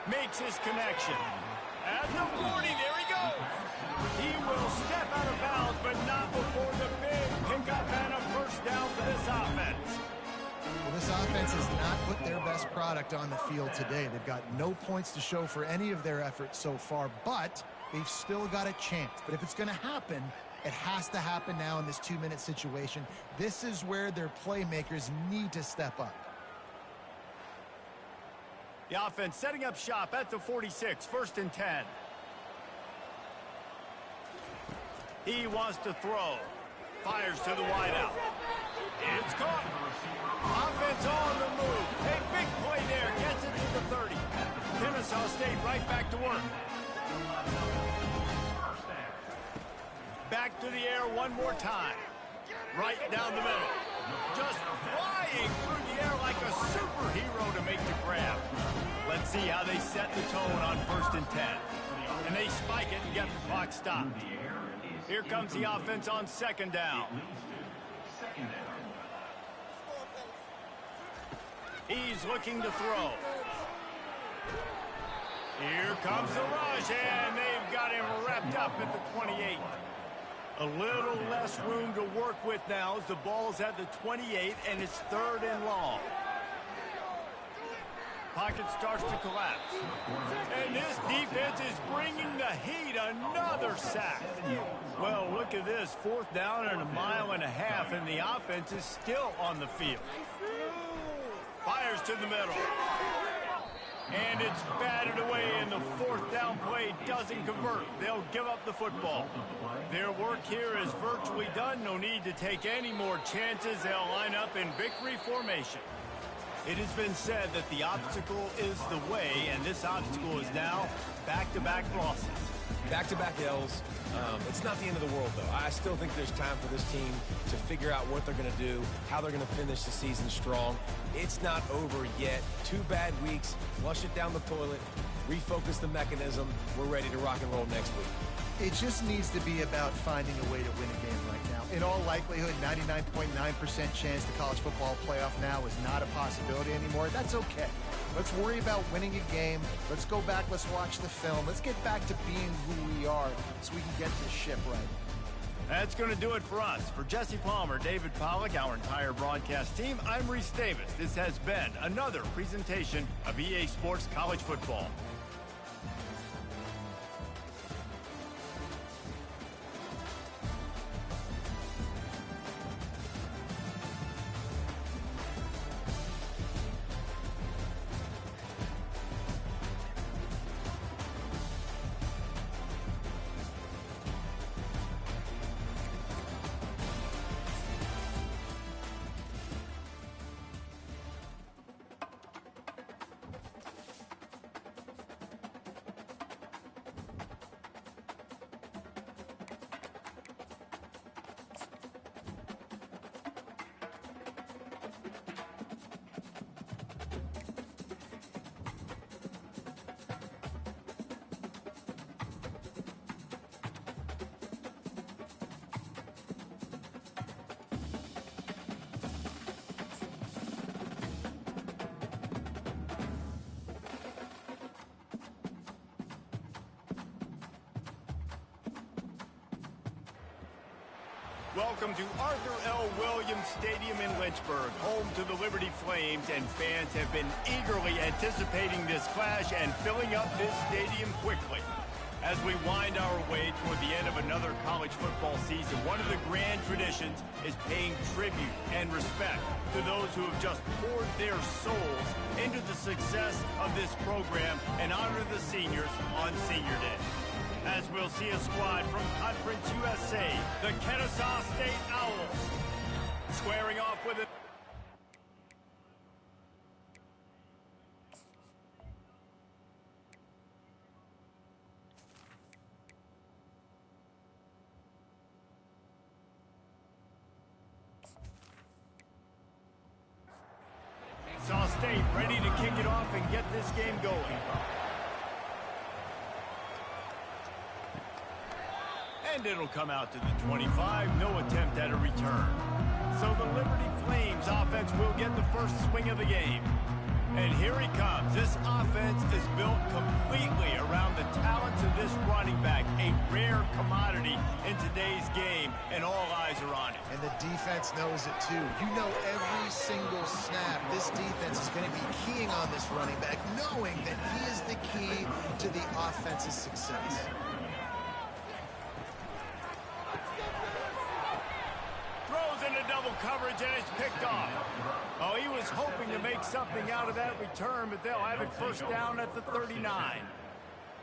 [SPEAKER 1] Makes his connection. At the 40, there he goes. He will step out of bounds, but not before the big pickup and a first down for this offense.
[SPEAKER 2] Well, this offense has not put their best product on the field today. They've got no points to show for any of their efforts so far, but they've still got a chance. But if it's going to happen, it has to happen now in this 2-minute situation. This is where their playmakers need to step up.
[SPEAKER 1] The offense setting up shop at the 46, 1st and 10. He wants to throw. Fires to the wideout. It's caught. Offense on the move. A big play there. Gets it to the 30. Kennesaw State right back to work. Back to the air one more time. Right down the middle. Just flying through the air like a superhero to make the grab. Let's see how they set the tone on 1st and 10. And they spike it and get the clock stopped. Here comes the offense on 2nd down. He's looking to throw. Here comes the rush, and they've got him wrapped up at the 28. A little less room to work with now as the ball's at the 28, and it's 3rd and long. pocket starts to collapse. And this defense is bringing the heat. Another sack. Well, look at this. 4th down and 1.5 miles, and the offense is still on the field. Fires to the middle. And it's batted away, and the 4th down play doesn't convert. They'll give up the football. Their work here is virtually done. No need to take any more chances. They'll line up in victory formation. It has been said that the obstacle is the way, and this obstacle is now back-to-back losses.
[SPEAKER 3] Back-to-back L's. It's not the end of the world, though. I still think there's time for this team to figure out what they're going to do, how they're going to finish the season strong. It's not over yet. 2 bad weeks. Flush it down the toilet. Refocus the mechanism. We're ready to rock and roll next week.
[SPEAKER 2] It just needs to be about finding a way to win a game right now. In all likelihood, 99.9% chance the college football playoff now is not a possibility anymore. That's okay. Let's worry about winning a game. Let's go back. Let's watch the film. Let's get back to being who we are so we can get this ship right.
[SPEAKER 1] That's going to do it for us. For Jesse Palmer, David Pollack, our entire broadcast team, I'm Reese Davis. This has been another presentation of EA Sports College Football. Welcome to Arthur L. Williams Stadium in Lynchburg, home to the Liberty Flames, and fans have been eagerly anticipating this clash and filling up this stadium quickly. As we wind our way toward the end of another college football season, one of the grand traditions is paying tribute and respect to those who have just poured their souls into the success of this program and honor the seniors on Senior Day. As we'll see a squad from Conference USA, the Kennesaw State Owls, squaring off with it. Kennesaw State ready to kick it off and get this game going. And it'll come out to the 25. No attempt at a return. So the Liberty Flames offense will get the first swing of the game. And here he comes. This offense is built completely around the talents of this running back, a rare commodity in today's game, and all eyes are on it.
[SPEAKER 2] And the defense knows it too. You know every single snap, this defense is going to be keying on this running back, knowing that he is the key to the offense's success.
[SPEAKER 1] Double coverage, and it's picked off. Oh, he was hoping to make something out of that return, but they'll have it first down at the 39.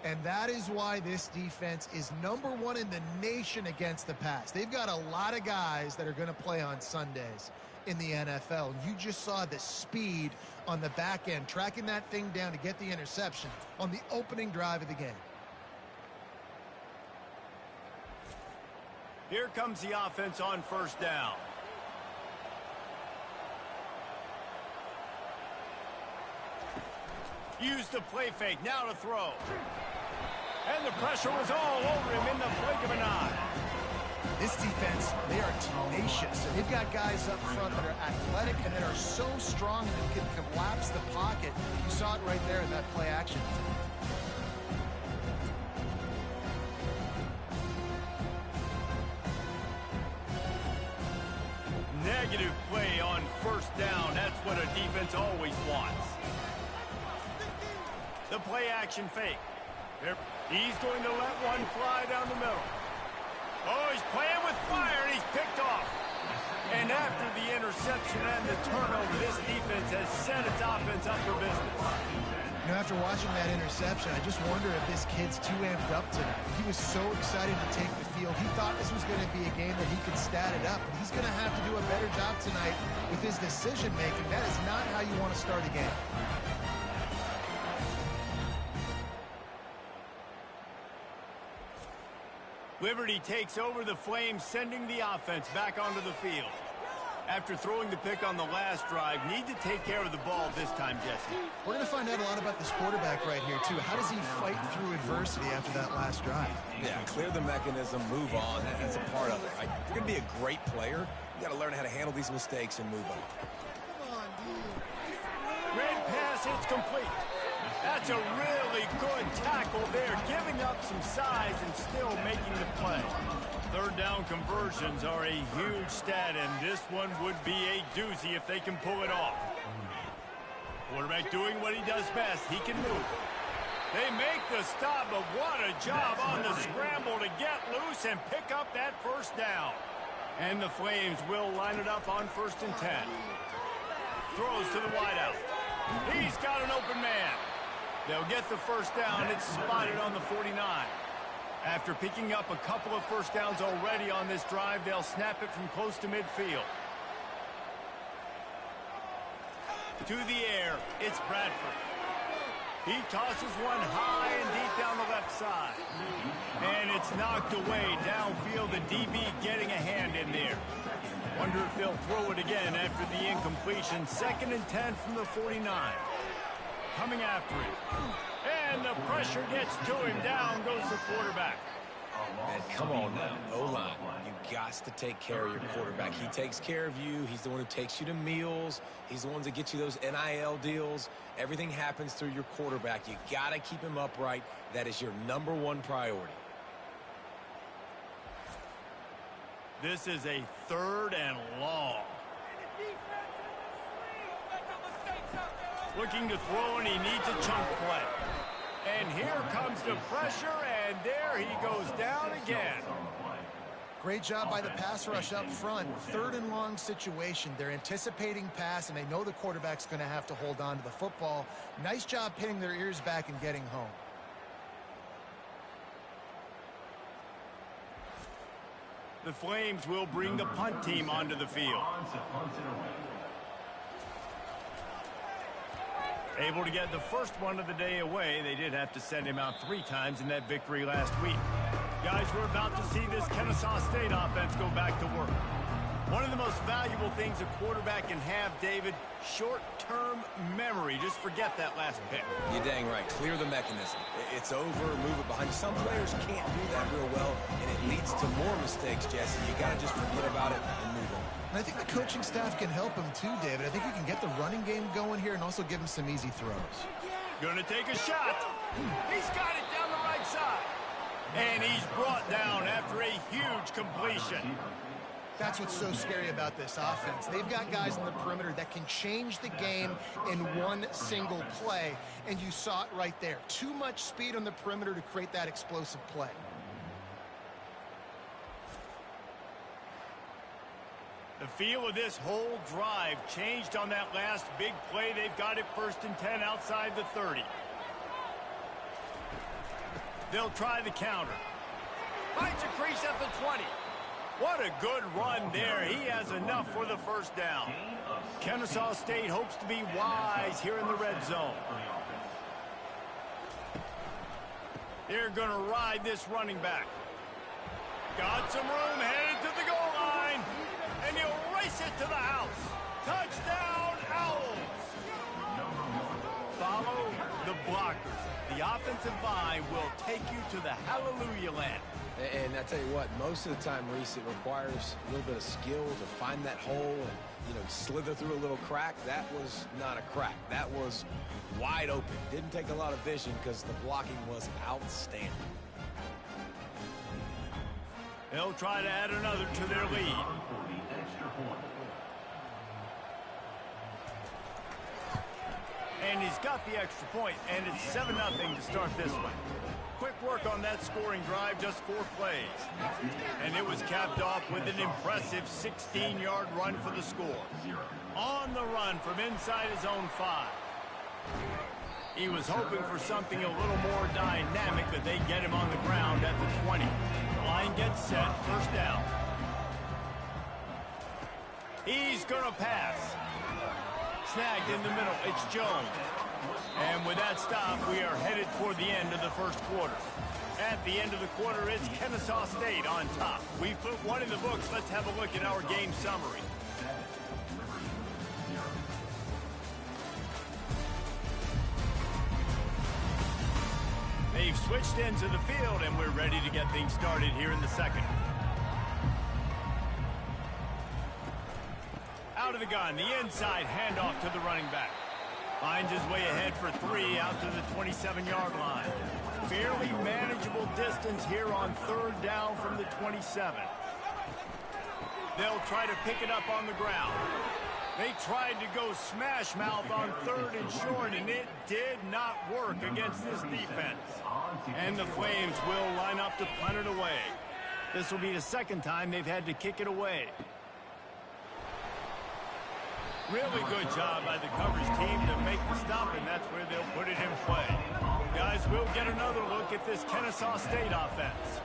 [SPEAKER 2] And that is why this defense is #1 in the nation against the pass. They've got a lot of guys that are going to play on Sundays in the NFL. You just saw the speed on the back end, tracking that thing down to get the interception on the opening drive of the game.
[SPEAKER 1] Here comes the offense on first down. Use the play fake, now to throw. And the pressure was all over him in the blink of an eye.
[SPEAKER 2] This defense, they are tenacious. They've got guys up front that are athletic and that are so strong that can collapse the pocket. You saw it right there in that play action.
[SPEAKER 1] Negative play on first down. That's what a defense always wants. The play action fake. He's going to let one fly down the middle. Oh, he's playing with fire, and he's picked off. And after the interception and the turnover, this defense has set its offense up for business.
[SPEAKER 2] You know, after watching that interception, I just wonder if this kid's too amped up tonight. He was so excited to take the field. He thought this was going to be a game that he could stat it up. But he's going to have to do a better job tonight with his decision-making. That is not how you want to start a game.
[SPEAKER 1] Liberty takes over the Flames, sending the offense back onto the field. After throwing the pick on the last drive, need to take care of the ball this time, Jesse.
[SPEAKER 2] We're going to find out a lot about this quarterback right here, too. How does he fight through adversity after that last drive?
[SPEAKER 3] Yeah, clear the mechanism, move on. That's a part of it, right? If you're going to be a great player, you got to learn how to handle these mistakes and move on.
[SPEAKER 2] Come on, dude.
[SPEAKER 1] Great pass, it's complete. That's a really good tackle there, giving up some size and still making the play. Third down conversions are a huge stat, and this one would be a doozy if they can pull it off. Quarterback doing what he does best. He can move. They make the stop, but what a job on the scramble to get loose and pick up that first down. And the Flames will line it up on 1st and 10. Throws to the wideout. He's got an open man. They'll get the first down. It's spotted on the 49. After picking up a couple of first downs already on this drive, they'll snap it from close to midfield. To the air, it's Bradford. He tosses one high and deep down the left side. And it's knocked away downfield, the DB getting a hand in there. Wonder if they'll throw it again after the incompletion. 2nd and 10 from the 49. Coming after it. And the pressure gets to him. Down goes the quarterback.
[SPEAKER 3] Man, come on now. O-line, you got to take care of your quarterback. He takes care of you. He's the one who takes you to meals. He's the one that gets you those NIL deals. Everything happens through your quarterback. You got to keep him upright. That is your #1 priority.
[SPEAKER 1] This is a 3rd and long. Looking to throw, and he needs a chunk play. And here comes the pressure, and there he goes down again.
[SPEAKER 2] Great job by the pass rush up front. 3rd and long situation. They're anticipating pass, and they know the quarterback's going to have to hold on to the football. Nice job pinning their ears back and getting home.
[SPEAKER 1] The Flames will bring the punt team onto the field. Able to get the first one of the day away. They did have to send him out 3 times in that victory last week. Guys, we're about to see this Kennesaw State offense go back to work. One of the most valuable things a quarterback can have, David, short-term memory. Just forget that last pick.
[SPEAKER 3] You're dang right. Clear the mechanism. It's over, move it behind. Some players can't do that real well, and it leads to more mistakes, Jesse. You got to just forget about it and move on.
[SPEAKER 2] And I think the coaching staff can help him too, David. I think you can get the running game going here and also give him some easy throws.
[SPEAKER 1] Gonna take a shot. He's got it down the right side. And he's brought down after a huge completion.
[SPEAKER 2] That's what's so scary about this offense. They've got guys on the perimeter that can change the game in one single play, and you saw it right there. Too much speed on the perimeter to create that explosive play.
[SPEAKER 1] The feel of this whole drive changed on that last big play. They've got it 1st and 10 outside the 30. They'll try the counter. Finds a crease at the 20. What a good run there. He has enough for the first down. Kennesaw State hopes to be wise here in the red zone. They're going to ride this running back. Got some room, headed to the goal line. And he'll race it to the house. Touchdown, Owls. Follow the blockers. The offensive line will take you to the hallelujah land.
[SPEAKER 3] And I tell you what, most of the time, Reese, it requires a little bit of skill to find that hole and, slither through a little crack. That was not a crack. That was wide open. Didn't take a lot of vision because the blocking was outstanding.
[SPEAKER 1] They'll try to add another to their lead. And he's got the extra point, and it's 7-0 to start this one. Quick work on that scoring drive, just 4 plays. And it was capped off with an impressive 16-yard run for the score. On the run from inside his own 5. He was hoping for something a little more dynamic, but they get him on the ground at the 20. Line gets set, first down. He's gonna pass. Snagged in the middle, it's Jones. And with that stop, we are headed toward the end of the first quarter. At the end of the quarter, it's Kennesaw State on top. We've put one in the books. Let's have a look at our game summary. They've switched into the field, and we're ready to get things started here in the second. Out of the gun, the inside handoff to the running back. Finds his way ahead for 3 out to the 27-yard line. Fairly manageable distance here on third down from the 27. They'll try to pick it up on the ground. They tried to go smash mouth on 3rd and short, and it did not work against this defense. And the Flames will line up to punt it away. This will be the second time they've had to kick it away. Really good job by the coverage team to make the stop, and that's where they'll put it in play. Guys, we'll get another look at this Kennesaw State offense.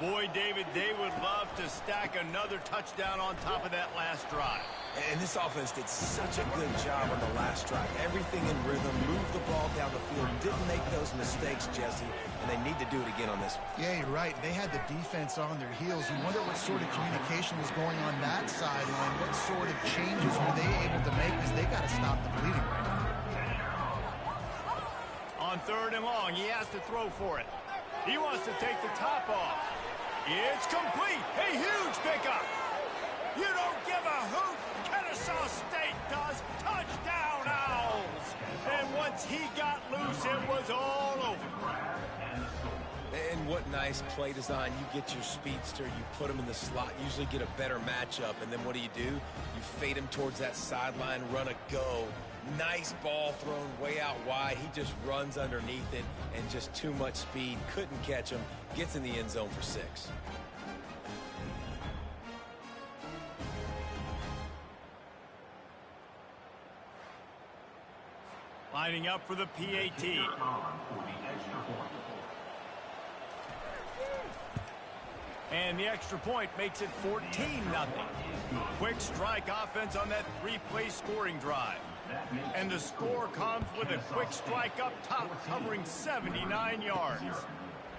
[SPEAKER 1] Boy, David, they would love to stack another touchdown on top of that last drive.
[SPEAKER 3] And this offense did such a good job on the last drive. Everything in rhythm, moved the ball down the field, didn't make those mistakes, Jesse, and they need to do it again on this one.
[SPEAKER 2] Yeah, you're right. They had the defense on their heels. You wonder what sort of communication was going on that sideline. What sort of changes were they able to make, because they got to stop the bleeding right now.
[SPEAKER 1] On 3rd and long, he has to throw for it. He wants to take the top off. It's complete. A huge pickup. You don't give a hoot. Kennesaw State does. Touchdown, Owls. And once he got loose, it was all over.
[SPEAKER 3] And what nice play design. You get your speedster, you put him in the slot, usually get a better matchup, and then what do? You fade him towards that sideline, run a go. Nice ball thrown way out wide. He just runs underneath it, and just too much speed. Couldn't catch him. Gets in the end zone for 6.
[SPEAKER 1] Lining up for the PAT. And the extra point makes it 14-0. Quick strike offense on that 3-play scoring drive. And the score comes with a quick strike up top, covering 79 yards.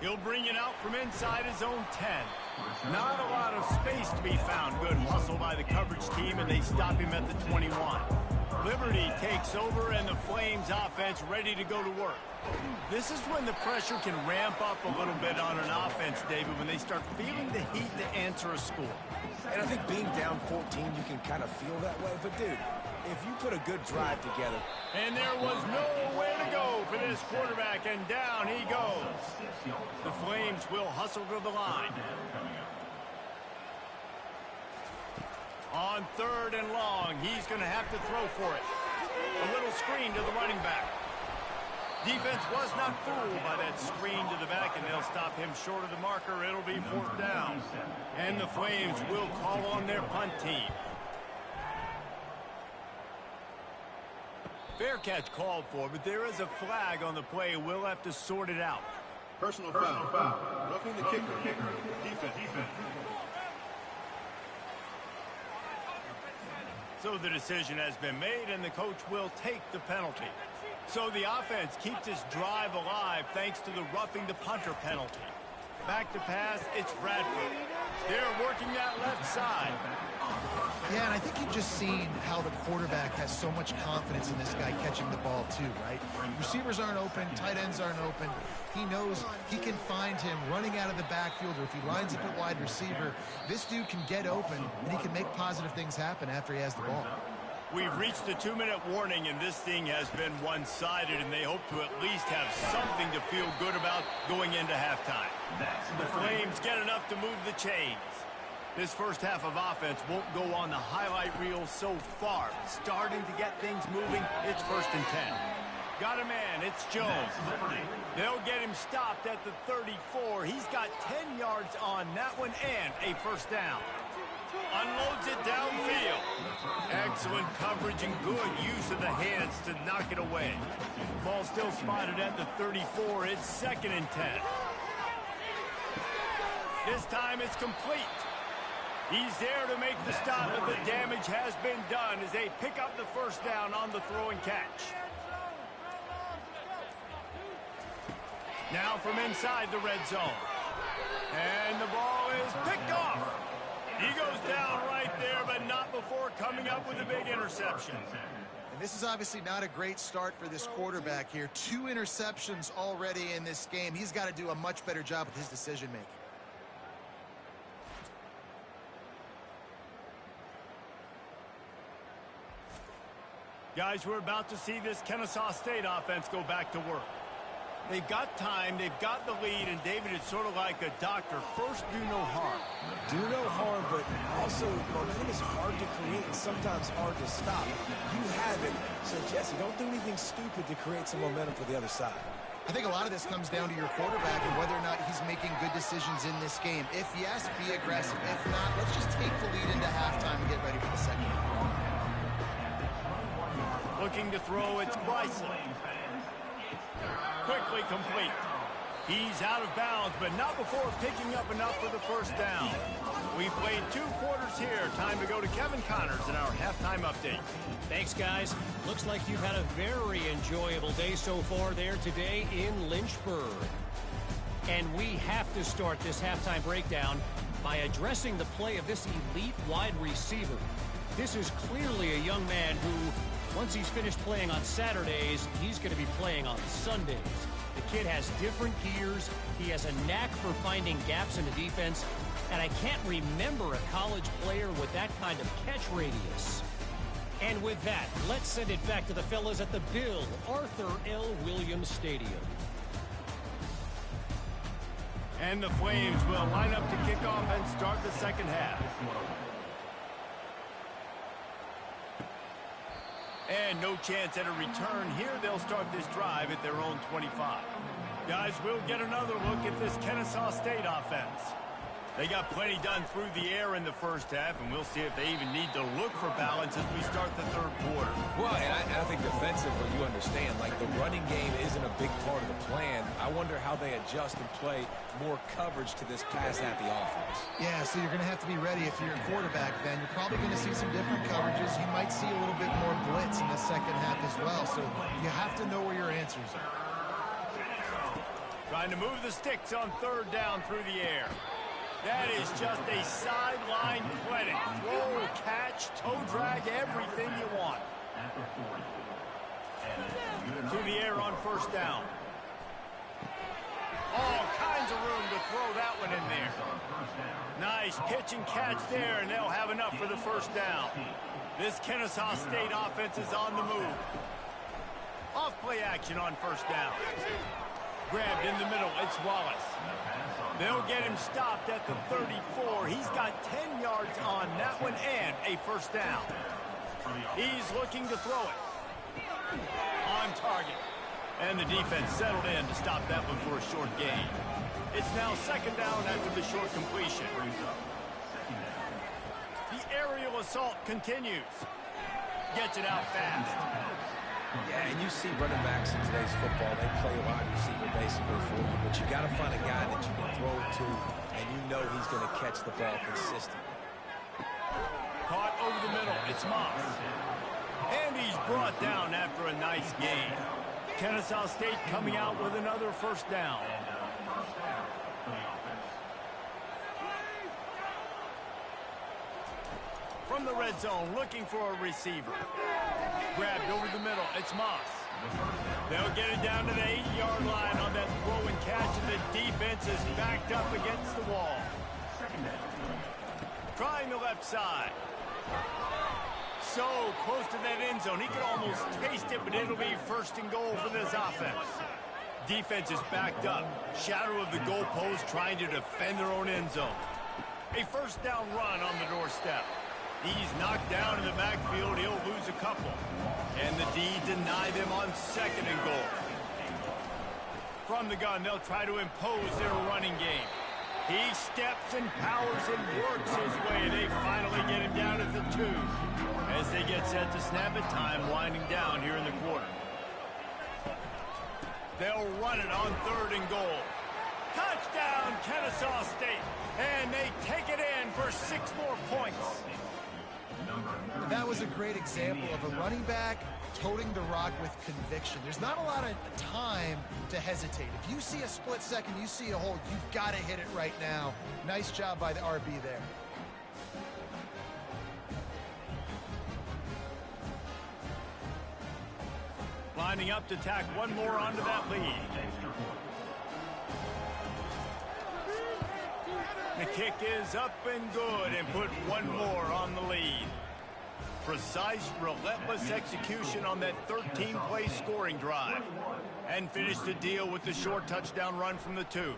[SPEAKER 1] He'll bring it out from inside his own 10. Not a lot of space to be found. Good hustle by the coverage team, and they stop him at the 21. Liberty takes over, and the Flames offense ready to go to work. This is when the pressure can ramp up a little bit on an offense, David, when they start feeling the heat to answer a score.
[SPEAKER 3] And I think being down 14, you can kind of feel that way. But, dude, if you put a good drive together.
[SPEAKER 1] And there was nowhere to go for this quarterback, and down he goes. The Flames will hustle to the line. On 3rd and long, he's going to have to throw for it. A little screen to the running back. Defense was not fooled by that screen to the back, and they'll stop him short of the marker. It'll be 4th down. And the Flames will call on their punt team. Fair catch called for, but there is a flag on the play. We'll have to sort it out.
[SPEAKER 6] Personal foul. Roughing the kicker. Defense.
[SPEAKER 1] So the decision has been made, and the coach will take the penalty. So the offense keeps its drive alive thanks to the roughing the punter penalty. Back to pass, it's Bradford. They're working that left side.
[SPEAKER 2] Yeah, and I think you've just seen how the quarterback has so much confidence in this guy catching the ball too, right? Receivers aren't open, tight ends aren't open. He knows he can find him running out of the backfield, or if he lines up at wide receiver, this dude can get open, and he can make positive things happen after he has the ball.
[SPEAKER 1] We've reached the 2-minute warning, and this thing has been one-sided, and they hope to at least have something to feel good about going into halftime. The Flames get enough to move the chains. This first half of offense won't go on the highlight reel so far. Starting to get things moving, it's 1st and 10. Got a man, it's Jones. They'll get him stopped at the 34. He's got 10 yards on that one and a first down. Unloads it downfield. Excellent coverage and good use of the hands to knock it away. Ball still spotted at the 34. It's 2nd and 10. This time it's complete. He's there to make the stop, but the damage has been done as they pick up the first down on the throw and catch. Now from inside the red zone. And the ball is picked off. He goes down right there, but not before coming up with a big interception.
[SPEAKER 2] And this is obviously not a great start for this quarterback here. 2 interceptions already in this game. He's got to do a much better job with his decision-making.
[SPEAKER 1] Guys, we're about to see this Kennesaw State offense go back to work. They've got time, they've got the lead, and David, it's sort of like a doctor. First, do no harm.
[SPEAKER 3] Do no harm, but also momentum is hard to create and sometimes hard to stop. You have it, so Jesse, don't do anything stupid to create some momentum for the other side.
[SPEAKER 2] I think a lot of this comes down to your quarterback and whether or not he's making good decisions in this game. If yes, be aggressive. If not, let's just take the lead into halftime and get ready for the second half.
[SPEAKER 1] Looking to throw, it's Bryson. Quickly complete. He's out of bounds, but not before picking up enough for the first down. We played 2 quarters here. Time to go to Kevin Connors in our halftime update.
[SPEAKER 4] Thanks, guys. Looks like you've had a very enjoyable day so far there today in Lynchburg. And we have to start this halftime breakdown by addressing the play of this elite wide receiver. This is clearly a young man who, once he's finished playing on Saturdays, he's going to be playing on Sundays. The kid has different gears. He has a knack for finding gaps in the defense. And I can't remember a college player with that kind of catch radius. And with that, let's send it back to the fellas at the Bill Arthur L. Williams Stadium.
[SPEAKER 1] And the Flames will line up to kick off and start the second half. And no chance at a return here. They'll start this drive at their own 25. Guys, we'll get another look at this Kennesaw State offense. They got plenty done through the air in the first half, and we'll see if they even need to look for balance as we start the third quarter.
[SPEAKER 3] Well, and I think defensively, you understand, like the running game isn't a big part of the plan. I wonder how they adjust and play more coverage to this pass-happy offense.
[SPEAKER 2] Yeah, so you're going to have to be ready if you're a quarterback then. You're probably going to see some different coverages. You might see a little bit more blitz in the second half as well, so you have to know where your answers are.
[SPEAKER 1] Trying to move the sticks on third down through the air. That is just a sideline clinic. Throw, catch, toe drag, everything you want. To the air on first down. All kinds of room to throw that one in there. Nice pitch and catch there, and they'll have enough for the first down. This Kennesaw State offense is on the move. Off play action on first down. Grabbed in the middle, it's Wallace. They'll get him stopped at the 34. He's got 10 yards on that one and a first down. He's looking to throw it. On target. And the defense settled in to stop that one for a short gain. It's now second down after the short completion. The aerial assault continues. Gets it out fast.
[SPEAKER 3] Yeah, and you see running backs in today's football, they play a wide receiver basically for you, but you got to find a guy that you can throw it to, and you know he's going to catch the ball consistently.
[SPEAKER 1] Caught over the middle, it's Moss. And he's brought down after a nice gain. Kennesaw State coming out with another first down. From the red zone, looking for a receiver. Grabbed over the middle, it's Moss. They'll get it down to the 8-yard line on that throw and catch, and the defense is backed up against the wall. Trying the left side. So close to that end zone, he could almost taste it, but it'll be first and goal for this offense. Defense is backed up. Shadow of the goalpost trying to defend their own end zone. A first down run on the doorstep. He's knocked down in the backfield. He'll lose a couple. And the D deny them on 2nd and goal. From the gun, they'll try to impose their running game. He steps and powers and works his way. They finally get him down at the 2. As they get set to snap it, time winding down here in the quarter. They'll run it on 3rd and goal. Touchdown, Kennesaw State. And they take it in for 6 more points.
[SPEAKER 2] That was a great example of a running back toting the rock with conviction. There's not a lot of time to hesitate. If you see a split second, you see a hole, you've got to hit it right now. Nice job by the RB there.
[SPEAKER 1] Lining up to tack one more onto that lead. The kick is up and good and put one more on the lead. Precise, relentless execution on that 13-play scoring drive. And finished the deal with the short touchdown run from the 2.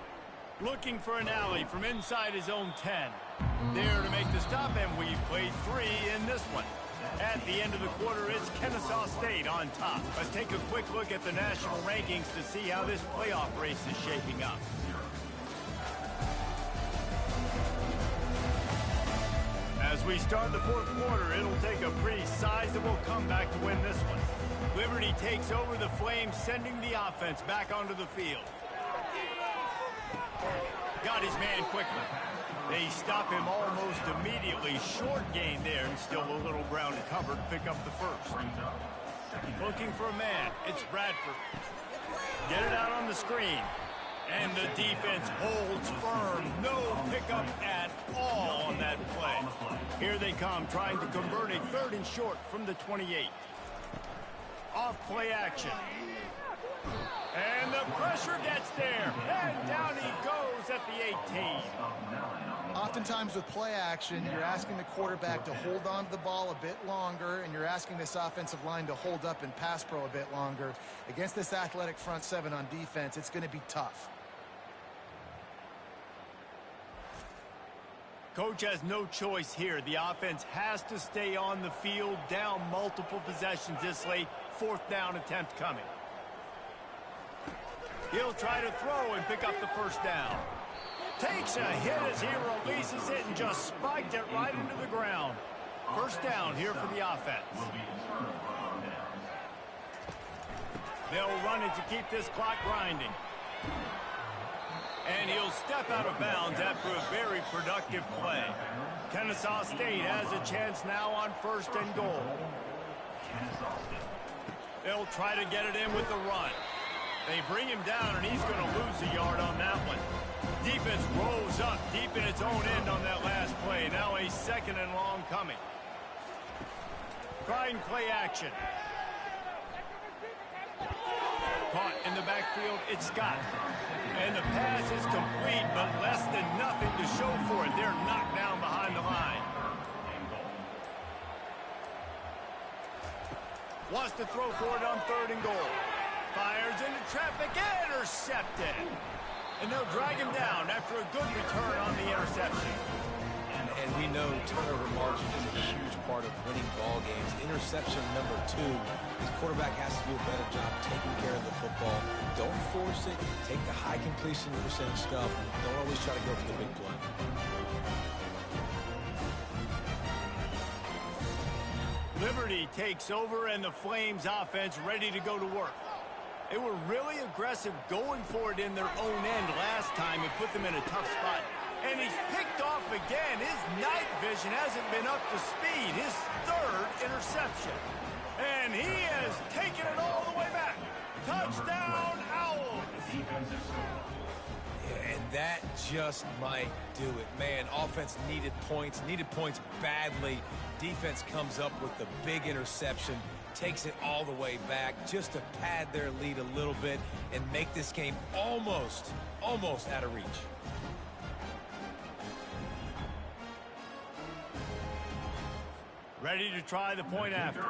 [SPEAKER 1] Looking for an alley from inside his own 10. There to make the stop, and we've played 3 in this one. At the end of the quarter, it's Kennesaw State on top. Let's take a quick look at the national rankings to see how this playoff race is shaping up. As we start the 4th quarter, it'll take a pretty sizable comeback to win this one. Liberty takes over the Flames, sending the offense back onto the field. Got his man quickly. They stop him almost immediately. Short gain there, and still a little ground to cover to pick up the 1st. Looking for a man. It's Bradford. Get it out on the screen. And the defense holds firm. No pickup at all on that play. Here they come, trying to convert a 3rd and short from the 28. Off play action. And the pressure gets there. And down he goes at the 18.
[SPEAKER 2] Oftentimes with play action, you're asking the quarterback to hold on to the ball a bit longer, and you're asking this offensive line to hold up and pass pro a bit longer. Against this athletic front 7 on defense, it's going to be tough.
[SPEAKER 1] Coach has no choice here. The offense has to stay on the field, down multiple possessions this late. 4th down attempt coming. He'll try to throw and pick up the 1st down. Takes a hit as he releases it and just spiked it right into the ground. 1st down here for the offense. They'll run it to keep this clock grinding. And he'll step out of bounds after a very productive play. Kennesaw State has a chance now on 1st and goal. They'll try to get it in with the run. They bring him down, and he's going to lose a yard on that one. Defense rolls up deep in its own end on that last play. Now a 2nd and long coming. Trying play action. Caught in the backfield, it's Scott. And the pass is complete, but less than nothing to show for it. They're knocked down behind the line. Wants to throw for it on 3rd and goal. Fires into traffic, intercepted. And they'll drag him down after a good return on the interception.
[SPEAKER 3] And we know turnover margin is a huge part of winning ball games. Interception number 2. His quarterback has to do a better job taking care of the football. Don't force it. Take the high completion percentage stuff. Don't always try to go for the big play.
[SPEAKER 1] Liberty takes over, and the Flames offense ready to go to work. They were really aggressive going for it in their own end last time and put them in a tough spot. And he's picked off again. His night vision hasn't been up to speed. His 3rd interception. And he has taken it all the way back. Touchdown, Owls!
[SPEAKER 3] Yeah, and that just might do it. Man, offense needed points badly. Defense comes up with the big interception, takes it all the way back just to pad their lead a little bit and make this game almost out of reach.
[SPEAKER 1] Ready to try the point after.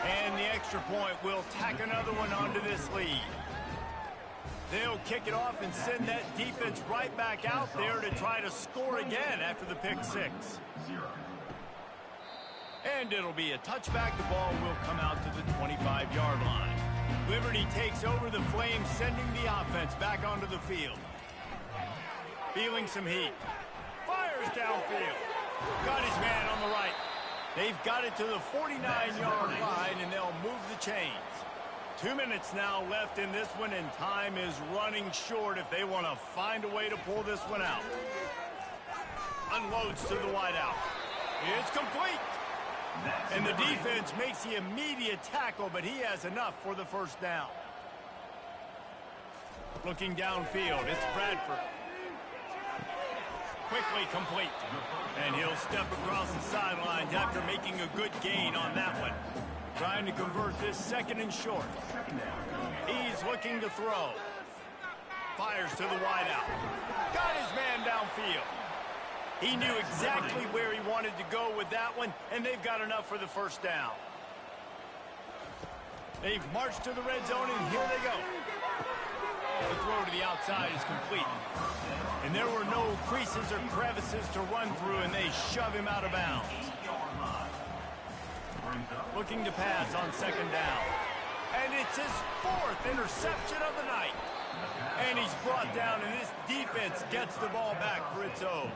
[SPEAKER 1] And the extra point will tack another one onto this lead. They'll kick it off and send that defense right back out there to try to score again after the pick six. And it'll be a touchback. The ball will come out to the 25-yard line. Liberty takes over the Flames, sending the offense back onto the field. Feeling some heat. Fires downfield. Got his man on the right. They've got it to the 49-yard line, and they'll move the chains. 2 minutes now left in this one, and time is running short if they want to find a way to pull this one out. Unloads to the wideout. It's complete. And the defense makes the immediate tackle, but he has enough for the first down. Looking downfield, it's Bradford. Quickly complete. And he'll step across the sidelines after making a good gain on that one. Trying to convert this second and short. He's looking to throw. Fires to the wideout. Got his man downfield. He knew exactly where he wanted to go with that one, and they've got enough for the first down. They've marched to the red zone, and here they go. The throw to the outside is complete. And there were no creases or crevices to run through, and they shove him out of bounds. Looking to pass on second down. And it's his fourth interception of the night. And he's brought down, and this defense gets the ball back for its own.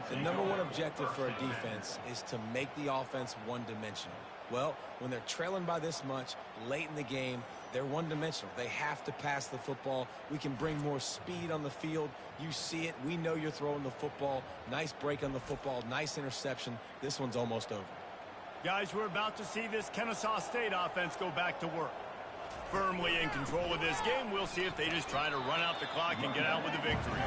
[SPEAKER 3] The number one objective for a defense is to make the offense one-dimensional. Well, when they're trailing by this much late in the game, they're one-dimensional. They have to pass the football. We can bring more speed on the field. You see it. We know you're throwing the football. Nice break on the football. Nice interception. This one's almost over.
[SPEAKER 1] Guys, we're about to see this Kennesaw State offense go back to work. Firmly in control of this game. We'll see if they just try to run out the clock and get out with the victory.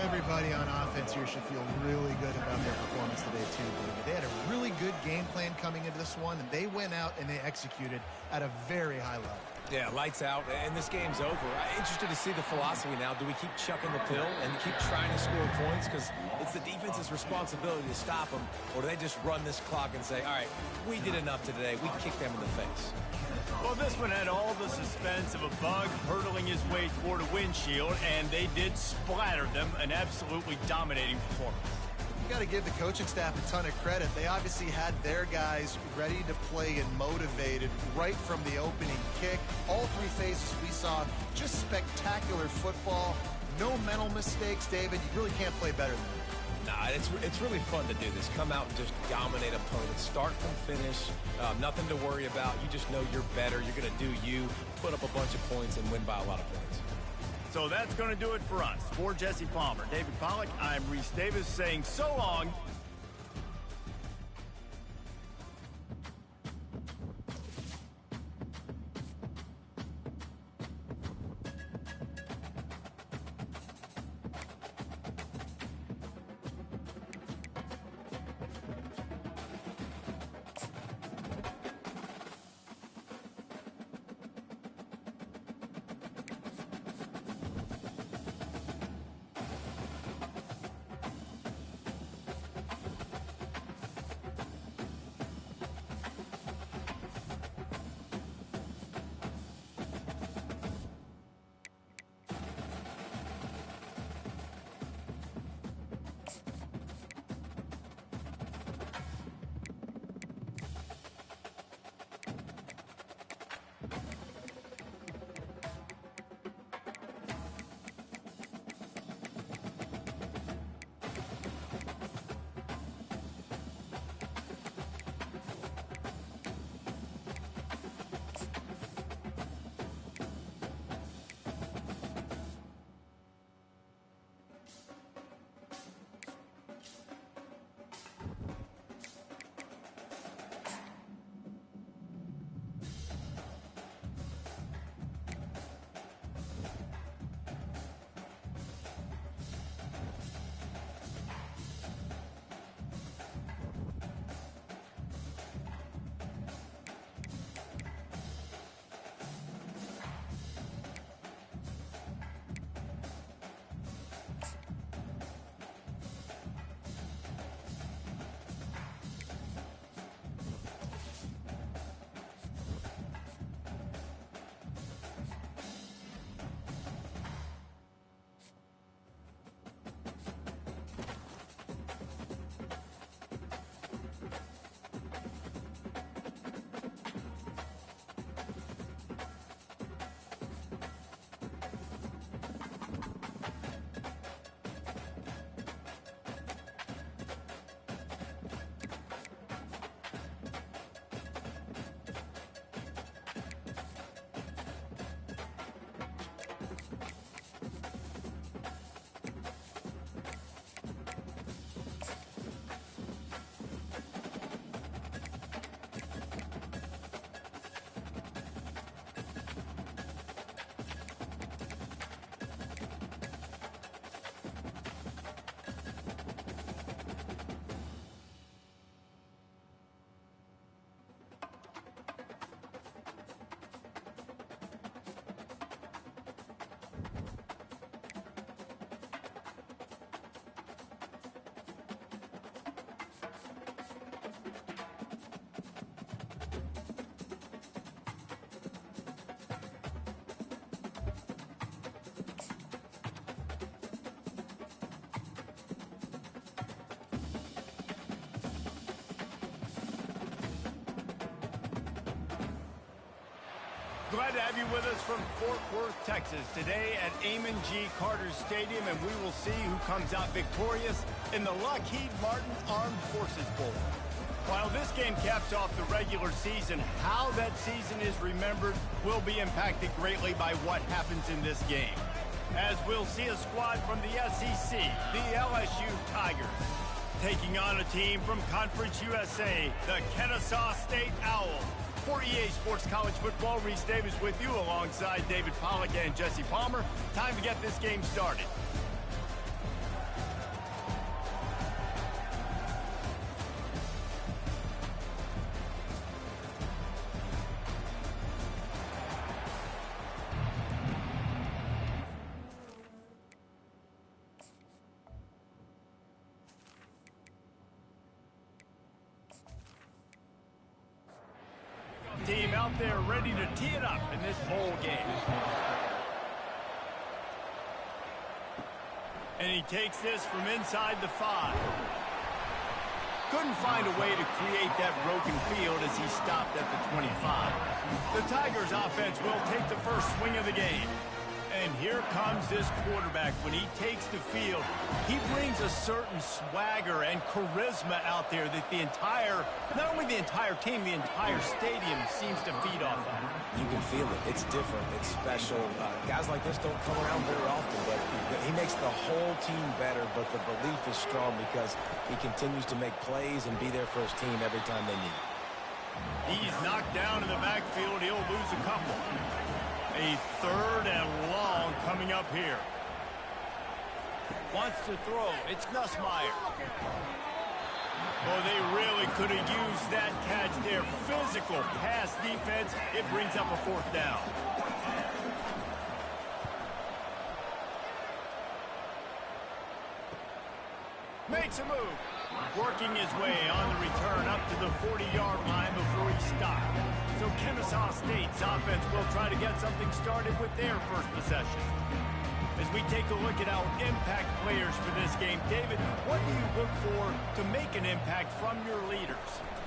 [SPEAKER 2] Everybody on offense here should feel really good about their performance today, too, David. They had a really good game plan coming into this one, and they went out and they executed at a very high level.
[SPEAKER 3] Yeah, lights out, and this game's over. I'm interested to see the philosophy now. Do we keep chucking the pill and keep trying to score points? Because it's the defense's responsibility to stop them. Or do they just run this clock and say, all right, we did enough today. We kicked them in the face.
[SPEAKER 1] Well, this one had all the suspense of a bug hurtling his way toward a windshield, and they did splatter them. An absolutely dominating performance.
[SPEAKER 2] You got to give the coaching staff a ton of credit. They obviously had their guys ready to play and motivated right from the opening kick. All three phases we saw just spectacular football. No mental mistakes, David. You really can't play better than that.
[SPEAKER 3] Nah, it's really fun to do this. Come out and just dominate opponents. Start from finish. Nothing to worry about. You just know you're better. You're going to do you, put up a bunch of points, and win by a lot of points.
[SPEAKER 1] So that's going to do it for us. For Jesse Palmer, David Pollack, I'm Reese Davis saying so long. Glad to have you with us from Fort Worth, Texas, today at Amon G. Carter Stadium, and we will see who comes out victorious in the Lockheed Martin Armed Forces Bowl. While this game caps off the regular season, how that season is remembered will be impacted greatly by what happens in this game. As we'll see a squad from the SEC, the LSU Tigers, taking on a team from Conference USA, the Kennesaw State Owls. For EA Sports College Football, Reese Davis with you alongside David Pollack and Jesse Palmer. Time to get this game started. Team out there ready to tee it up in this bowl game. And he takes this from inside the 5. Couldn't find a way to create that broken field as he stopped at the 25. The Tigers offense will take the first swing of the game. And here comes this quarterback. When he takes the field, he brings a certain swagger and charisma out there that not only the entire team, the entire stadium seems to feed off of.
[SPEAKER 3] You can feel it. It's different. It's special. Guys like this don't come around very often, but he makes the whole team better, but the belief is strong because he continues to make plays and be there for his team every time they need it.
[SPEAKER 1] He's knocked down in the backfield. He'll lose a couple. A 3rd and long coming up here. Wants to throw. It's Nussmeier. Oh, they really could have used that catch there. Physical pass defense. It brings up a 4th down. Makes a move. Working his way on the return up to the 40-yard line before he stopped. So Kennesaw State's offense will try to get something started with their first possession. As we take a look at our impact players for this game, David, what do you look for to make an impact from your leaders?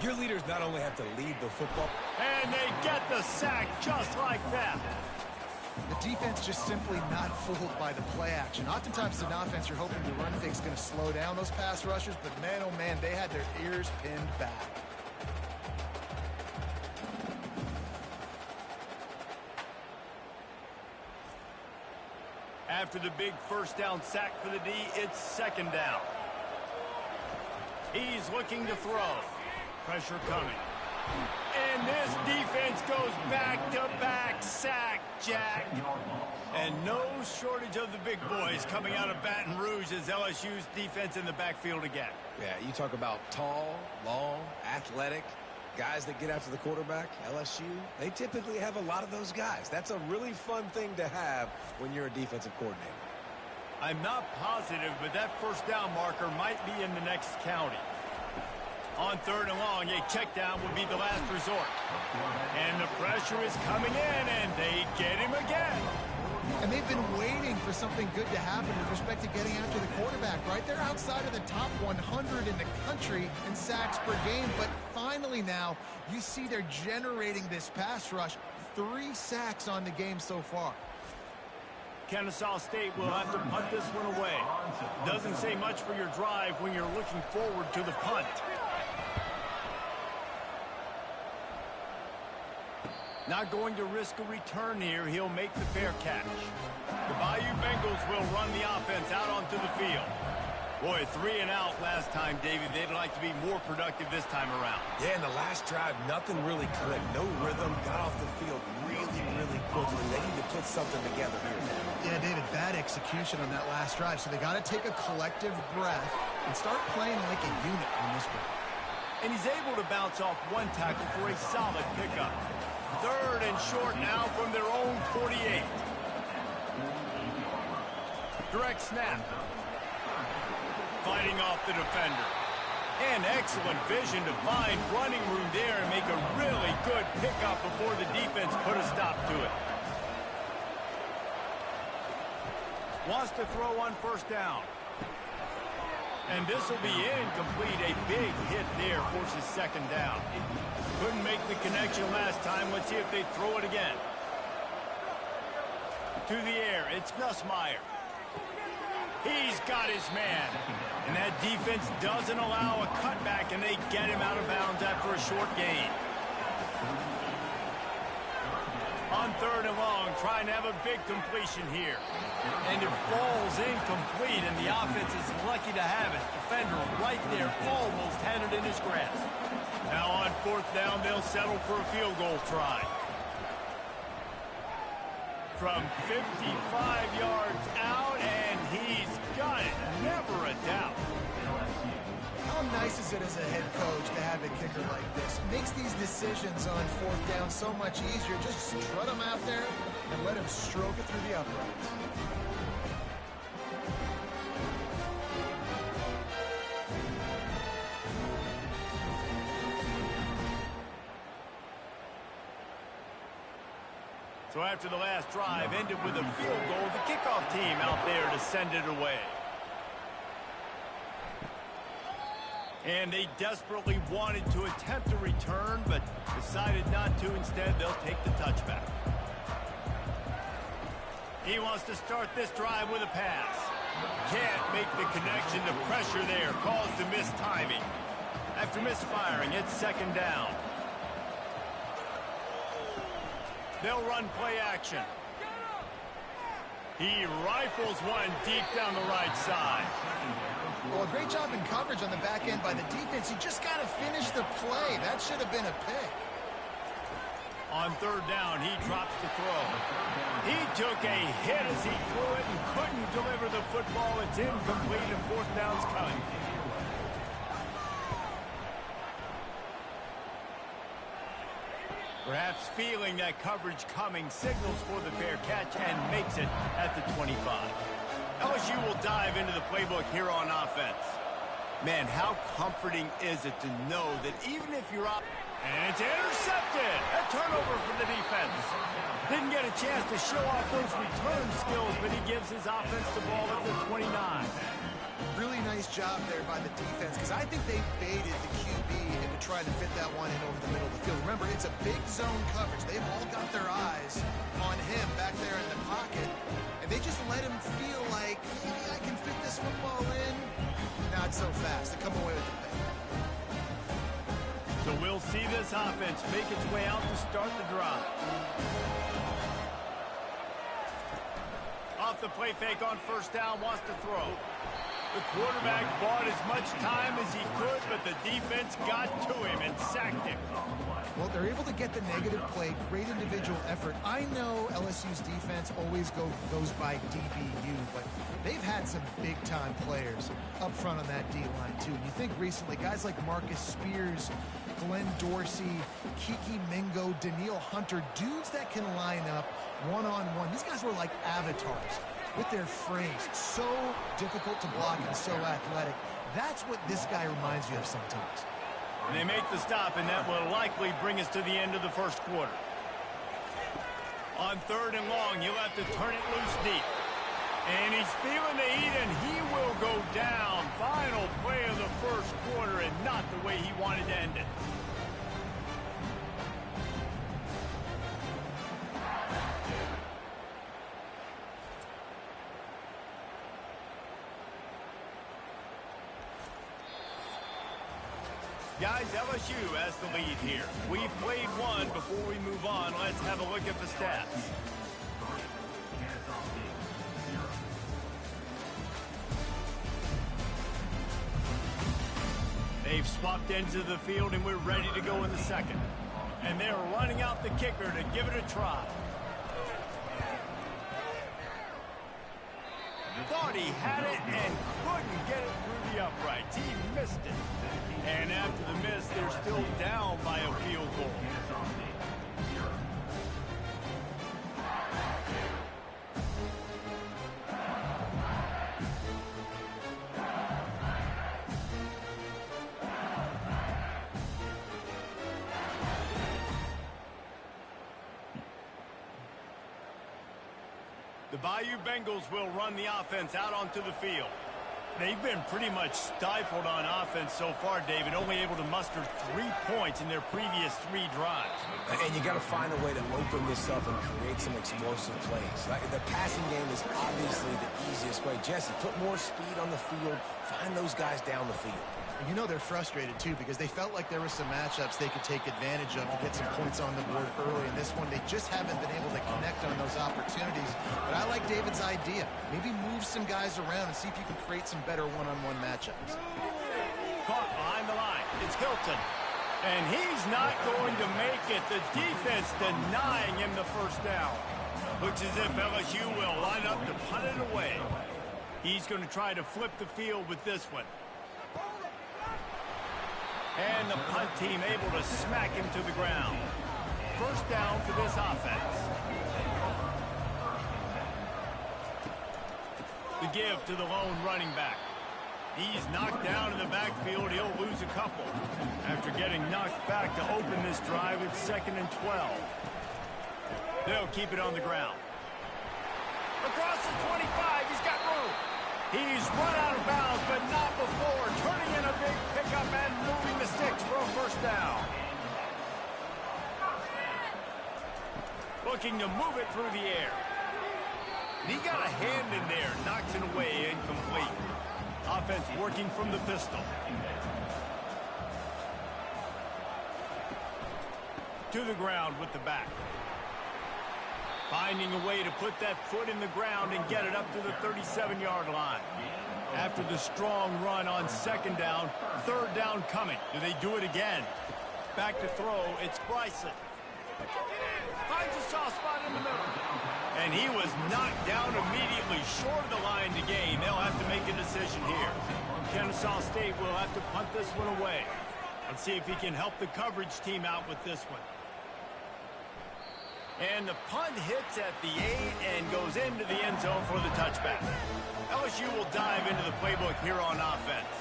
[SPEAKER 3] Your leaders not only have to lead the football.
[SPEAKER 1] And they get the sack just like that.
[SPEAKER 2] The defense just simply not fooled by the play action. Oftentimes, an offense, you're hoping the run fake's going to slow down those pass rushers, but man, oh man, they had their ears pinned back.
[SPEAKER 1] After the big first down sack for the D, it's 2nd down. He's looking to throw. Pressure coming. And this defense goes back-to-back sack, Jack. And no shortage of the big boys coming out of Baton Rouge as LSU's defense in the backfield again.
[SPEAKER 3] Yeah, you talk about tall, long, athletic, guys that get after the quarterback. LSU, they typically have a lot of those guys. That's a really fun thing to have when you're a defensive coordinator.
[SPEAKER 1] I'm not positive, but that first down marker might be in the next county. On 3rd and long, a check down would be the last resort. And the pressure is coming in, and they get him again.
[SPEAKER 2] And they've been waiting for something good to happen with respect to getting after the quarterback, right? They're outside of the top 100 in the country in sacks per game, but finally now you see they're generating this pass rush. 3 sacks on the game so far.
[SPEAKER 1] Kennesaw State will have to punt this one away. Doesn't say much for your drive when you're looking forward to the punt. Not going to risk a return here. He'll make the fair catch. The Bayou Bengals will run the offense out onto the field. Boy, 3 and out last time, David. They'd like to be more productive this time around.
[SPEAKER 3] Yeah, in the last drive, nothing really clicked. No rhythm. Got off the field really quickly. They need to put something together here.
[SPEAKER 2] Yeah, David, bad execution on that last drive. So they got to take a collective breath and start playing like a unit on this one.
[SPEAKER 1] And he's able to bounce off 1 tackle for a solid pickup. 3rd and short now from their own 48. Direct snap. Fighting off the defender. And excellent vision to find running room there and make a really good pickup before the defense put a stop to it. Wants to throw on 1st down. And this will be incomplete. A big hit there forces 2nd down. Couldn't make the connection last time. Let's see if they throw it again. through the air. It's Nussmeier. He's got his man. And that defense doesn't allow a cutback, and they get him out of bounds after a short gain. On 3rd and long, trying to have a big completion here. And it falls incomplete, and the offense is lucky to have it. Defender right there, almost had it in his grasp. Now on 4th down, they'll settle for a field goal try. From 55 yards out, and he's got it. Never a doubt.
[SPEAKER 2] How nice is it as a head coach to have a kicker like this? Makes these decisions on 4th down so much easier. Just strut him out there and let him stroke it through the uprights.
[SPEAKER 1] So after the last drive ended with a field goal, the kickoff team out there to send it away. And they desperately wanted to attempt a return, but decided not to. Instead, they'll take the touchback. He wants to start this drive with a pass. Can't make the connection. The pressure there caused the missed timing. After misfiring, it's 2nd down. They'll run play action. He rifles one deep down the right side.
[SPEAKER 2] Well, a great job in coverage on the back end by the defense. You just got to finish the play. That should have been a pick.
[SPEAKER 1] On 3rd down, he drops the throw. He took a hit as he threw it and couldn't deliver the football. It's incomplete, and 4th down's coming. Perhaps feeling that coverage coming, signals for the fair catch and makes it at the 25. LSU will dive into the playbook here on offense. Man, how comforting is it to know that even if you're up, and it's intercepted. A turnover for the defense. Didn't get a chance to show off those return skills, but he gives his offense the ball at the 29.
[SPEAKER 2] Really nice job there by the defense, because I think they baited the QB into trying to fit that one in over the middle of the field. Remember, it's a big zone coverage. They've all got their eyes on him back there in the pocket, and they just let him feel like, maybe I can fit this football in. Not so fast. They come away with the pick.
[SPEAKER 1] So we'll see this offense make its way out to start the drive. Off the play fake on 1st down, wants to throw. The quarterback bought as much time as he could, but the defense got to him and sacked him.
[SPEAKER 2] Well, they're able to get the negative play, great individual effort. I know LSU's defense always goes by DBU, but they've had some big-time players up front on that D-line, too. And you think recently, guys like Marcus Spears, Glenn Dorsey, Kiki Mingo, Daniil Hunter, dudes that can line up one-on-one. These guys were like avatars with their frames. So difficult to block and so athletic. That's what this guy reminds you of sometimes.
[SPEAKER 1] And they make the stop, and that will likely bring us to the end of the 1st quarter. On 3rd and long, you'll have to turn it loose deep. And he's feeling the heat, and he will go down. Final play of the 1st quarter, and not the way he wanted to end it. Guys, LSU has the lead here. We've played one. Before we move on, let's have a look at the stats. They've swapped into the field, and we're ready to go in the 2nd. And they're running out the kicker to give it a try. Thought he had it and couldn't get it through the uprights. He missed it. And after the miss, they're still down by a field goal. The Bayou Bengals will run the offense out onto the field. They've been pretty much stifled on offense so far, David, only able to muster 3 points in their previous 3 drives.
[SPEAKER 3] And you got to find a way to open this up and create some explosive plays. The passing game is obviously the easiest way. Jesse, put more speed on the field. Find those guys down the field.
[SPEAKER 2] You know they're frustrated, too, because they felt like there were some matchups they could take advantage of to get some points on the board early. In this one, they just haven't been able to connect on those opportunities. But I like David's idea. Maybe move some guys around and see if you can create some better one-on-one matchups.
[SPEAKER 1] Caught behind the line. It's Hilton. And he's not going to make it. The defense denying him the first down. Looks as if LSU will line up to punt it away. He's going to try to flip the field with this one. And the punt team able to smack him to the ground. First down for this offense. The give to the lone running back. He's knocked down in the backfield. He'll lose a couple. After getting knocked back to open this drive, it's 2nd and 12. They'll keep it on the ground. Across the 25, he's got room. He's run out of bounds, but not before. Turning in a big pickup and moving the sticks for a first down. Looking to move it through the air. He got a hand in there, knocks it away, incomplete. Offense working from the pistol. To the ground with the back. Finding a way to put that foot in the ground and get it up to the 37-yard line. After the strong run on 2nd down, 3rd down coming. Do they do it again? Back to throw, it's Bryson. Finds a soft spot in the middle. And he was knocked down immediately short of the line to gain. They'll have to make a decision here. Kennesaw State will have to punt this one away. Let's see if he can help the coverage team out with this one. And the punt hits at the 8 and goes into the end zone for the touchback. LSU will dive into the playbook here on offense.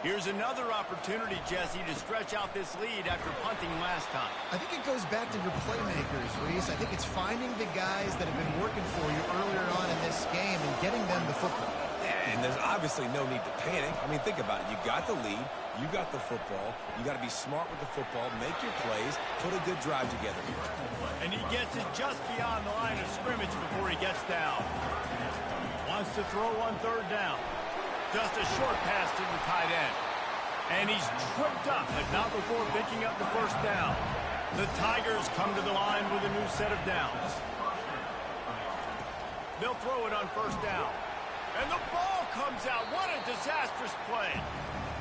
[SPEAKER 1] Here's another opportunity, Jesse, to stretch out this lead after punting last time.
[SPEAKER 2] I think it goes back to your playmakers, Reese. I think it's finding the guys that have been working for you earlier on in this game and getting them the football.
[SPEAKER 3] And there's obviously no need to panic. I mean, think about it. You got the lead. You got the football. You got to be smart with the football. Make your plays. Put a good drive together here.
[SPEAKER 1] And he gets it just beyond the line of scrimmage before he gets down. Wants to throw on 3rd down. Just a short pass to the tight end. And he's tripped up, but not before picking up the first down. The Tigers come to the line with a new set of downs. They'll throw it on 1st down. And the ball comes out. What a disastrous play.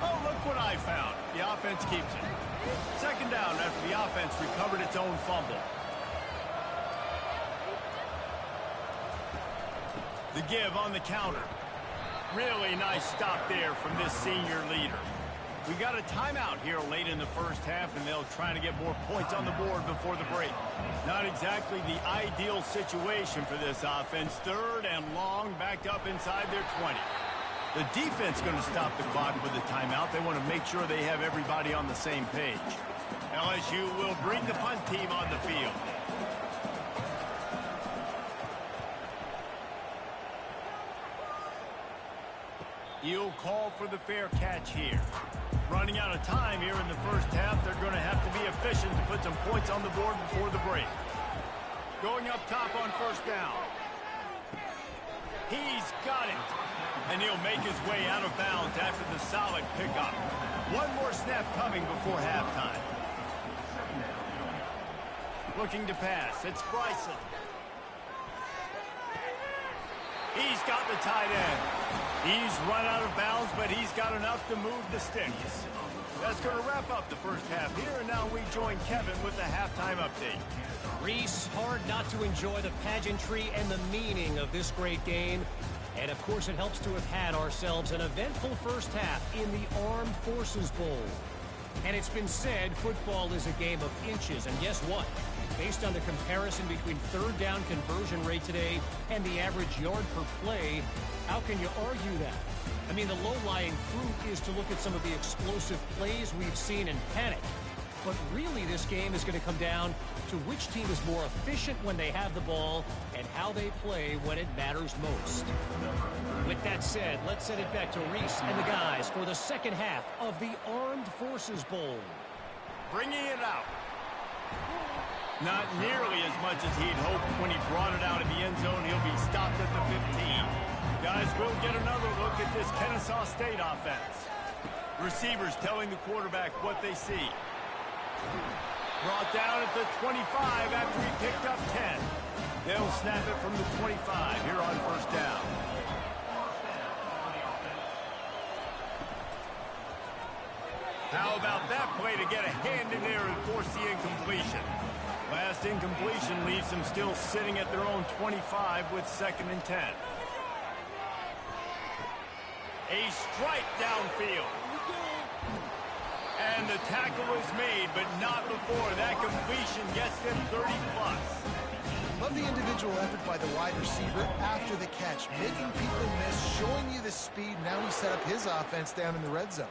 [SPEAKER 1] Oh, look what I found. The offense keeps it. 2nd down after the offense recovered its own fumble. The give on the counter. Really nice stop there from this senior leader. We got a timeout here late in the first half, and they'll try to get more points on the board before the break. Not exactly the ideal situation for this offense. 3rd and long, backed up inside their 20. The defense going to stop the clock with a timeout. They want to make sure they have everybody on the same page. LSU will bring the punt team on the field. He'll call for the fair catch here. Running out of time here in the first half. They're going to have to be efficient to put some points on the board before the break. Going up top on 1st down. He's got it. And he'll make his way out of bounds after the solid pickup. One more snap coming before halftime. Looking to pass. It's Bryson. He's got the tight end. He's run out of bounds, but he's got enough to move the sticks. That's going to wrap up the first half here, and now we join Kevin with the halftime update.
[SPEAKER 4] Reese, hard not to enjoy the pageantry and the meaning of this great game. And, of course, it helps to have had ourselves an eventful first half in the Armed Forces Bowl. And it's been said football is a game of inches. And guess what? Based on the comparison between 3rd down conversion rate today and the average yard per play, how can you argue that? I mean, the low-lying fruit is to look at some of the explosive plays we've seen and panic. But really, this game is going to come down to which team is more efficient when they have the ball and how they play when it matters most. With that said, let's send it back to Reese and the guys for the second half of the Armed Forces Bowl.
[SPEAKER 1] Bringing it out. Not nearly as much as he'd hoped when he brought it out of the end zone. He'll be stopped at the 15. Guys, we'll get another look at this Kennesaw State offense. Receivers telling the quarterback what they see. Brought down at the 25 after he picked up 10. They'll snap it from the 25 here on first down. How about that play to get a hand in there and force the incompletion? Last incompletion leaves them still sitting at their own 25 with 2nd and 10. A strike downfield. And the tackle is made, but not before that completion gets them 30+.
[SPEAKER 2] Love the individual effort by the wide receiver after the catch, making people miss, showing you the speed. Now he set up his offense down in the red zone.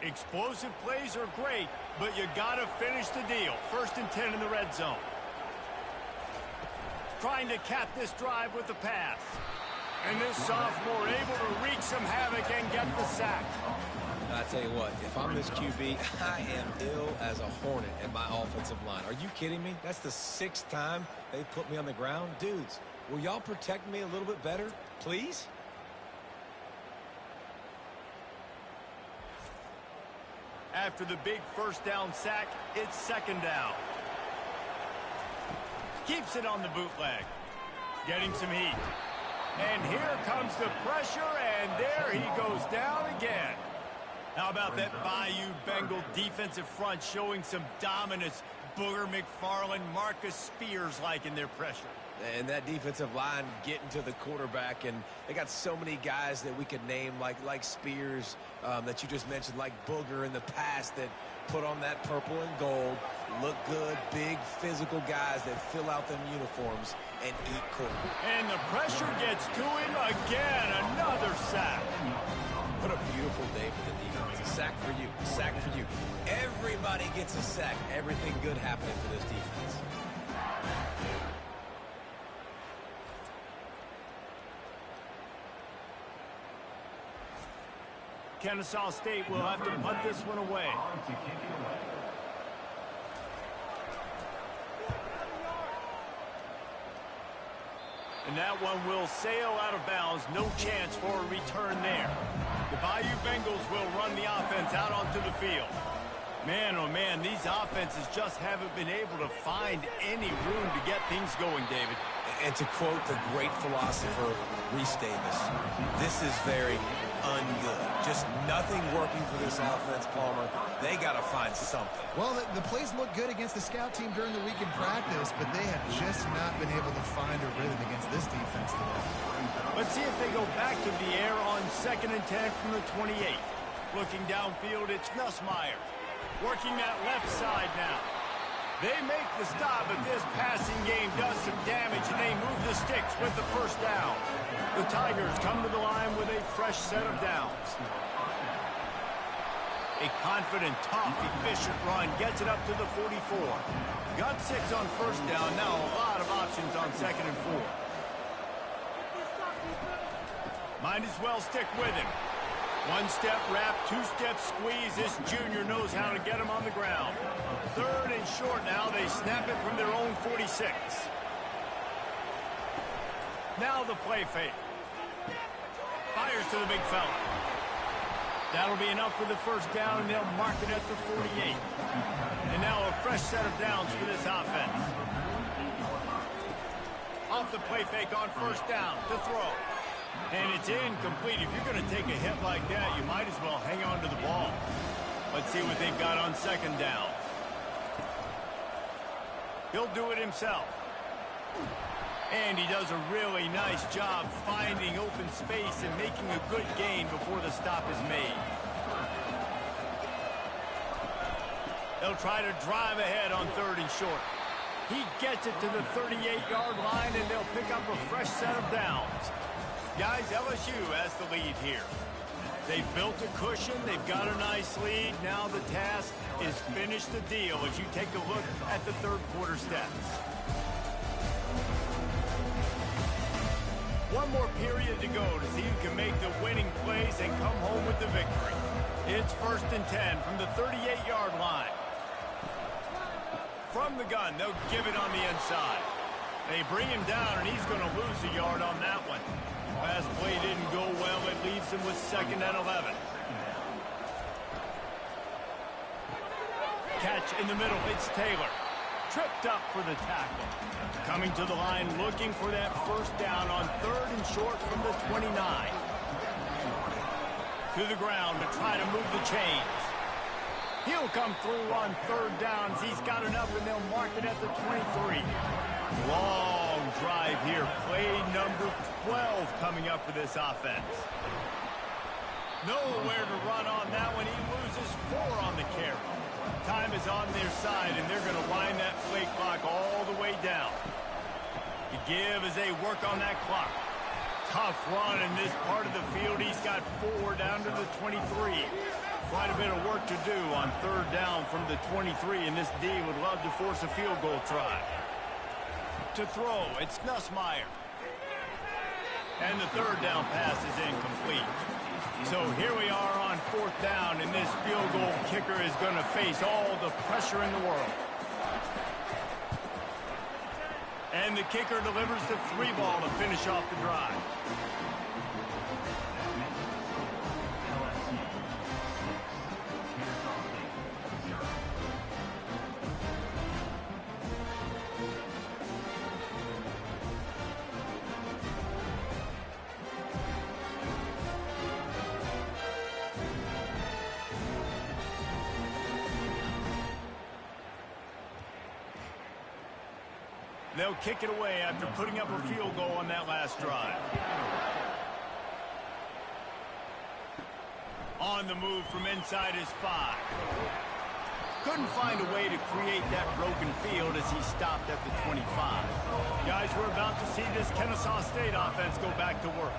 [SPEAKER 1] Explosive plays are great, but you gotta finish the deal. 1st and 10 in the red zone. Trying to cap this drive with the pass. And this sophomore able to wreak some havoc and get the sack.
[SPEAKER 3] I tell you what, if I'm this QB, I am ill as a hornet at my offensive line. Are you kidding me? That's the 6th time they put me on the ground. Dudes, will y'all protect me a little bit better, please?
[SPEAKER 1] After the big 1st down sack, it's 2nd down. Keeps it on the bootleg. Getting some heat. And here comes the pressure, and there he goes down again. How about that Bayou Bengal defensive front showing some dominance? Booger McFarland, Marcus Spears like in their pressure.
[SPEAKER 3] And that defensive line getting to the quarterback, and they got so many guys that we could name like Spears that you just mentioned, like Booger in the past, that put on that purple and gold, look good, big physical guys that fill out them uniforms and eat quarter.
[SPEAKER 1] And the pressure gets to him again, another sack.
[SPEAKER 3] What a beautiful day for the defense. A sack for you, a sack for you. Everybody gets a sack. Everything good happening for this defense.
[SPEAKER 1] Kennesaw State will have to punt this one away. And that one will sail out of bounds. No chance for a return there. The Bayou Bengals will run the offense out onto the field. Man, oh man, these offenses just haven't been able to find any room to get things going, David.
[SPEAKER 3] And to quote the great philosopher, Reese Davis, this is very ungood. Just nothing working for this offense, Palmer. They got to find something.
[SPEAKER 2] Well, the plays look good against the scout team during the week in practice, but they have just not been able to find a rhythm against this defense today.
[SPEAKER 1] Let's see if they go back to the air on 2nd and 10 from the 28. Looking downfield, it's Nussmeier. Working that left side now. They make the stop, but this passing game does some damage, and they move the sticks with the 1st down. The Tigers come to the line with a fresh set of downs. A confident, tough, efficient run gets it up to the 44. Got 6 on 1st down, now a lot of options on 2nd and 4. Might as well stick with him. 1-step wrap, 2-step squeeze. This junior knows how to get him on the ground. 3rd and short now. They snap it from their own 46. Now the play fake. Fires to the big fella. That'll be enough for the 1st down, and they'll mark it at the 48. And now a fresh set of downs for this offense. Off the play fake on 1st down to throw. And it's incomplete. If you're going to take a hit like that, you might as well hang on to the ball. Let's see what they've got on 2nd down. He'll do it himself. And he does a really nice job finding open space and making a good gain before the stop is made. They'll try to drive ahead on 3rd and short. He gets it to the 38-yard line, and they'll pick up a fresh set of downs. Guys, LSU has the lead here. They've built a cushion. They've got a nice lead. Now the task is finish the deal as you take a look at the third quarter stats. One more period to go to see who can make the winning plays and come home with the victory. It's 1st and 10 from the 38-yard line. From the gun, they'll give it on the inside. They bring him down, and he's going to lose a yard on that one. Last play didn't go well. It leaves him with 2nd and 11. Catch in the middle. It's Taylor. Tripped up for the tackle. Coming to the line, looking for that first down on 3rd and short from the 29. To the ground to try to move the chains. He'll come through on 3rd downs. He's got enough, and they'll mark it at the 23. Long drive here. Play number 12 coming up for this offense. Nowhere to run on that one. He loses 4 on the carry. Time is on their side, and they're going to wind that play clock all the way down. The give as they work on that clock. Tough run in this part of the field. He's got 4 down to the 23. Quite a bit of work to do on 3rd down from the 23, and this D would love to force a field goal try. To throw, it's Nussmeier. And the 3rd down pass is incomplete. So here we are on 4th down, and this field goal kicker is going to face all the pressure in the world. And the kicker delivers the 3 ball to finish off the drive. They'll kick it away after putting up a field goal on that last drive. On the move from inside his 5. Couldn't find a way to create that broken field as he stopped at the 25. Guys, we're about to see this Kennesaw State offense go back to work.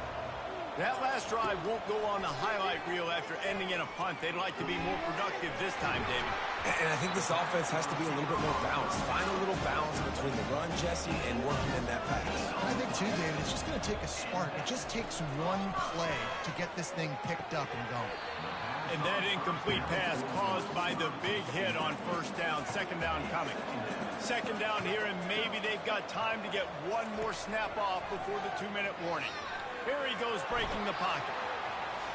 [SPEAKER 1] That last drive won't go on the highlight reel after ending in a punt. They'd like to be more productive this time, David.
[SPEAKER 3] And I think this offense has to be a little bit more balanced. Find a little balance between the run, Jesse, and working in that pass.
[SPEAKER 2] I think, too, David, it's just going to take a spark. It just takes one play to get this thing picked up and going.
[SPEAKER 1] And that incomplete pass caused by the big hit on 1st down. 2nd down coming. 2nd down here, and maybe they've got time to get one more snap off before the 2-minute warning. Here he goes breaking the pocket.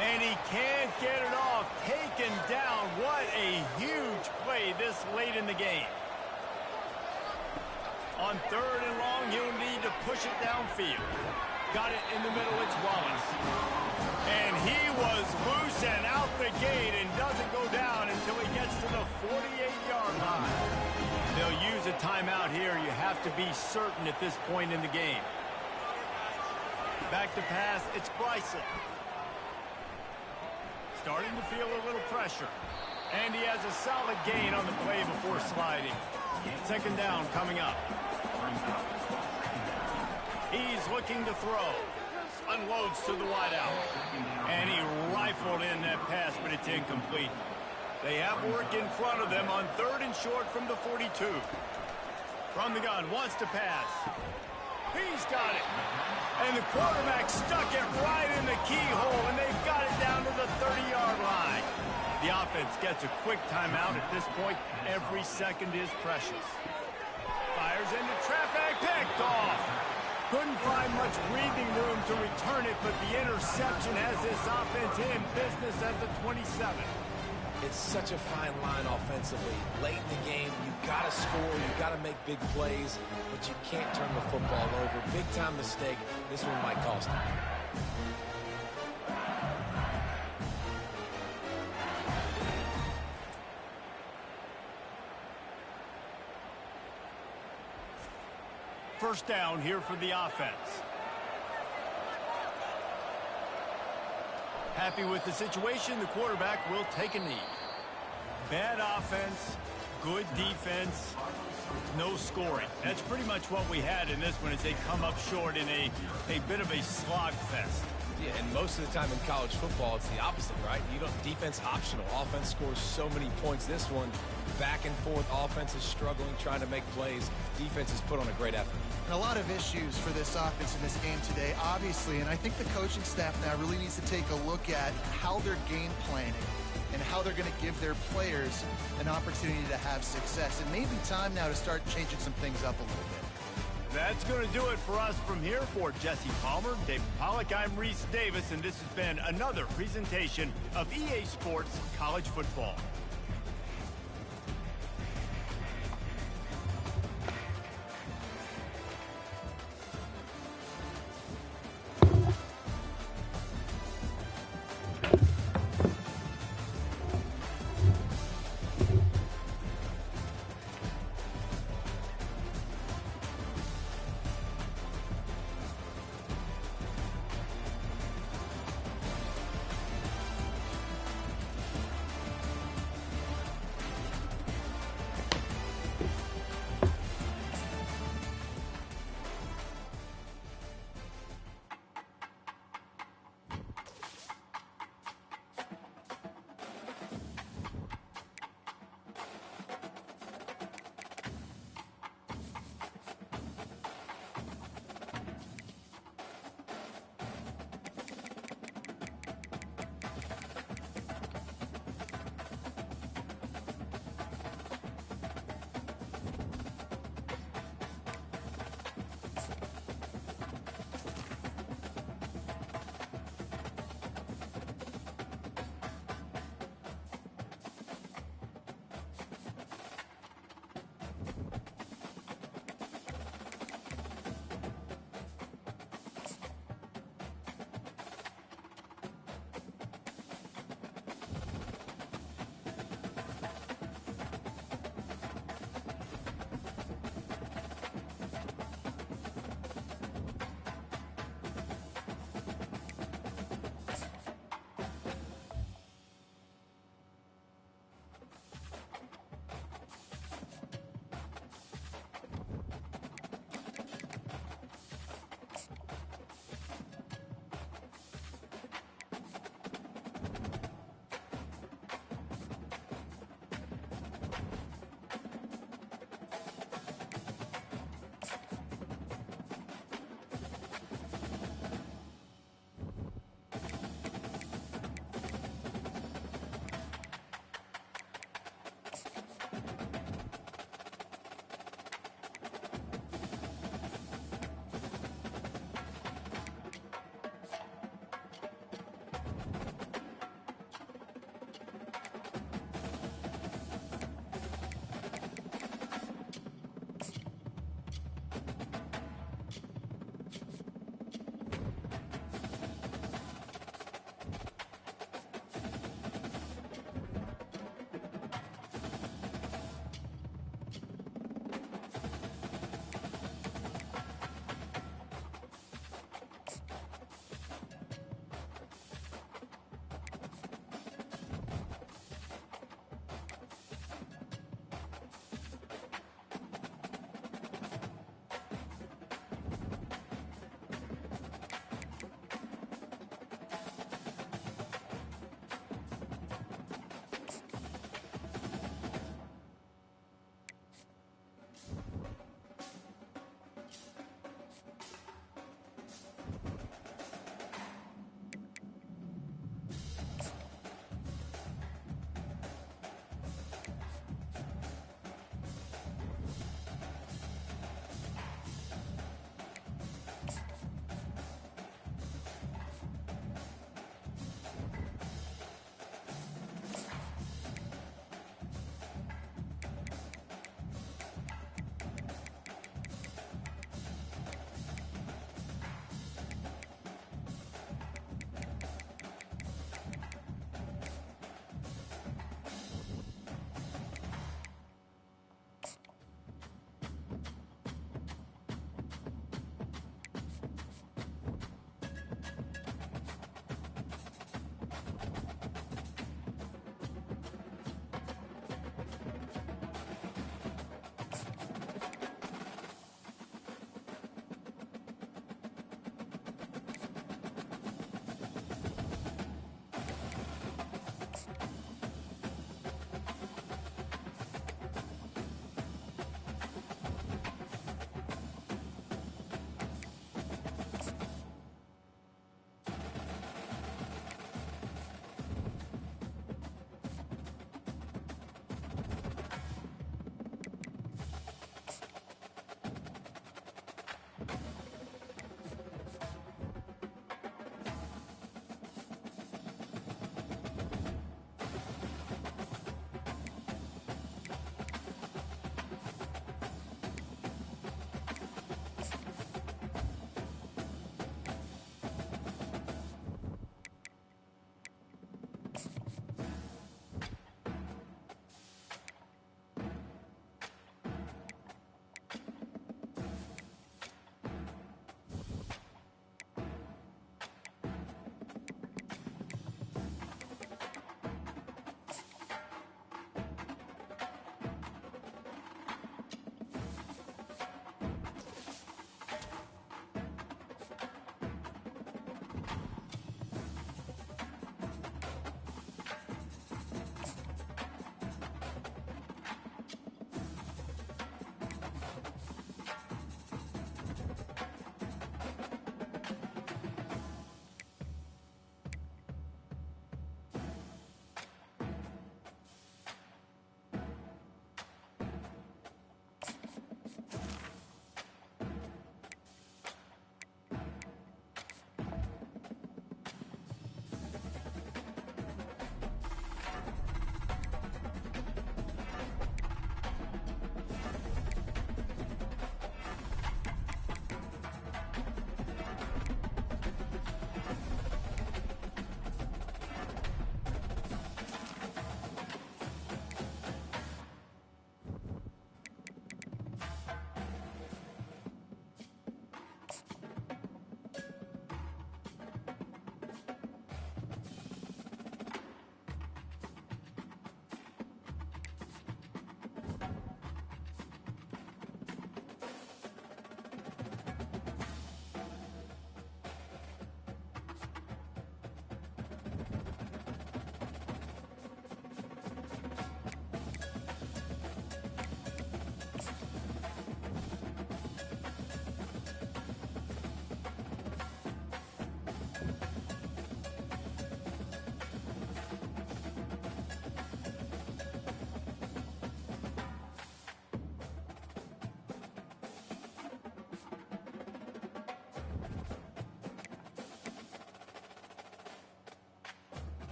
[SPEAKER 1] And he can't get it off. Taken down. What a huge play this late in the game. On 3rd and long, he'll need to push it downfield. Got it in the middle. It's Wallace. And he was loose and out the gate and doesn't go down until he gets to the 48-yard line. They'll use a timeout here. You have to be certain at this point in the game. Back to pass, it's Bryson. Starting to feel a little pressure. And he has a solid gain on the play before sliding. 2nd down coming up. He's looking to throw. Unloads to the wideout. And he rifled in that pass, but it's incomplete. They have work in front of them on 3rd and short from the 42. From the gun, wants to pass. He's got it. And the quarterback stuck it right in the keyhole, and they've got it down to the 30-yard line. The offense gets a quick timeout at this point. Every second is precious. Fires into traffic, picked off. Couldn't find much breathing room to return it, but the interception has this offense in business at the 27.
[SPEAKER 3] It's such a fine line offensively. Late in the game, you've got to score, you've got to make big plays, but you can't turn the football over. Big-time mistake. This one might cost them.
[SPEAKER 1] First down here for the offense. Happy with the situation, the quarterback will take a knee. Bad offense, good defense. No scoring. That's pretty much what we had in this one as they come up short in a bit of a slog fest.
[SPEAKER 3] Yeah, and most of the time in college football, it's the opposite, right? You don't defense optional. Offense scores so many points. This one, back and forth. Offense is struggling, trying to make plays. Defense has put on a great effort.
[SPEAKER 2] And a lot of issues for this offense in this game today, obviously. And I think the coaching staff now really needs to take a look at how they're game planning and how they're going to give their players an opportunity to have success. It may be time now to start changing some things up a little bit.
[SPEAKER 1] That's going to do it for us from here. For Jesse Palmer, David Pollack, I'm Reese Davis, and this has been another presentation of EA Sports College Football.